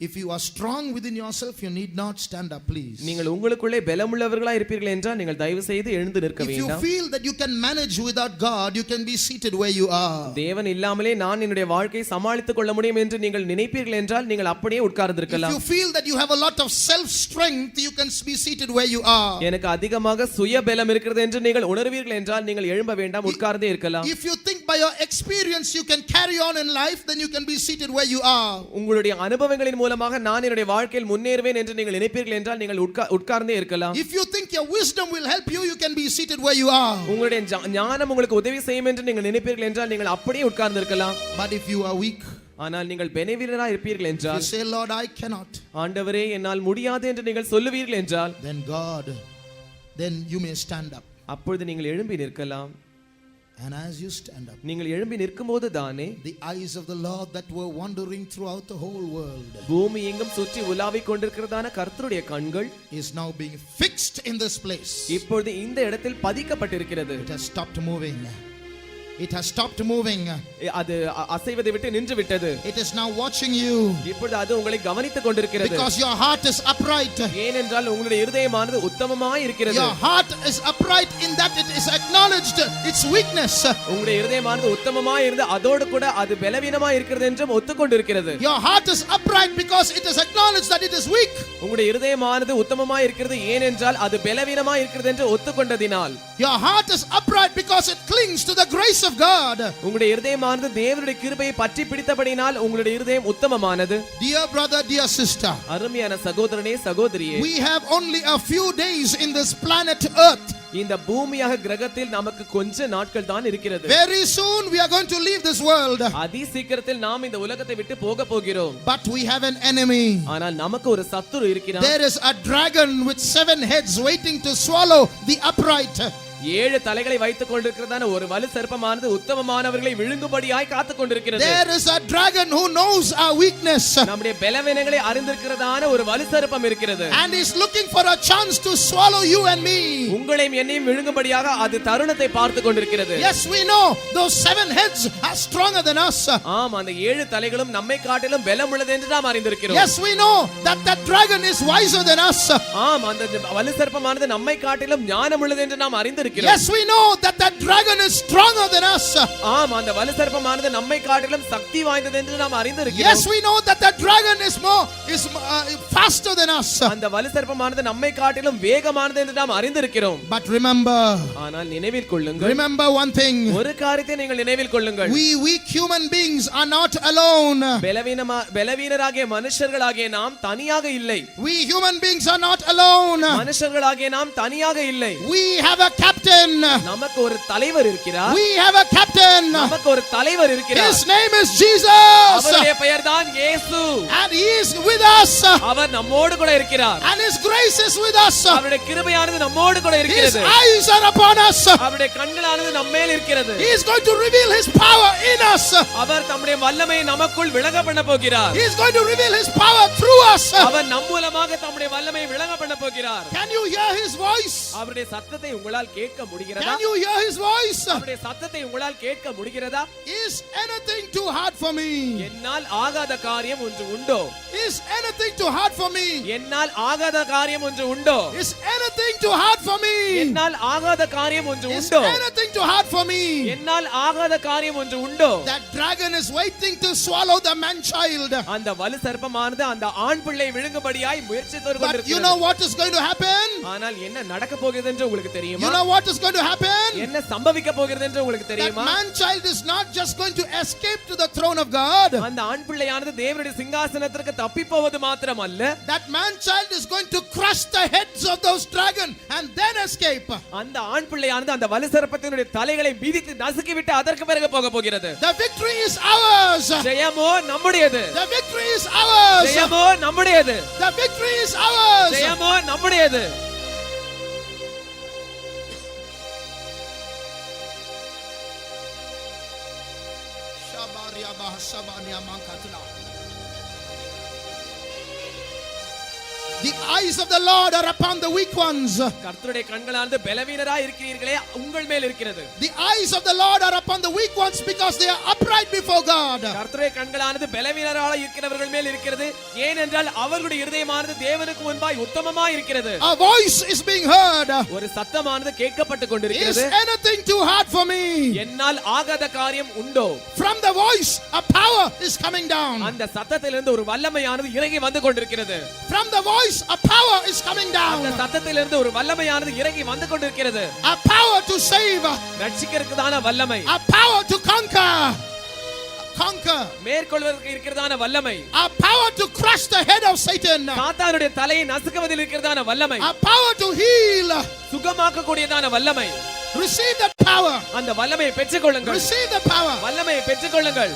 Speaker 1: If you are strong within yourself, you need not stand up, please.
Speaker 2: நீங்கள் உங்களுக்குள்ளே பலமுள்ளவர்களாக இருப்பீர்கள் என்றால் நீங்கள் தயவு செய்து எழுந்து நிற்க
Speaker 1: If you
Speaker 2: வேண்டாம்.
Speaker 1: feel that you can manage without God, you can be seated where you are.
Speaker 2: தேவன் இல்லாமலே நான் என்னுடைய வாழ்க்கையை சமாளித்துக் கொள்ள முடியும் என்று நீங்கள் நினைப்பீர்கள் என்றால் நீங்கள் அப்படியே உட்கார்ந்திருக்கலாம்.
Speaker 1: If you feel that you have a lot of self strength, you can be seated where you are.
Speaker 2: எனக்கு அதிகமாக சுய பலம் இருக்கிறது என்று நீங்கள் உணர்வீர்கள் என்றால் நீங்கள் எழும்ப வேண்டாம், உட்கார்ந்தே இருக்கலாம்.
Speaker 1: If you think by your experience you can carry on in life, then you can be seated where you are.
Speaker 2: உங்களுடைய அனுபவங்களின் மூலமாக நான் என்னுடைய வாழ்க்கையில் முன்னேறுவேன் என்று நீங்கள் நினைப்பீர்கள் என்றால் நீங்கள் உட்கார்ந்தே இருக்கலாம்.
Speaker 1: If you think your wisdom will help you, you can be seated where you are.
Speaker 2: உங்களுடைய ஞானம் உங்களுக்கு உதவி செய்யும் என்று நீங்கள் நினைப்பீர்கள் என்றால் நீங்கள் அப்படியே உட்கார்ந்து இருக்கலாம்.
Speaker 1: But if you are weak,
Speaker 2: ஆனால் நீங்கள் பலவீனராக இருப்பீர்கள் என்றால்,
Speaker 1: you say, Lord, I cannot,
Speaker 2: ஆண்டவரே என்னால் முடியாது என்று நீங்கள் சொல்லுவீர்கள் என்றால்,
Speaker 1: then you may stand up.
Speaker 2: அப்பொழுது நீங்கள் எழும்பி நிற்கலாம்.
Speaker 1: And as you stand up,
Speaker 2: நீங்கள் எழும்பி நிற்கும்போது தானே
Speaker 1: the eyes of the Lord that were wandering throughout the whole world,
Speaker 2: பூமி எங்கும் சுற்றி உலாவிக் கொண்டிருக்கிறதான கர்த்தருடைய கண்கள்
Speaker 1: is now being fixed in this place.
Speaker 2: இப்பொழுது இந்த இடத்தில் பதிக்கப்பட்டிருக்கிறது.
Speaker 1: It has stopped moving. It has stopped moving.
Speaker 2: அது அசைவதை விட்டு நின்று விட்டது.
Speaker 1: It is now watching you.
Speaker 2: இப்பொழுது அது உங்களை கவனித்துக் கொண்டிருக்கிறது.
Speaker 1: Because your heart is upright.
Speaker 2: ஏனென்றால் உங்களுடைய இருதயமானது உத்தமமாய் இருக்கிறது.
Speaker 1: Your heart is upright in that it is acknowledged its weakness.
Speaker 2: உங்களுடைய இருதயமானது உத்தமமாய் இருந்து அதோடு கூட அது பலவீனமாய் இருக்கிறது என்றும் ஒத்துக்கொண்டிருக்கிறது.
Speaker 1: Your heart is upright because it is acknowledged that it is weak.
Speaker 2: உங்களுடைய இருதயமானது உத்தமமாய் இருக்கிறது ஏனென்றால் அது பலவீனமாய் இருக்கிறது என்று ஒத்துக்கொண்டதினால்.
Speaker 1: Your heart is upright because it clings to the grace of God.
Speaker 2: உங்களுடைய இருதயமானது தேவனுடைய கிருபையை பற்றி பிடித்தபடினால் உங்களுடைய இருதயம் உத்தமமானது.
Speaker 1: Dear brother, dear sister,
Speaker 2: அருமையான சகோதரனே சகோதரியே,
Speaker 1: we have only a few days in this planet Earth.
Speaker 2: இந்த பூமியாக கிரகத்தில் நமக்கு கொஞ்ச நாட்கள் தான் இருக்கிறது.
Speaker 1: Very soon we are going to leave this world.
Speaker 2: அதி சீக்கிரத்தில் நாம் இந்த உலகத்தை விட்டு போக போகிறோம்.
Speaker 1: But we have an enemy.
Speaker 2: ஆனால் நமக்கு ஒரு சத்துரு இருக்கிறான்.
Speaker 1: There is a dragon with 7 heads waiting to swallow the upright.
Speaker 2: 7 தலைகளை வைத்துக் கொண்டிருக்கிறதான ஒரு வலு சர்ப்பமானது உத்தமமானவர்களை விழுங்கும்படியாய் காத்துக் கொண்டிருக்கிறது.
Speaker 1: There is a dragon who knows our weakness.
Speaker 2: நம்முடைய பலவீனங்களை அறிந்திருக்கிறதான ஒரு வலு சர்ப்பம் இருக்கிறது.
Speaker 1: And is looking for a chance to swallow you and me.
Speaker 2: உங்களையும் என்னையும் விழுங்கும்படியாக அது தருணத்தை பார்த்துக் கொண்டிருக்கிறது.
Speaker 1: Yes, we know those 7 heads are stronger than us.
Speaker 2: ஆம், அந்த 7 தலைகளும் நம்மை காட்டிலும் பலம் உள்ளது என்று நாம் அறிந்திருக்கிறோம்.
Speaker 1: Yes, we know that dragon is wiser than us.
Speaker 2: ஆம், அந்த வலு சர்ப்பமானது நம்மை காட்டிலும் ஞானம் உள்ளது என்று நாம் அறிந்திருக்கிறோம்.
Speaker 1: Yes, we know that dragon is stronger than us.
Speaker 2: ஆம், அந்த வலு சர்ப்பமானது நம்மை காட்டிலும் சக்தி வாய்ந்தது என்று நாம் அறிந்திருக்கிறோம்.
Speaker 1: Yes, we know that dragon is faster than us.
Speaker 2: அந்த வலு சர்ப்பமானது நம்மை காட்டிலும் வேகமானது என்று நாம் அறிந்திருக்கிறோம்.
Speaker 1: But remember,
Speaker 2: ஆனால் நினைவில் கொள்ளுங்கள்,
Speaker 1: remember one thing.
Speaker 2: ஒரு காரியத்தை நீங்கள் நினைவில் கொள்ளுங்கள்.
Speaker 1: We weak human beings are not alone.
Speaker 2: பலவீனராகிய மனுஷர்களாகிய நாம் தனியாக இல்லை.
Speaker 1: We human beings are not alone.
Speaker 2: மனுஷர்களாகிய நாம் தனியாக இல்லை.
Speaker 1: We have a captain.
Speaker 2: நமக்கு ஒரு தலைவர் இருக்கிறார்.
Speaker 1: We have a captain.
Speaker 2: நமக்கு ஒரு தலைவர் இருக்கிறார்.
Speaker 1: His name is Jesus.
Speaker 2: அவருடைய பெயர்தான் இயேசு.
Speaker 1: And he is with us.
Speaker 2: அவர் நம்மோடு கூட இருக்கிறார்.
Speaker 1: And his grace is with us.
Speaker 2: அவருடைய கிருபையானது நம்மோடு கூட
Speaker 1: His
Speaker 2: இருக்கிறது.
Speaker 1: eyes are upon us.
Speaker 2: அவருடைய கண்களானது நம்மேல் இருக்கிறது.
Speaker 1: He is going to reveal his power in us.
Speaker 2: அவர் தம்முடைய வல்லமையை நமக்குள் விளங்க பண்ண போகிறார்.
Speaker 1: He is going to reveal his power through us.
Speaker 2: அவர் நம் மூலமாக தம்முடைய வல்லமையை விளங்க பண்ண போகிறார்.
Speaker 1: Can you hear his voice?
Speaker 2: அவருடைய சத்தத்தை உங்களால் கேட்க முடிகிறதா?
Speaker 1: Can you hear his voice?
Speaker 2: அவருடைய சத்தத்தை உங்களால் கேட்க முடிகிறதா?
Speaker 1: Is anything too hard for me?
Speaker 2: என்னால் ஆகாத காரியம் ஒன்று உண்டோ?
Speaker 1: Is anything too hard for me?
Speaker 2: என்னால் ஆகாத காரியம் ஒன்று உண்டோ?
Speaker 1: Is anything too hard for me?
Speaker 2: என்னால் ஆகாத காரியம் ஒன்று
Speaker 1: Is
Speaker 2: உண்டோ?
Speaker 1: anything too hard for me?
Speaker 2: என்னால் ஆகாத காரியம் ஒன்று உண்டோ?
Speaker 1: That dragon is waiting to swallow the man child.
Speaker 2: அந்த வலு சர்ப்பமானது அந்த ஆண் பிள்ளை விழுங்கும்படியாய் முயற்சித்து
Speaker 1: But you
Speaker 2: கொண்டிருக்கிறது.
Speaker 1: know what is going to happen?
Speaker 2: ஆனால் என்ன நடக்க போகிறது என்று உங்களுக்கு
Speaker 1: You
Speaker 2: தெரியுமா?
Speaker 1: know what is going to happen?
Speaker 2: என்ன சம்பவிக்க போகிறது என்று உங்களுக்கு
Speaker 1: That
Speaker 2: தெரியுமா?
Speaker 1: man child is not just going to escape to the throne of God.
Speaker 2: அந்த ஆண் பிள்ளையானது தேவனுடைய சிங்காசனத்திற்கு தப்பி போவது மாத்திரமல்ல,
Speaker 1: That man child is going to crush the heads of those dragon and then escape.
Speaker 2: அந்த ஆண் பிள்ளையானது அந்த வலு சர்ப்பத்தினுடைய தலைகளை மிதித்து நசுக்கிவிட்டு அதற்கு பிறகு போக போகிறது.
Speaker 1: The victory is ours.
Speaker 2: ஜெயமோ நம்முடையது.
Speaker 1: The victory is ours.
Speaker 2: ஜெயமோ நம்முடையது.
Speaker 1: The victory is ours.
Speaker 2: ஜெயமோ நம்முடையது. The eyes of the Lord are upon the weak ones. கர்த்தருடைய கண்களானது பலவீனராய் இருக்கிறீர்களே உங்கள் மேல் இருக்கிறது.
Speaker 1: The eyes of the Lord are upon the weak ones because they are upright before God.
Speaker 2: கர்த்தருடைய கண்களானது பலவீனராய் இருக்கிறவர்கள் மேல் இருக்கிறது. ஏனென்றால் அவர்களுடைய இருதயமானது தேவனுக்கு முன்பாய் உத்தமமாய் இருக்கிறது.
Speaker 1: A voice is being heard.
Speaker 2: ஒரு சத்தமானது கேட்கப்பட்டு
Speaker 1: Is
Speaker 2: கொண்டிருக்கிறது.
Speaker 1: anything too hard for me?
Speaker 2: என்னால் ஆகாத காரியம் உண்டோ?
Speaker 1: From the voice a power is coming down.
Speaker 2: அந்த சத்தத்திலிருந்து ஒரு வல்லமையானது இறங்கி வந்து கொண்டிருக்கிறது.
Speaker 1: From the voice a power is coming
Speaker 2: அந்த
Speaker 1: down.
Speaker 2: சத்தத்திலிருந்து ஒரு வல்லமையானது இறங்கி வந்து கொண்டிருக்கிறது.
Speaker 1: A power to save.
Speaker 2: ரட்சிக்கிறதுக்கான வல்லமை.
Speaker 1: A power to conquer.
Speaker 2: மேற்கொள்வதற்கு இருக்கிறதான வல்லமை.
Speaker 1: A power to crush the head of Satan.
Speaker 2: சாத்தானுடைய தலையை நசுக்குவதில் இருக்கிறதான வல்லமை.
Speaker 1: A power to heal.
Speaker 2: சுகமாக்க கூடியதான வல்லமை.
Speaker 1: Receive that power.
Speaker 2: அந்த வல்லமையை பெற்றுக்கொள்ளுங்கள்.
Speaker 1: Receive the power.
Speaker 2: வல்லமையை பெற்றுக்கொள்ளுங்கள்.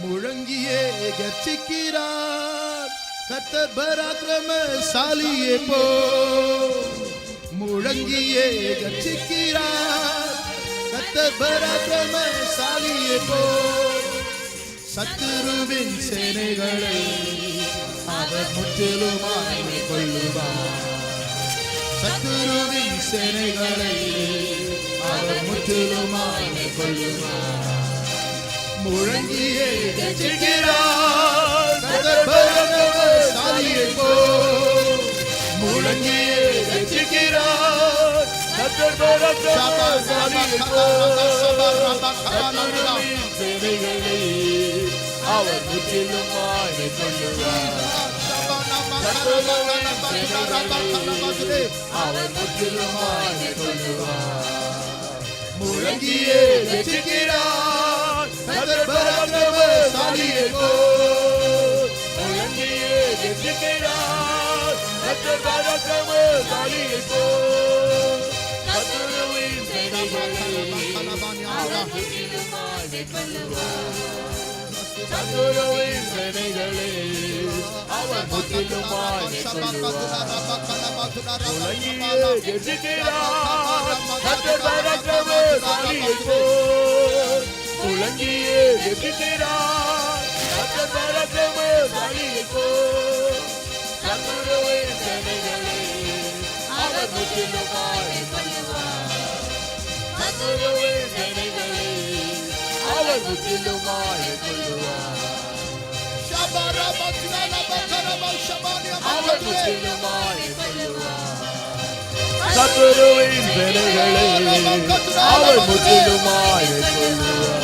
Speaker 1: முழங்கியே கர்ச்சிக்கிறார் கர்த்தர் பராக்கிரமசாலியே போ. முழங்கியே கர்ச்சிக்கிறார் கர்த்தர் பராக்கிரமசாலியே போ. சத்துருவின் சேனைகளை அவர் முற்றிலுமாய் மேற்கொள்ளுவார். சத்துருவின் சேனைகளை அவர் முற்றிலுமாய் மேற்கொள்ளுவார். முழங்கியே ரட்சிக்கிறார் பராக்கிரமசாலியைப் போல். முழங்கியே ரட்சிக்கிறார் பராக்கிரமசாலியைப் போல். சத்துருவின் சேனைகளை அவர் முற்றிலுமாய் மேற்கொள்ளுவார். அவர் முற்றிலுமாய் மேற்கொள்ளுவார். முழங்கியே ரட்சிக்கிறார் பராக்கிரமசாலியைப் போல். முழங்கியே ரட்சிக்கிறார் பராக்கிரமசாலியைப் போல். சத்துருவின் சேனைகளை அவர் முற்றிலுமாய் மேற்கொள்ளுவார். சத்துருவின் சேனைகளை அவர் முற்றிலுமாய் மேற்கொள்ளுவார். முழங்கியே ரட்சிக்கிறார் பராக்கிரமசாலியைப் போல். முழங்கியே ரட்சிக்கிறார் பராக்கிரமசாலியைப் போல். சத்துருவின் சேனைகளை அவர் முற்றிலுமாய் மேற்கொள்ளுவார். சத்துருவின் சேனைகளை அவர் முற்றிலுமாய் மேற்கொள்ளுவார். அவர் முற்றிலுமாய் மேற்கொள்ளுவார். சத்துருவின் சேனைகளை அவர் முற்றிலுமாய் மேற்கொள்ளுவார்.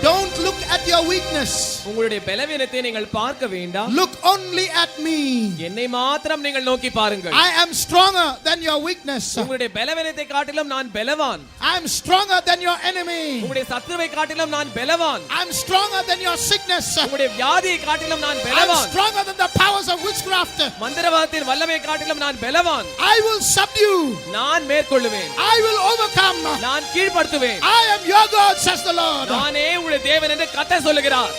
Speaker 1: Don't look at your weakness.
Speaker 2: உங்களுடைய பலவீனத்தை நீங்கள் பார்க்க வேண்டாம்.
Speaker 1: Look only at me.
Speaker 2: என்னை மாத்திரம் நீங்கள் நோக்கி பாருங்கள்.
Speaker 1: I am stronger than your weakness.
Speaker 2: உங்களுடைய பலவீனத்தை காட்டிலும் நான் பலவான்.
Speaker 1: I am stronger than your enemy.
Speaker 2: உங்களுடைய சத்துருவை காட்டிலும் நான் பலவான்.
Speaker 1: I am stronger than your sickness.
Speaker 2: உங்களுடைய வியாதியை காட்டிலும் நான்
Speaker 1: I am
Speaker 2: பலவான்.
Speaker 1: stronger than the powers of witchcraft.
Speaker 2: மந்திரவாதத்தின் வல்லமையை காட்டிலும் நான் பலவான்.
Speaker 1: I will subdue.
Speaker 2: நான் மேற்கொள்ளுவேன்.
Speaker 1: I will overcome.
Speaker 2: நான் கீழ்ப்படுத்துவேன்.
Speaker 1: I am your God, says the Lord.
Speaker 2: நானே உங்களுடைய தேவன் என்று கர்த்தர் சொல்லுகிறார்.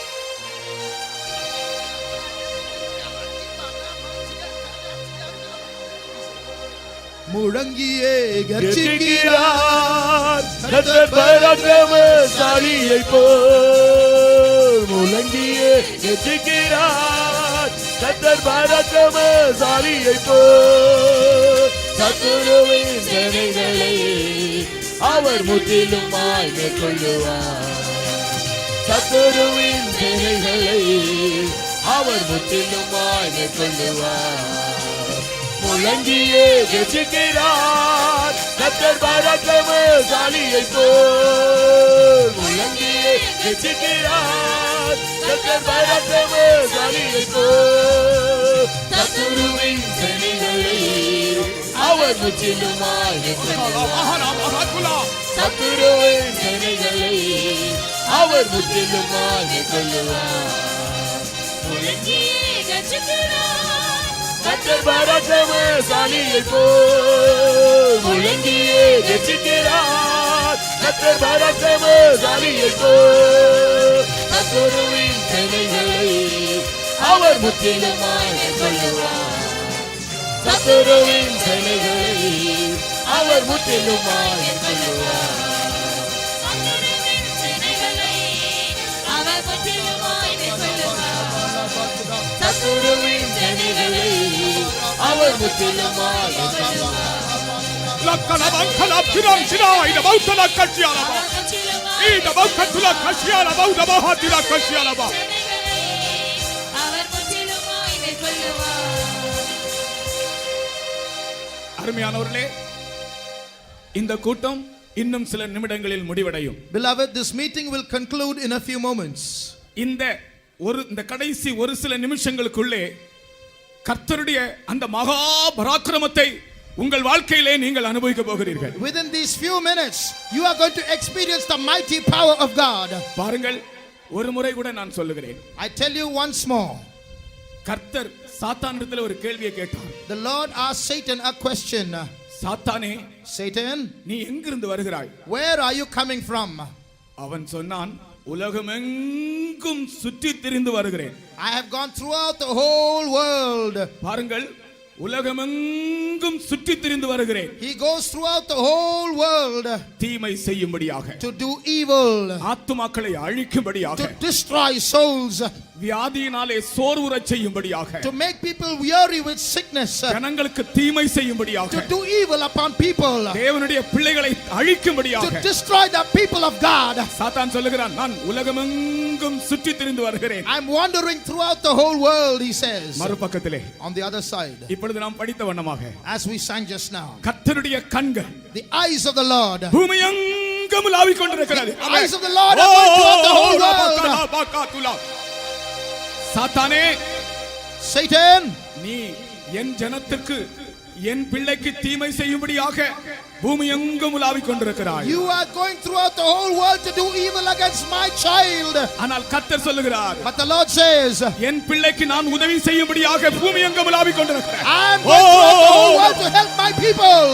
Speaker 1: முழங்கியே கர்ஜிக்கிறார்
Speaker 5: கர்த்தர் பராக்கிரமசாலியைப் போல். முழங்கியே கர்ஜிக்கிறார் கர்த்தர் பராக்கிரமசாலியைப் போல். சத்துருவின் சேனைகளை அவர் முற்றிலுமாய் மேற்கொள்ளுவார். சத்துருவின் சேனைகளை அவர் முற்றிலுமாய் மேற்கொள்ளுவார். முழங்கியே கர்ஜிக்கிறார் கர்த்தர் பராக்கிரமசாலியைப் போல். முழங்கியே கர்ஜிக்கிறார் கர்த்தர் பராக்கிரமசாலியைப் போல். சத்துருவின் சேனைகளை அவர் முற்றிலுமாய் மேற்கொள்ளுவார். சத்துருவின் சேனைகளை அவர் முற்றிலுமாய் மேற்கொள்ளுவார். முழங்கியே கர்ஜிக்கிறார் கர்த்தர் பராக்கிரமசாலியைப் போல். முழங்கியே கர்ஜிக்கிறார் கர்த்தர் பராக்கிரமசாலியைப் போல். சத்துருவின் சேனைகளை அவர் முற்றிலுமாய் மேற்கொள்ளுவார். சத்துருவின் சேனைகளை அவர் முற்றிலுமாய் மேற்கொள்ளுவார். சத்துருவின் சேனைகளை அவர் முற்றிலுமாய் மேற்கொள்ளுவார்.
Speaker 6: Lakalabankala piramsina ida bautala kashialaba. Ida baukatula kashialaba uda bahadila kashialaba. அருமையானவர்களே, இந்த கூட்டம் இன்னும் சில நிமிடங்களில் முடிவடையும்.
Speaker 1: Beloved, this meeting will conclude in a few moments.
Speaker 6: இந்த கடைசி ஒரு சில நிமிஷங்களுக்குள்ளே கர்த்தருடைய அந்த மகா பராக்கிரமத்தை உங்கள் வாழ்க்கையிலே நீங்கள் அனுபவிக்க போகிறீர்கள்.
Speaker 1: Within these few minutes you are going to experience the mighty power of God.
Speaker 6: பாருங்கள், ஒரு முறை கூட நான் சொல்லுகிறேன்.
Speaker 1: I tell you once more.
Speaker 6: கர்த்தர் சாத்தானிடத்தில் ஒரு கேள்வியை கேட்டார்.
Speaker 1: The Lord asked Satan a question.
Speaker 6: சாத்தானே,
Speaker 1: Satan,
Speaker 6: நீ எங்கிருந்து வருகிறாய்?
Speaker 1: where are you coming from?
Speaker 6: அவன் சொன்னான், உலகமெங்கும் சுற்றி திரிந்து வருகிறேன்.
Speaker 1: I have gone throughout the whole world.
Speaker 6: பாருங்கள், உலகமெங்கும் சுற்றி திரிந்து வருகிறேன்.
Speaker 1: He goes throughout the whole world
Speaker 6: தீமை செய்யும்படியாக,
Speaker 1: to do evil,
Speaker 6: ஆத்துமாக்களை அழிக்கும்படியாக,
Speaker 1: to destroy souls,
Speaker 6: வியாதியினாலே சோர்வுறச் செய்யும்படியாக,
Speaker 1: to make people weary with sickness,
Speaker 6: ஜனங்களுக்கு தீமை செய்யும்படியாக,
Speaker 1: to do evil upon people,
Speaker 6: தேவனுடைய பிள்ளைகளை அழிக்கும்படியாக,
Speaker 1: to destroy the people of God.
Speaker 6: சாத்தான் சொல்லுகிறான், நான் உலகமெங்கும் சுற்றி திரிந்து வருகிறேன்.
Speaker 1: I'm wandering throughout the whole world, he says.
Speaker 6: மறுபக்கத்திலே
Speaker 1: On the other side,
Speaker 6: இப்பொழுது நாம் படித்த வண்ணமாக,
Speaker 1: as we sang just now,
Speaker 6: கர்த்தருடைய கண்கள்
Speaker 1: the eyes of the Lord,
Speaker 6: பூமியெங்கும் உலாவிக் கொண்டிருக்கிறது.
Speaker 1: the eyes of the Lord are going throughout the whole world.
Speaker 6: சாத்தானே,
Speaker 1: Satan,
Speaker 6: நீ என் ஜனத்திற்கு, என் பிள்ளைக்கு தீமை செய்யும்படியாக பூமி எங்கும் உலாவிக் கொண்டிருக்கிறாய்.
Speaker 1: you are going throughout the whole world to do evil against my child.
Speaker 6: ஆனால் கர்த்தர் சொல்லுகிறார்,
Speaker 1: But the Lord says,
Speaker 6: என் பிள்ளைக்கு நான் உதவி செய்யும்படியாக பூமி எங்கும் உலாவிக் கொண்டிருக்கிறேன்.
Speaker 1: I am going throughout the whole world to help my people.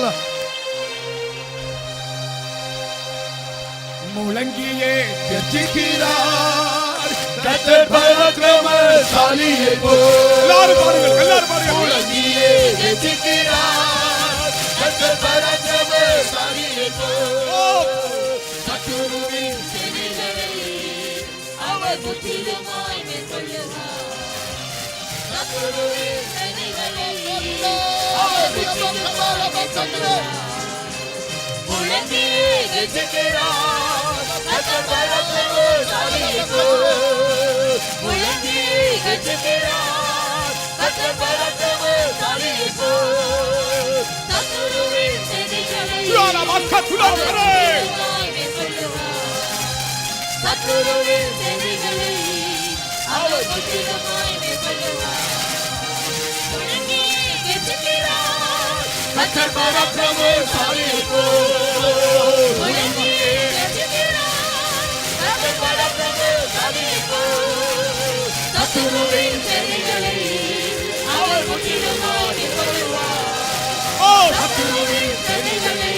Speaker 6: முழங்கியே கர்ஜிக்கிறார்
Speaker 5: கர்த்தர் பராக்கிரமசாலியே போல்.
Speaker 6: எல்லாரும் பாருங்கள், எல்லாரும் பாருங்கள்.
Speaker 5: முழங்கியே கர்ஜிக்கிறார் கர்த்தர் பராக்கிரமசாலியே போல். சத்துருவின் சேனைகளை அவர் முற்றிலுமாய் மேற்கொள்ளுவார். சத்துருவின் சேனைகளை அவர் முற்றிலுமாய் மேற்கொள்ளுவார். முழங்கியே கர்ஜிக்கிறார் கர்த்தர் பராக்கிரமசாலியே போல். முழங்கியே கர்ஜிக்கிறார் கர்த்தர் பராக்கிரமசாலியே போல். சத்துருவின் சேனைகளை முற்றிலுமாய் மேற்கொள்ளுவார். சத்துருவின் சேனைகளை அவர் முற்றிலுமாய் மேற்கொள்ளுவார். முழங்கியே கர்ஜிக்கிறார் கர்த்தர் பராக்கிரமசாலியே போல். முழங்கியே கர்ஜிக்கிறார் கர்த்தர் பராக்கிரமசாலியே போல். சத்துருவின் சேனைகளை அவர் முற்றிலுமாய் மேற்கொள்ளுவார். சத்துருவின் சேனைகளை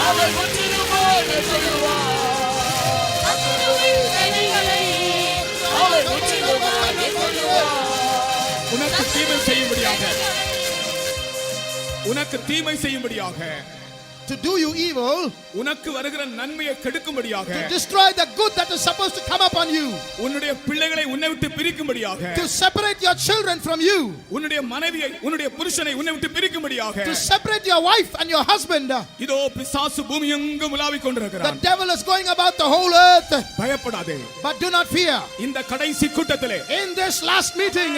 Speaker 5: அவர் முற்றிலுமாய் மேற்கொள்ளுவார். சத்துருவின் சேனைகளை அவர் முற்றிலுமாய் மேற்கொள்ளுவார்.
Speaker 6: உனக்கு தீமை செய்யும்படியாக, உனக்கு தீமை செய்யும்படியாக,
Speaker 1: To do you evil,
Speaker 6: உனக்கு வருகிற நன்மையை கெடுக்கும்படியாக,
Speaker 1: to destroy the good that is supposed to come upon you,
Speaker 6: உன்னுடைய பிள்ளைகளை உன்னை விட்டு பிரிக்கும்படியாக,
Speaker 1: to separate your children from you,
Speaker 6: உன்னுடைய மனைவியை, உன்னுடைய புருஷனை உன்னை விட்டு பிரிக்கும்படியாக,
Speaker 1: to separate your wife and your husband.
Speaker 6: இதோ பிசாசு பூமி எங்கும் உலாவிக்
Speaker 1: The
Speaker 6: கொண்டிருக்கிறான்.
Speaker 1: devil is going about the whole earth,
Speaker 6: பயப்படாதே.
Speaker 1: but do not fear.
Speaker 6: இந்த கடைசி கூட்டத்திலே,
Speaker 1: In this last meeting,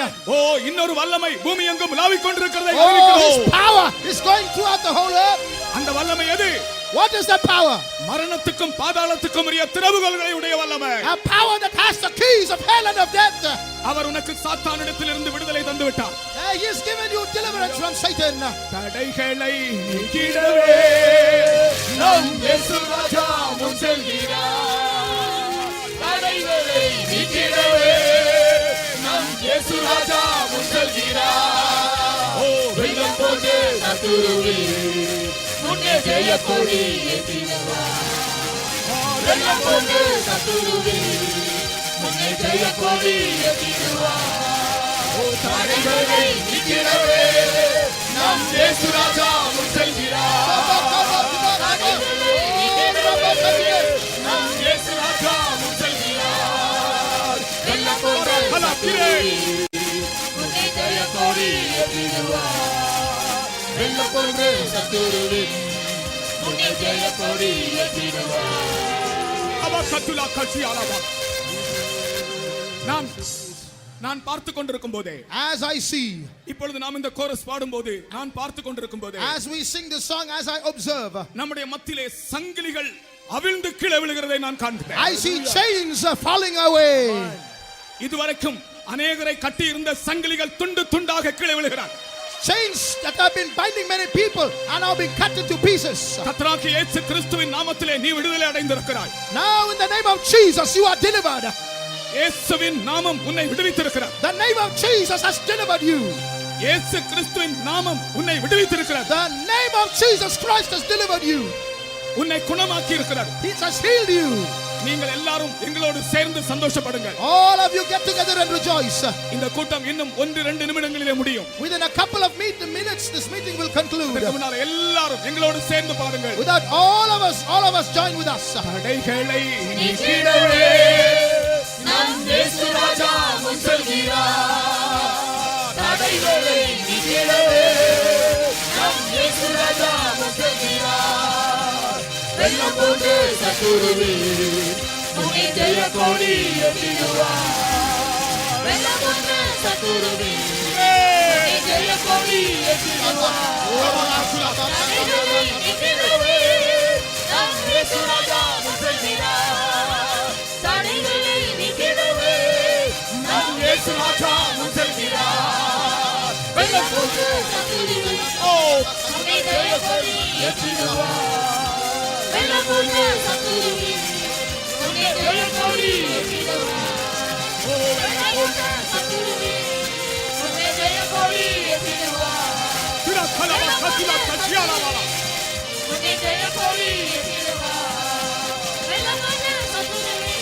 Speaker 6: இன்னொரு வல்லமை பூமி எங்கும் உலாவிக் கொண்டிருக்கிறதை
Speaker 1: his
Speaker 6: அறிவிக்கிறோம்.
Speaker 1: power is going throughout the whole earth.
Speaker 6: அந்த வல்லமை எது?
Speaker 1: What is that power?
Speaker 6: மரணத்துக்கும் பாதாளத்துக்கும் உரிய திறவுகோல்களை உடைய வல்லமை.
Speaker 1: A power that has the keys of hell and of death.
Speaker 6: அவர் உனக்கு சாத்தானிடத்திலிருந்து விடுதலை தந்து விட்டார்.
Speaker 1: He has given you deliverance from Satan.
Speaker 6: தடைகளை நீக்கிடவே
Speaker 5: நம் இயேசு ராஜா முன் செல்கிறார். தடைகளை நீக்கிடவே நம் இயேசு ராஜா முன் செல்கிறார். வெள்ளம் போன்ற சத்துருவே முன்னே ஜெய கொடி ஏற்றிடுவார். வெள்ளம் போன்ற சத்துருவே முன்னே ஜெய கொடி ஏற்றிடுவார். தடைகளை நீக்கிடவே நம் இயேசு ராஜா முன் செல்கிறார். தடைகளை நீக்கிடவே நம் இயேசு ராஜா முன் செல்கிறார். வெள்ளம் போன்ற சத்துருவே முன்னே ஜெய கொடி ஏற்றிடுவார். வெள்ளம் போன்ற சத்துருவே முன்னே ஜெய கொடி ஏற்றிடுவார்.
Speaker 6: அவர் சத்துலா கட்சி ஆளவா. நான் பார்த்து கொண்டிருக்கும் போதே,
Speaker 1: As I see,
Speaker 6: இப்பொழுது நாம் இந்த கோரஸ் பாடும்போது, நான் பார்த்து கொண்டிருக்கும் போதே,
Speaker 1: as we sing this song, as I observe,
Speaker 6: நம்முடைய மத்தியிலே சங்கிலிகள் அவிழ்ந்து கீழே விழுகிறதை நான் காண்கிறேன்.
Speaker 1: I see chains falling away.
Speaker 6: இதுவரைக்கும் அநேகரை கட்டி இருந்த சங்கிலிகள் துண்டு துண்டாக கீழே விழுகிறார்.
Speaker 1: Chains that have been binding many people are now being cut into pieces.
Speaker 6: கர்த்தராகிய இயேசு கிறிஸ்துவின் நாமத்திலே நீ விடுதலை அடைந்திருக்கிறாய்.
Speaker 1: Now in the name of Jesus you are delivered.
Speaker 6: இயேசுவின் நாமம் உன்னை விடுவித்திருக்கிறது.
Speaker 1: The name of Jesus has delivered you.
Speaker 6: இயேசு கிறிஸ்துவின் நாமம் உன்னை விடுவித்திருக்கிறது.
Speaker 1: The name of Jesus Christ has delivered you.
Speaker 6: உன்னை குணமாக்கி இருக்கிறது.
Speaker 1: He has healed you.
Speaker 6: நீங்கள் எல்லாரும் எங்களோடு சேர்ந்து சந்தோஷப்படுங்கள்.
Speaker 1: All of you get together and rejoice.
Speaker 6: இந்த கூட்டம் இன்னும் 1-2 நிமிடங்களிலே முடியும்.
Speaker 1: Within a couple of minutes this meeting will conclude.
Speaker 6: அதற்கு முன்னால் எல்லாரும் எங்களோடு சேர்ந்து பாடுங்கள்.
Speaker 1: Without all of us join with us.
Speaker 6: தடைகளை
Speaker 5: நீக்கிடவே நம் இயேசு ராஜா முன் செல்கிறார். தடைகளை நீக்கிடவே நம் இயேசு ராஜா முன் செல்கிறார். வெள்ளம் போன்ற சத்துருவே உன்னை ஜெய கொடி ஏற்றிடுவார். வெள்ளம் போன்ற சத்துருவே உன்னை ஜெய கொடி ஏற்றிடுவார். தடைகளை நீக்கிடவே நம் இயேசு ராஜா முன் செல்கிறார். தடைகளை நீக்கிடவே நம் இயேசு ராஜா முன் செல்கிறார். வெள்ளம் போன்ற சத்துருவே உன்னை ஜெய கொடி ஏற்றிடுவார். வெள்ளம் போன்ற சத்துருவே உன்னை ஜெய கொடி ஏற்றிடுவார். வெள்ளம் போன்ற சத்துருவே உன்னை ஜெய கொடி ஏற்றிடுவார். உன்னை ஜெய கொடி ஏற்றிடுவார். வெள்ளம் போன்ற சத்துருவே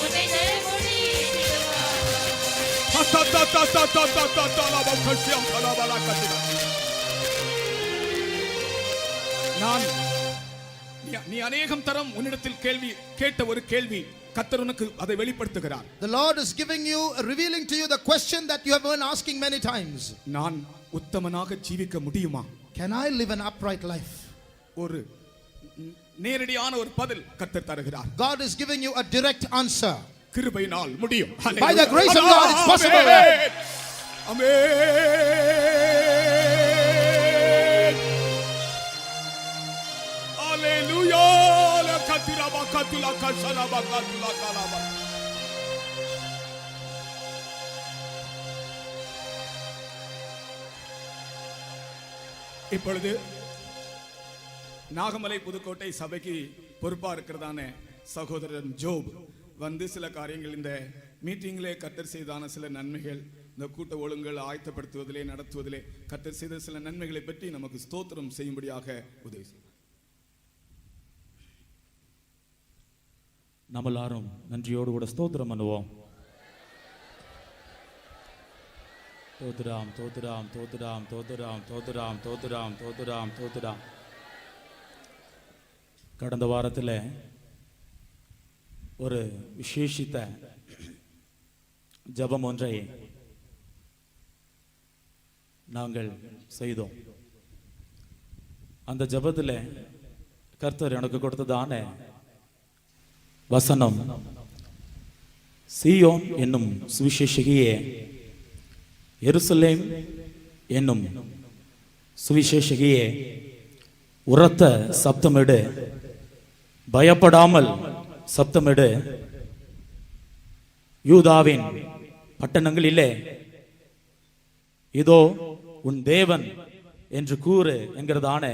Speaker 5: உன்னை ஜெய கொடி ஏற்றிடுவார்.
Speaker 6: நான் நீ அநேகம் தரம் உன்னிடத்தில் கேள்வி கேட்ட ஒரு கேள்வி கர்த்தர் உனக்கு அதை வெளிப்படுத்துகிறார்.
Speaker 1: The Lord is giving you, revealing to you the question that you have been asking many times.
Speaker 6: நான் உத்தமனாக ஜீவிக்க முடியுமா?
Speaker 1: Can I live an upright life?
Speaker 6: ஒரு நேரடியான ஒரு பதில் கர்த்தர் தருகிறார்.
Speaker 1: God is giving you a direct answer.
Speaker 6: கிருபையினால் முடியும்.
Speaker 1: By the grace of God it's possible.
Speaker 6: ஆமென். ஹalleluya. லகதிரபா கதுலா கஷரபா கதுலா கலபா. இப்பொழுது நாகமலை புதுக்கோட்டை சபைக்கு பொறுப்பா இருக்கிறதான சகோதரன் ஜோப் வந்து சில காரியங்கள் இந்த மீட்டிங்கிலே கர்த்தர் செய்தான சில நன்மைகள், இந்த கூட்ட ஒழுங்குகள் ஆயத்தப்படுத்துவதிலே நடத்துவதிலே கர்த்தர் செய்த சில நன்மைகளை பற்றி நமக்கு ஸ்தோத்திரம் செய்யும்படியாக உதவி செய்யும்.
Speaker 7: நம்ம எல்லாரும் நன்றியோடு கூட ஸ்தோத்திரம் பண்ணுவோம். தோத்துராம் தோத்துராம் தோத்துராம் தோத்துராம் தோத்துராம் தோத்துராம் தோத்துராம் தோத்துராம். கடந்த வாரத்தில் ஒரு விசேஷித்த ஜெபம் ஒன்றை நாங்கள் செய்தோம். அந்த ஜெபத்தில் கர்த்தர் எனக்கு கொடுத்ததான வசனம், சீயோன் என்னும் சுவிசேஷகியே, எருசலேம் என்னும் சுவிசேஷகியே, உரத்த சப்தமிடு, பயப்படாமல் சப்தமிடு, யூதாவின் பட்டணங்களிலே இதோ உன் தேவன் என்று கூறு என்கிறதான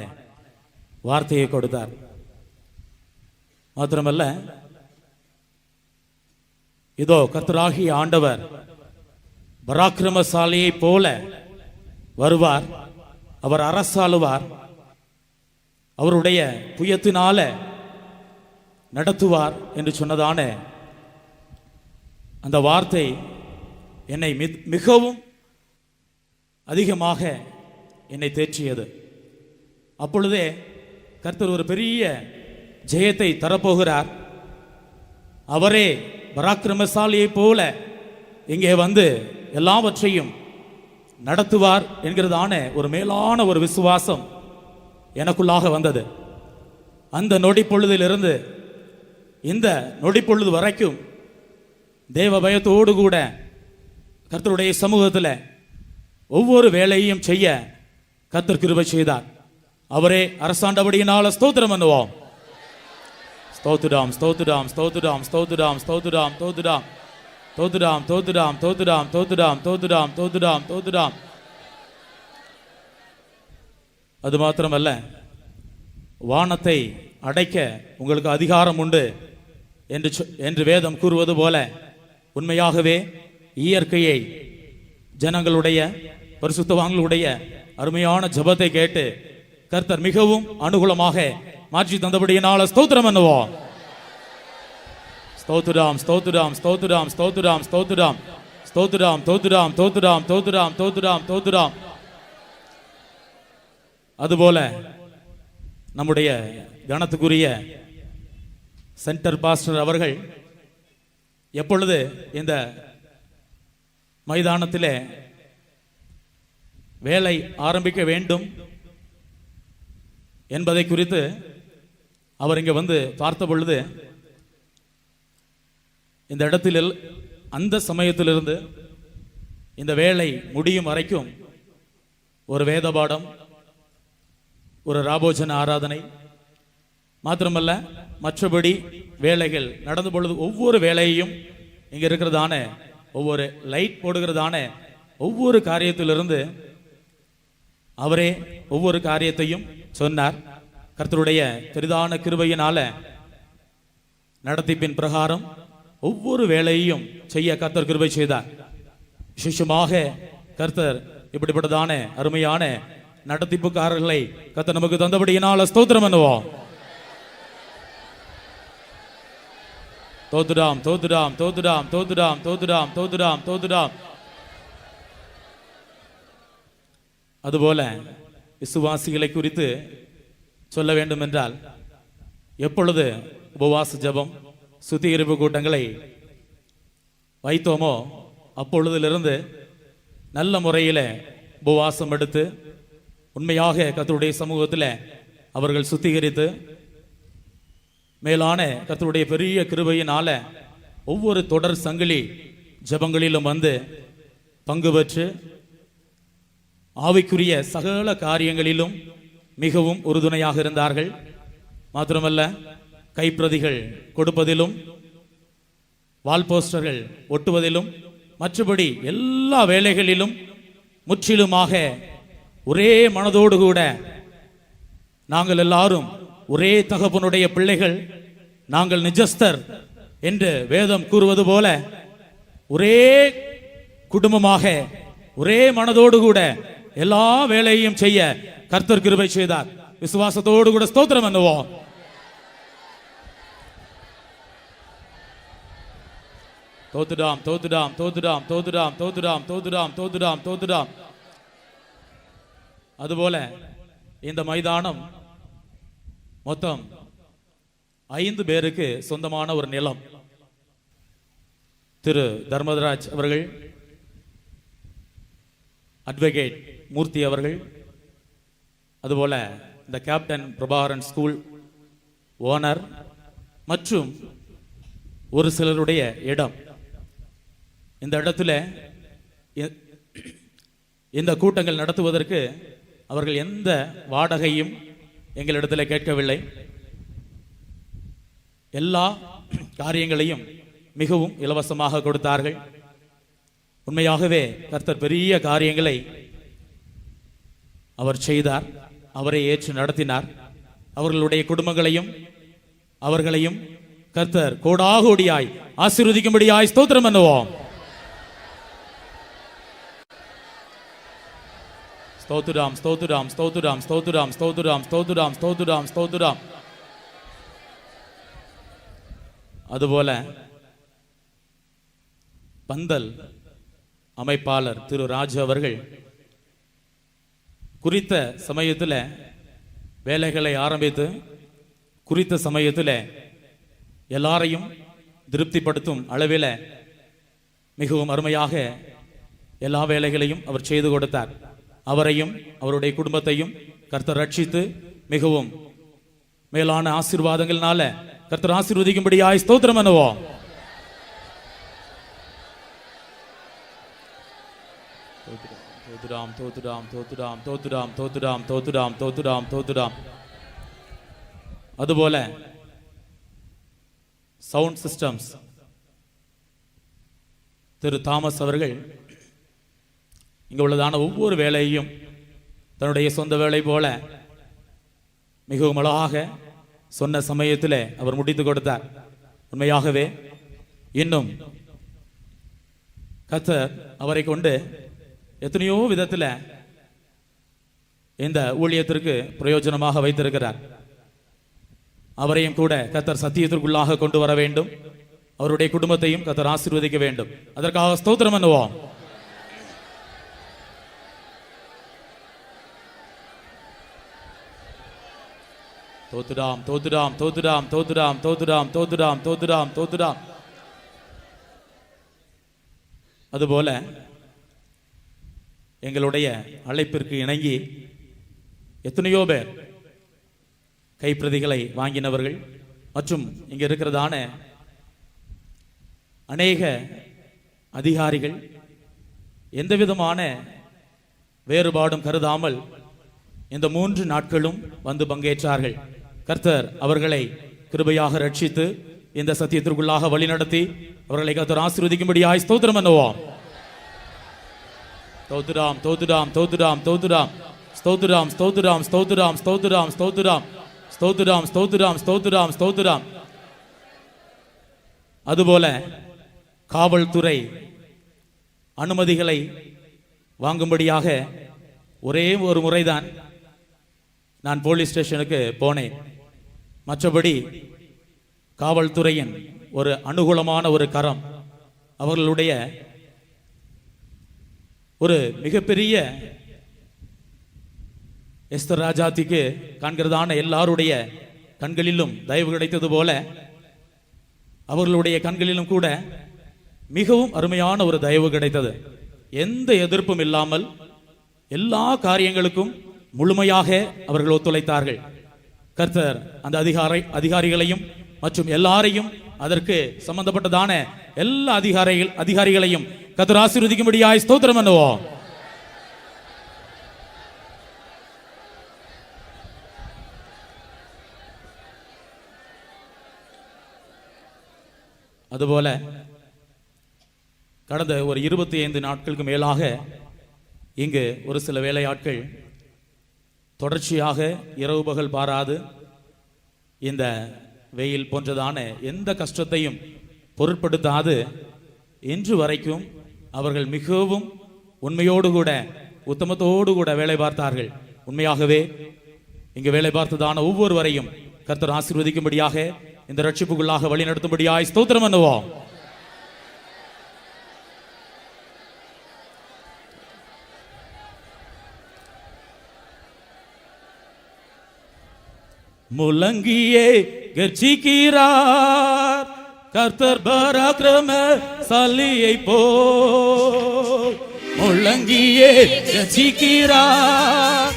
Speaker 7: வார்த்தையை கொடுத்தார். மாத்திரமல்ல, இதோ கர்த்தராகிய ஆண்டவர் பராக்கிரமசாலியை போல வருவார், அவர் அரசாளுவார், அவருடைய புயத்தினால நடத்துவார் என்று சொன்னதான அந்த வார்த்தை என்னை மிகவும் அதிகமாக என்னை தேற்றியது. அப்பொழுதே கர்த்தர் ஒரு பெரிய ஜெயத்தை தரப்போகிறார், அவரே பராக்கிரமசாலியை போல இங்கே வந்து எல்லாவற்றையும் நடத்துவார் என்கிறதான ஒரு மேலான ஒரு விசுவாசம் எனக்குள்ளாக வந்தது. அந்த நொடி பொழுதிலிருந்து இந்த நொடி பொழுது வரைக்கும் தேவ பயத்தோடு கூட கர்த்தருடைய சமூகத்தில் ஒவ்வொரு வேலையையும் செய்ய கர்த்தர் கிருபை செய்தார். அவரே அரசாண்டபடியினால ஸ்தோத்திரம் பண்ணுவோம். ஸ்தோத்திரம் ஸ்தோத்திரம் ஸ்தோத்திரம் ஸ்தோத்திரம் ஸ்தோத்திரம் ஸ்தோத்திரம் தோத்துடாம் தோத்துடாம் தோத்துடாம் தோத்துடாம் தோத்துடாம் தோத்துடாம் தோத்துடாம். அது மாத்திரமல்ல, வானத்தை அடைக்க உங்களுக்கு அதிகாரம் உண்டு என்று வேதம் கூறுவது போல உண்மையாகவே இயற்கையை ஜனங்களுடைய பரிசுத்தவான்களுடைய அருமையான ஜெபத்தை கேட்டு கர்த்தர் மிகவும் அனுகூலமாக மாற்றி தந்தபடியினால ஸ்தோத்திரம் பண்ணுவோம். ஸ்தோத்திரம் ஸ்தோத்திரம் ஸ்தோத்திரம் ஸ்தோத்திரம் ஸ்தோத்திரம் ஸ்தோத்திரம் தோத்திரம் தோத்திரம் தோத்திரம் தோத்திரம் தோத்திரம். அதுபோல நம்முடைய கணத்துக்குரிய சென்டர் பாஸ்டர் அவர்கள் எப்பொழுது இந்த மைதானத்திலே வேலை ஆரம்பிக்க வேண்டும் என்பதை குறித்து அவர் இங்கே வந்து பார்த்த பொழுது இந்த இடத்தில் அந்த சமயத்திலிருந்து இந்த வேலை முடியும் வரைக்கும் ஒரு வேத பாடம், ஒரு ராபோஜன ஆராதனை மாத்திரமல்ல, மற்றபடி வேலைகள் நடந்த பொழுது ஒவ்வொரு வேலையையும் இங்கே இருக்கிறதான ஒவ்வொரு லைட் போடுகிறதான ஒவ்வொரு காரியத்திலிருந்து அவரே ஒவ்வொரு காரியத்தையும் சொன்னார். கர்த்தருடைய பெரிதான கிருபையினால நடத்திப்பின் பிரகாரம் ஒவ்வொரு வேலையையும் செய்ய கர்த்தர் கிருபை செய்தார். விசேஷமாக கர்த்தர் இப்படிப்பட்டதான அருமையான நடத்திப்புக்காரர்களை கர்த்தர் நமக்கு தந்தபடியினால் ஸ்தோத்திரம் பண்ணுவோம். தோத்துடாம் தோத்துடாம் தோத்துடாம் தோத்துடாம் தோத்துடாம் தோத்துடாம் தோத்துடாம். அதுபோல விசுவாசிகளை குறித்து சொல்ல வேண்டும் என்றால், எப்பொழுது உபவாச ஜெபம் சுத்திகரிப்பு கூட்டங்களை வைத்தோமோ அப்பொழுதிலிருந்து நல்ல முறையில் உபவாசம் எடுத்து உண்மையாக கர்த்தருடைய சமூகத்தில் அவர்கள் சுத்திகரித்து மேலான கர்த்தருடைய பெரிய கிருபையினால ஒவ்வொரு தொடர் சங்கிலி ஜெபங்களிலும் வந்து பங்கு பெற்று ஆவிக்குரிய சகல காரியங்களிலும் மிகவும் உறுதுணையாக இருந்தார்கள். மாத்திரமல்ல, கைப்பிரதிகள் கொடுப்பதிலும், வால் போஸ்டர்கள் ஒட்டுவதிலும், மற்றபடி எல்லா வேலைகளிலும் முற்றிலுமாக ஒரே மனதோடு கூட நாங்கள் எல்லாரும் ஒரே தகப்பனுடைய பிள்ளைகள், நாங்கள் நிஜஸ்தர் என்று வேதம் கூறுவது போல ஒரே குடும்பமாக ஒரே மனதோடு கூட எல்லா வேலையையும் செய்ய கர்த்தர் கிருபை செய்தார். விசுவாசத்தோடு கூட ஸ்தோத்திரம் பண்ணுவோம். தோத்துடாம் தோத்துடாம் தோத்துடாம் தோத்துடாம் தோத்துடாம் தோத்துடாம் தோத்துடாம் தோத்துடாம். அதுபோல இந்த மைதானம் மொத்தம் 5 பேருக்கு சொந்தமான ஒரு நிலம். திரு தர்மராஜ் அவர்கள், அட்வொகேட் மூர்த்தி அவர்கள், அதுபோல இந்த கேப்டன் பிரபாகரன் ஸ்கூல் ஓனர் மற்றும் ஒரு சிலருடைய இடம். இந்த இடத்துல இந்த கூட்டங்கள் நடத்துவதற்கு அவர்கள் எந்த வாடகையும் எங்களிடத்தில் கேட்கவில்லை. எல்லா காரியங்களையும் மிகவும் இலவசமாக கொடுத்தார்கள். உண்மையாகவே கர்த்தர் பெரிய காரியங்களை அவர் செய்தார். அவரை ஏற்று நடத்தினார். அவர்களுடைய குடும்பங்களையும் அவர்களையும் கர்த்தர் கோடாகோடியாய் ஆசீர்வதிக்கும்படியாய் ஸ்தோத்திரம் பண்ணுவோம். ஸ்தோத்திரம் ஸ்தோத்திரம் ஸ்தோத்திரம் ஸ்தோத்திரம் ஸ்தோத்திரம் ஸ்தோத்திரம் ஸ்தோத்திரம் ஸ்தோத்திரம். அதுபோல பந்தல் அமைப்பாளர் திரு ராஜு அவர்கள் குறித்த சமயத்தில் வேலைகளை ஆரம்பித்து குறித்த சமயத்தில் எல்லாரையும் திருப்திப்படுத்தும் அளவில் மிகவும் அருமையாக எல்லா வேலைகளையும் அவர் செய்து கொடுத்தார். அவரையும் அவருடைய குடும்பத்தையும் கர்த்தர் ரட்சித்து மிகவும் மேலான ஆசீர்வாதங்கள்னால கர்த்தர் ஆசீர்வதிக்கும்படியாய் ஸ்தோத்திரம் பண்ணுவோம். தோத்துடாம் தோத்துடாம் தோத்துடாம் தோத்துடாம் தோத்துடாம் தோத்துடாம் தோத்துடாம் தோத்துடாம். அதுபோல சவுண்ட் சிஸ்டம்ஸ் திரு தாமஸ் அவர்கள் இங்க உள்ளதான ஒவ்வொரு வேலையையும் தன்னுடைய சொந்த வேலை போல மிகவும் அழகாக சொன்ன சமயத்தில் அவர் முடித்து கொடுத்தார். உண்மையாகவே இன்னும் கர்த்தர் அவரை கொண்டு எத்தனையோ விதத்தில் இந்த ஊழியத்திற்கு பிரயோஜனமாக வைத்திருக்கிறார். அவரையும் கூட கர்த்தர் சத்தியத்திற்குள்ளாக கொண்டு வர வேண்டும். அவருடைய குடும்பத்தையும் கர்த்தர் ஆசீர்வதிக்க வேண்டும். அதற்காக ஸ்தோத்திரம் பண்ணுவோம். தோத்துடாம் தோத்துடாம் தோத்துடாம் தோத்துடாம் தோத்துடாம் தோத்துடாம் தோத்துடாம் தோத்துடாம். அதுபோல எங்களுடைய அழைப்பிற்கு இணங்கி எத்தனையோ பேர் கைப்பிரதிகளை வாங்கினவர்கள் மற்றும் இங்க இருக்கிறதான அநேக அதிகாரிகள் எந்த விதமான வேறுபாடும் கருதாமல் இந்த 3 நாட்களும் வந்து பங்கேற்றார்கள். கர்த்தர் அவர்களை கிருபையாக ரட்சித்து இந்த சத்தியத்திற்குள்ளாக வழிநடத்தி அவர்களை கர்த்தர் ஆசீர்வதிக்கும்படியாய் ஸ்தோத்திரம் பண்ணுவோம். ஸ்தோத்திரம் ஸ்தோத்திரம் ஸ்தோத்திரம் ஸ்தோத்திரம் ஸ்தோத்திரம் ஸ்தோத்திரம் ஸ்தோத்திரம் ஸ்தோத்திரம் ஸ்தோத்திரம் ஸ்தோத்திரம் ஸ்தோத்திரம் ஸ்தோத்திரம் ஸ்தோத்திரம். அதுபோல காவல்துறை அனுமதிகளை வாங்கும்படியாக ஒரே ஒரு முறைதான் நான் போலீஸ் ஸ்டேஷனுக்கு போனேன். மற்றபடி காவல்துறையின் ஒரு அனுகூலமான ஒரு கரம், அவர்களுடைய ஒரு மிகப்பெரிய எஸ்தர் ராஜாத்திக்கு காண்கிறதான எல்லாருடைய கண்களிலும் தயவு கிடைத்தது போல அவர்களுடைய கண்களிலும் கூட மிகவும் அருமையான ஒரு தயவு கிடைத்தது. எந்த எதிர்ப்பும் இல்லாமல் எல்லா காரியங்களுக்கும் முழுமையாக அவர்கள் ஒத்துழைத்தார்கள். கர்த்தர் அந்த அதிகாரிகளையும் மற்றும் எல்லாரையும் அதற்கு சம்பந்தப்பட்டதான எல்லா அதிகாரிகளையும் கர்த்தர் ஆசீர்வதிக்கும்படியாய் ஸ்தோத்திரம் பண்ணுவோம். அதுபோல கடந்த ஒரு 25 நாட்களுக்கு மேலாக இங்கு ஒரு சில வேலையாட்கள் தொடர்ச்சியாக இரவு பகல் பாராது இந்த வெயில் போன்றதான எந்த கஷ்டத்தையும் பொருட்படுத்தாது இன்று வரைக்கும் அவர்கள் மிகவும் உண்மையோடு கூட உத்தமத்தோடு கூட வேலை பார்த்தார்கள். உண்மையாகவே இங்கு வேலை பார்த்ததான ஒவ்வொருவரையும் கர்த்தர் ஆசீர்வதிக்கும்படியாக இந்த ரட்சிப்புக்குள்ளாக வழி நடத்தும்படியாய் ஸ்தோத்திரம் பண்ணுவோம். முழங்கியே கர்ஜிக்கிறார் கர்த்தர் பராக்கிரமசாலியை போல். முழங்கியே கர்ஜிக்கிறார்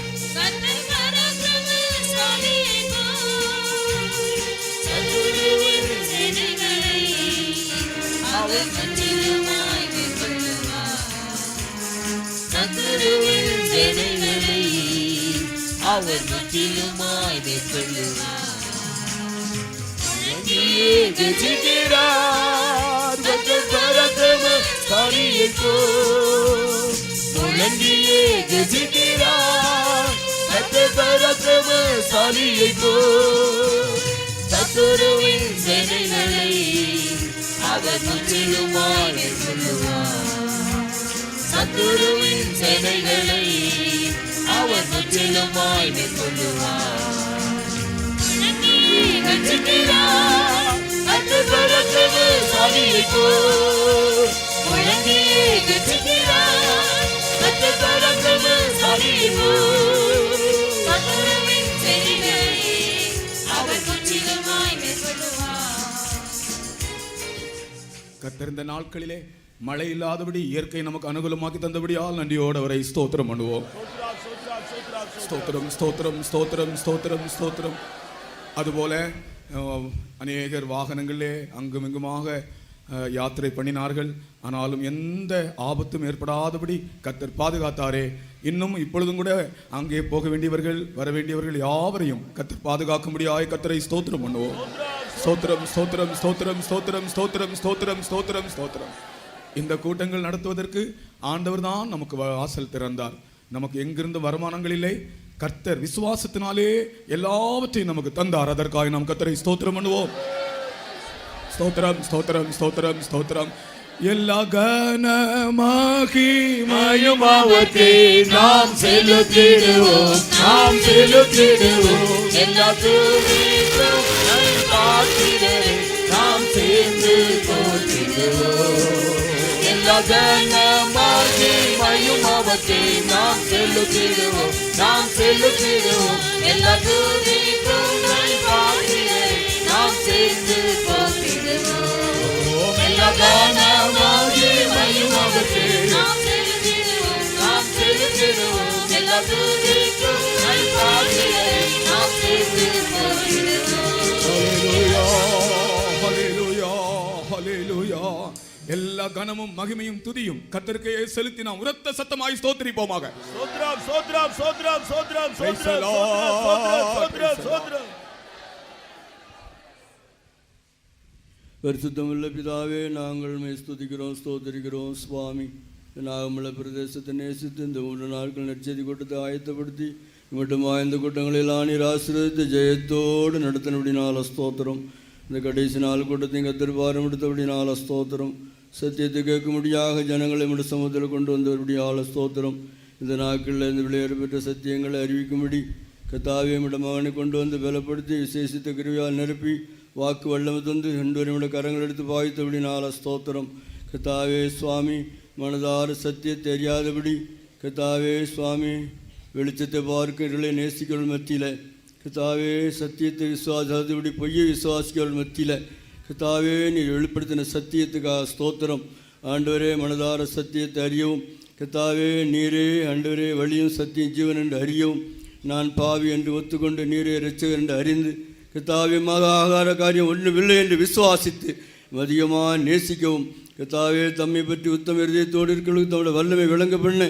Speaker 5: அவர் முற்றிலுமாய் மேற்கொள்ளுவார். கர்ஜிக்கிறார் கர்த்தர் பராக்கிரமசாலியைப் போல். முழங்கியே கர்ஜிக்கிறார் கர்த்தர் பராக்கிரமசாலியைப் போல். சத்துருவின் சேனைகளை அவர் முற்றிலுமாய் மேற்கொள்ளுவார். சத்துருவின் சேனைகளை அவர் முற்றிலுமாய் மேற்கொள்ளுவார். கர்ஜிக்கிறார் கர்த்தர் பராக்கிரமசாலியைப் போல். முழங்கியே கர்ஜிக்கிறார் கர்த்தர் பராக்கிரமசாலியைப் போல். சத்துருவின் சேனைகளை அவர் முற்றிலுமாய் மேற்கொள்ளுவார்.
Speaker 6: கர்த்தர் இந்த நாட்களிலே மழை இல்லாதபடி இயற்கை நமக்கு அனுகூலமாக்கி தந்தபடியால் நன்றியோடு அவரை ஸ்தோத்திரம் பண்ணுவோம். ஸ்தோத்திரம் ஸ்தோத்திரம் ஸ்தோத்திரம் ஸ்தோத்திரம் ஸ்தோத்திரம். அதுபோல அநேகர் வாகனங்களிலே அங்குமிங்குமாக யாத்திரை பண்ணினார்கள். ஆனாலும் எந்த ஆபத்தும் ஏற்படாதபடி கர்த்தர் பாதுகாத்தாரே. இன்னும் இப்பொழுதும் கூட அங்கே போக வேண்டியவர்கள் வர வேண்டியவர்கள் யாவரையும் கர்த்தர் பாதுகாக்கும்படியாய் கர்த்தரை ஸ்தோத்திரம் பண்ணுவோம். ஸ்தோத்திரம் ஸ்தோத்திரம் ஸ்தோத்திரம் ஸ்தோத்திரம் ஸ்தோத்திரம் ஸ்தோத்திரம் ஸ்தோத்திரம் ஸ்தோத்திரம். இந்த கூட்டங்கள் நடத்துவதற்கு ஆண்டவர் தான் நமக்கு வாசல் திறந்தார். நமக்கு எங்கிருந்து வருமானங்கள் இல்லை. கர்த்தர் விசுவாசத்தினாலே எல்லாவற்றையும் நமக்கு தந்தார். அதற்காக நாம் கர்த்தரை ஸ்தோத்திரம் பண்ணுவோம். ஸ்தோத்திரம் ஸ்தோத்திரம் ஸ்தோத்திரம் ஸ்தோத்திரம். எல்லா கனமகிமையும் அவர்க்கே நாம் செலுத்திடுவோம், நாம் செலுத்திடுவோம். எல்லா துதிக்கும் நாம் சேர்ந்து
Speaker 5: செலுத்திடுவோம். எல்லா கனமகிமையும் அவர்க்கே நாம் செலுத்திடுவோம், நாம் செலுத்திடுவோம். எல்லா துதி புகழ் பாடியை நாம் சேர்ந்து போற்றிடுவோம். எல்லா கனமகிமையும் அவர்க்கே நாம் செலுத்திடுவோம், நாம் செலுத்திடுவோம். எல்லா துதி புகழ் பாடியை நாம் சேர்ந்து போற்றிடுவோம்.
Speaker 6: ஹல்லேலூயா, ஹல்லேலூயா. எல்லா கனமும் மகிமையும் துதியும் கர்த்தருக்கே செலுத்தி நாம் உரத்த சத்தமாய் ஸ்தோத்திரிப்போமாக.
Speaker 5: சோத்ரம் சோத்ரம் சோத்ரம் சோத்ரம்
Speaker 6: Praise the
Speaker 5: சோத்ரம்
Speaker 6: Lord.
Speaker 5: சோத்ரம் சோத்ரம் சோத்ரம்.
Speaker 8: பரிசுத்தமுள்ள பிதாவே, நாங்கள் உம்மை ஸ்துதிக்கிறோம், ஸ்தோத்திரிக்கிறோம். சுவாமி, நாகமலை பிரதேசத்தை நேசித்து இந்த 3 நாட்கள் நற்செய்தி கூட்டத்தை ஆயத்தப்படுத்தி மட்டுமா இந்த கூட்டங்களெல்லாம் நீர் ஆசீர்வதித்து ஜெயத்தோடு நடத்தினபடினால ஸ்தோத்திரம். இந்த கடைசி நாள் கூட்டத்தையும் கத்திருப்பாரம் எடுத்தபடினால ஸ்தோத்திரம். சத்தியத்தை கேட்கும்படியாக ஜனங்களை நம்முடைய சமூகத்தில் கொண்டு வந்தபடியால ஸ்தோத்திரம். இந்த நாட்களில் இந்த விளையாடு பெற்ற சத்தியங்களை அறிவிக்கும்படி கர்த்தாவே நம்முடைய மகனை கொண்டு வந்து பலப்படுத்தி விசேஷித்த கிருபையால் நிரப்பி வாக்கு வல்லமை தந்து 2 நம்முடைய கரங்கள் எடுத்து பாய்த்தபடினால ஸ்தோத்திரம். கர்த்தாவே சுவாமி, மனதார சத்தியத்தை அறியாதபடி கர்த்தாவே சுவாமி, வெளிச்சத்தை பார்க்கிறவர்களை நேசிக்கிறவர்கள் மத்தியில் கர்த்தாவே, சத்தியத்தை விசுவாசாதபடி பொய்யை விசுவாசிக்கிறவர்கள் மத்தியில் கர்த்தாவே நீர் வெளிப்படுத்தின சத்தியத்துக்காக ஸ்தோத்திரம். ஆண்டவரே, மனதார சத்தியத்தை அறியவும் கர்த்தாவே, நீரே ஆண்டவரே வழியும் சத்தியம் ஜீவன் என்று அறியவும், நான் பாவி என்று ஒத்துக்கொண்டு நீரே இரட்சகர் என்று அறிந்து கர்த்தாவே, மத ஆகார காரியம் ஒன்றுமில்லை என்று விசுவாசித்து அதிகமாக நேசிக்கவும் கர்த்தாவே, தம்மை பற்றி உத்தம இருதயத்தோடு இருக்கிறவர்களுக்கு தம்முடைய வல்லமை விளங்க பண்ண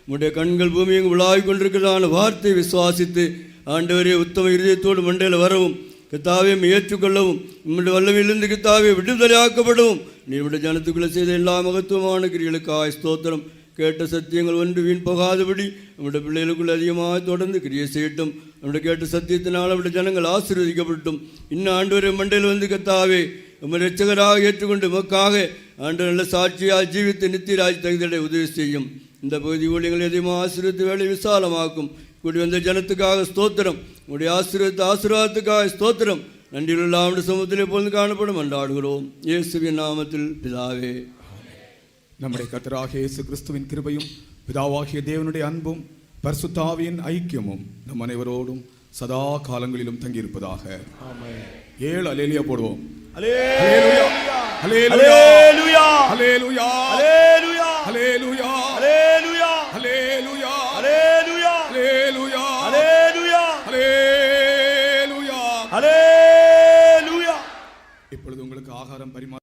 Speaker 8: உம்முடைய கண்கள் பூமியெங்கும் உலாவிக் கொண்டிருக்கிறதான வார்த்தை விசுவாசித்து ஆண்டவரே உத்தம இருதயத்தோடு மண்டையில் வரவும் கர்த்தாவே ஏற்றுக்கொள்ளவும் உம்முடைய வல்லமையிலிருந்து கர்த்தாவே விடுதலையாக்கப்படவும் நீருடைய ஜனத்துக்குள்ளே செய்த எல்லா மகத்துவமான கிரியைகளுக்காக ஸ்தோத்திரம். கேட்ட சத்தியங்கள் ஒன்று வீண் போகாதபடி நம்முடைய பிள்ளைகளுக்குள்ள அதிகமாக தொடர்ந்து கிரியை செய்யட்டும். நம்முடைய கேட்ட சத்தியத்தினால் நம்முடைய ஜனங்கள் ஆசீர்வதிக்கப்படட்டும். இன்னும் ஆண்டவரே மண்டையில் வந்து கர்த்தாவே நம்ம இரட்சகராக ஏற்றுக்கொண்டு மக்களாக ஆண்டு நல்ல சாட்சியாக ஜீவித்து நித்திய ராஜ் தகுதியை உதவி செய்யும். இந்த பகுதி ஊழியங்களை அதிகமாக ஆசீர்வதித்து வேலை விசாலமாக்கும். கூடி வந்த ஜனத்துக்காக ஸ்தோத்திரம். உங்களுடைய ஆசீர்வாதத்துக்காக ஸ்தோத்திரம். நன்றியுள்ள நம்முடைய சமூகத்திலே போது காணப்படும் அன்றாடுகிறோம் இயேசுவின் நாமத்தில் பிதாவே.
Speaker 6: நம்முடைய கர்த்தராகிய இயேசு கிறிஸ்துவின் கிருபையும் பிதாவாகிய தேவனுடைய அன்பும் பரிசுத்த ஆவியின் ஐக்கியமும் நம் அனைவரோடும் சதா காலங்களிலும் தங்கியிருப்பதாக. 7 அல்லேலூயா போடுவோம். அல்லேலூயா, அல்லேலூயா, அல்லேலூயா, அல்லேலூயா, அல்லேலூயா, அல்லேலூயா, அல்லேலூயா, அல்லேலூயா, அல்லேலூயா, அல்லேலூயா, அல்லேலூயா, அல்லேலூயா. இப்பொழுது உங்களுக்கு ஆகாரம் பரிமாற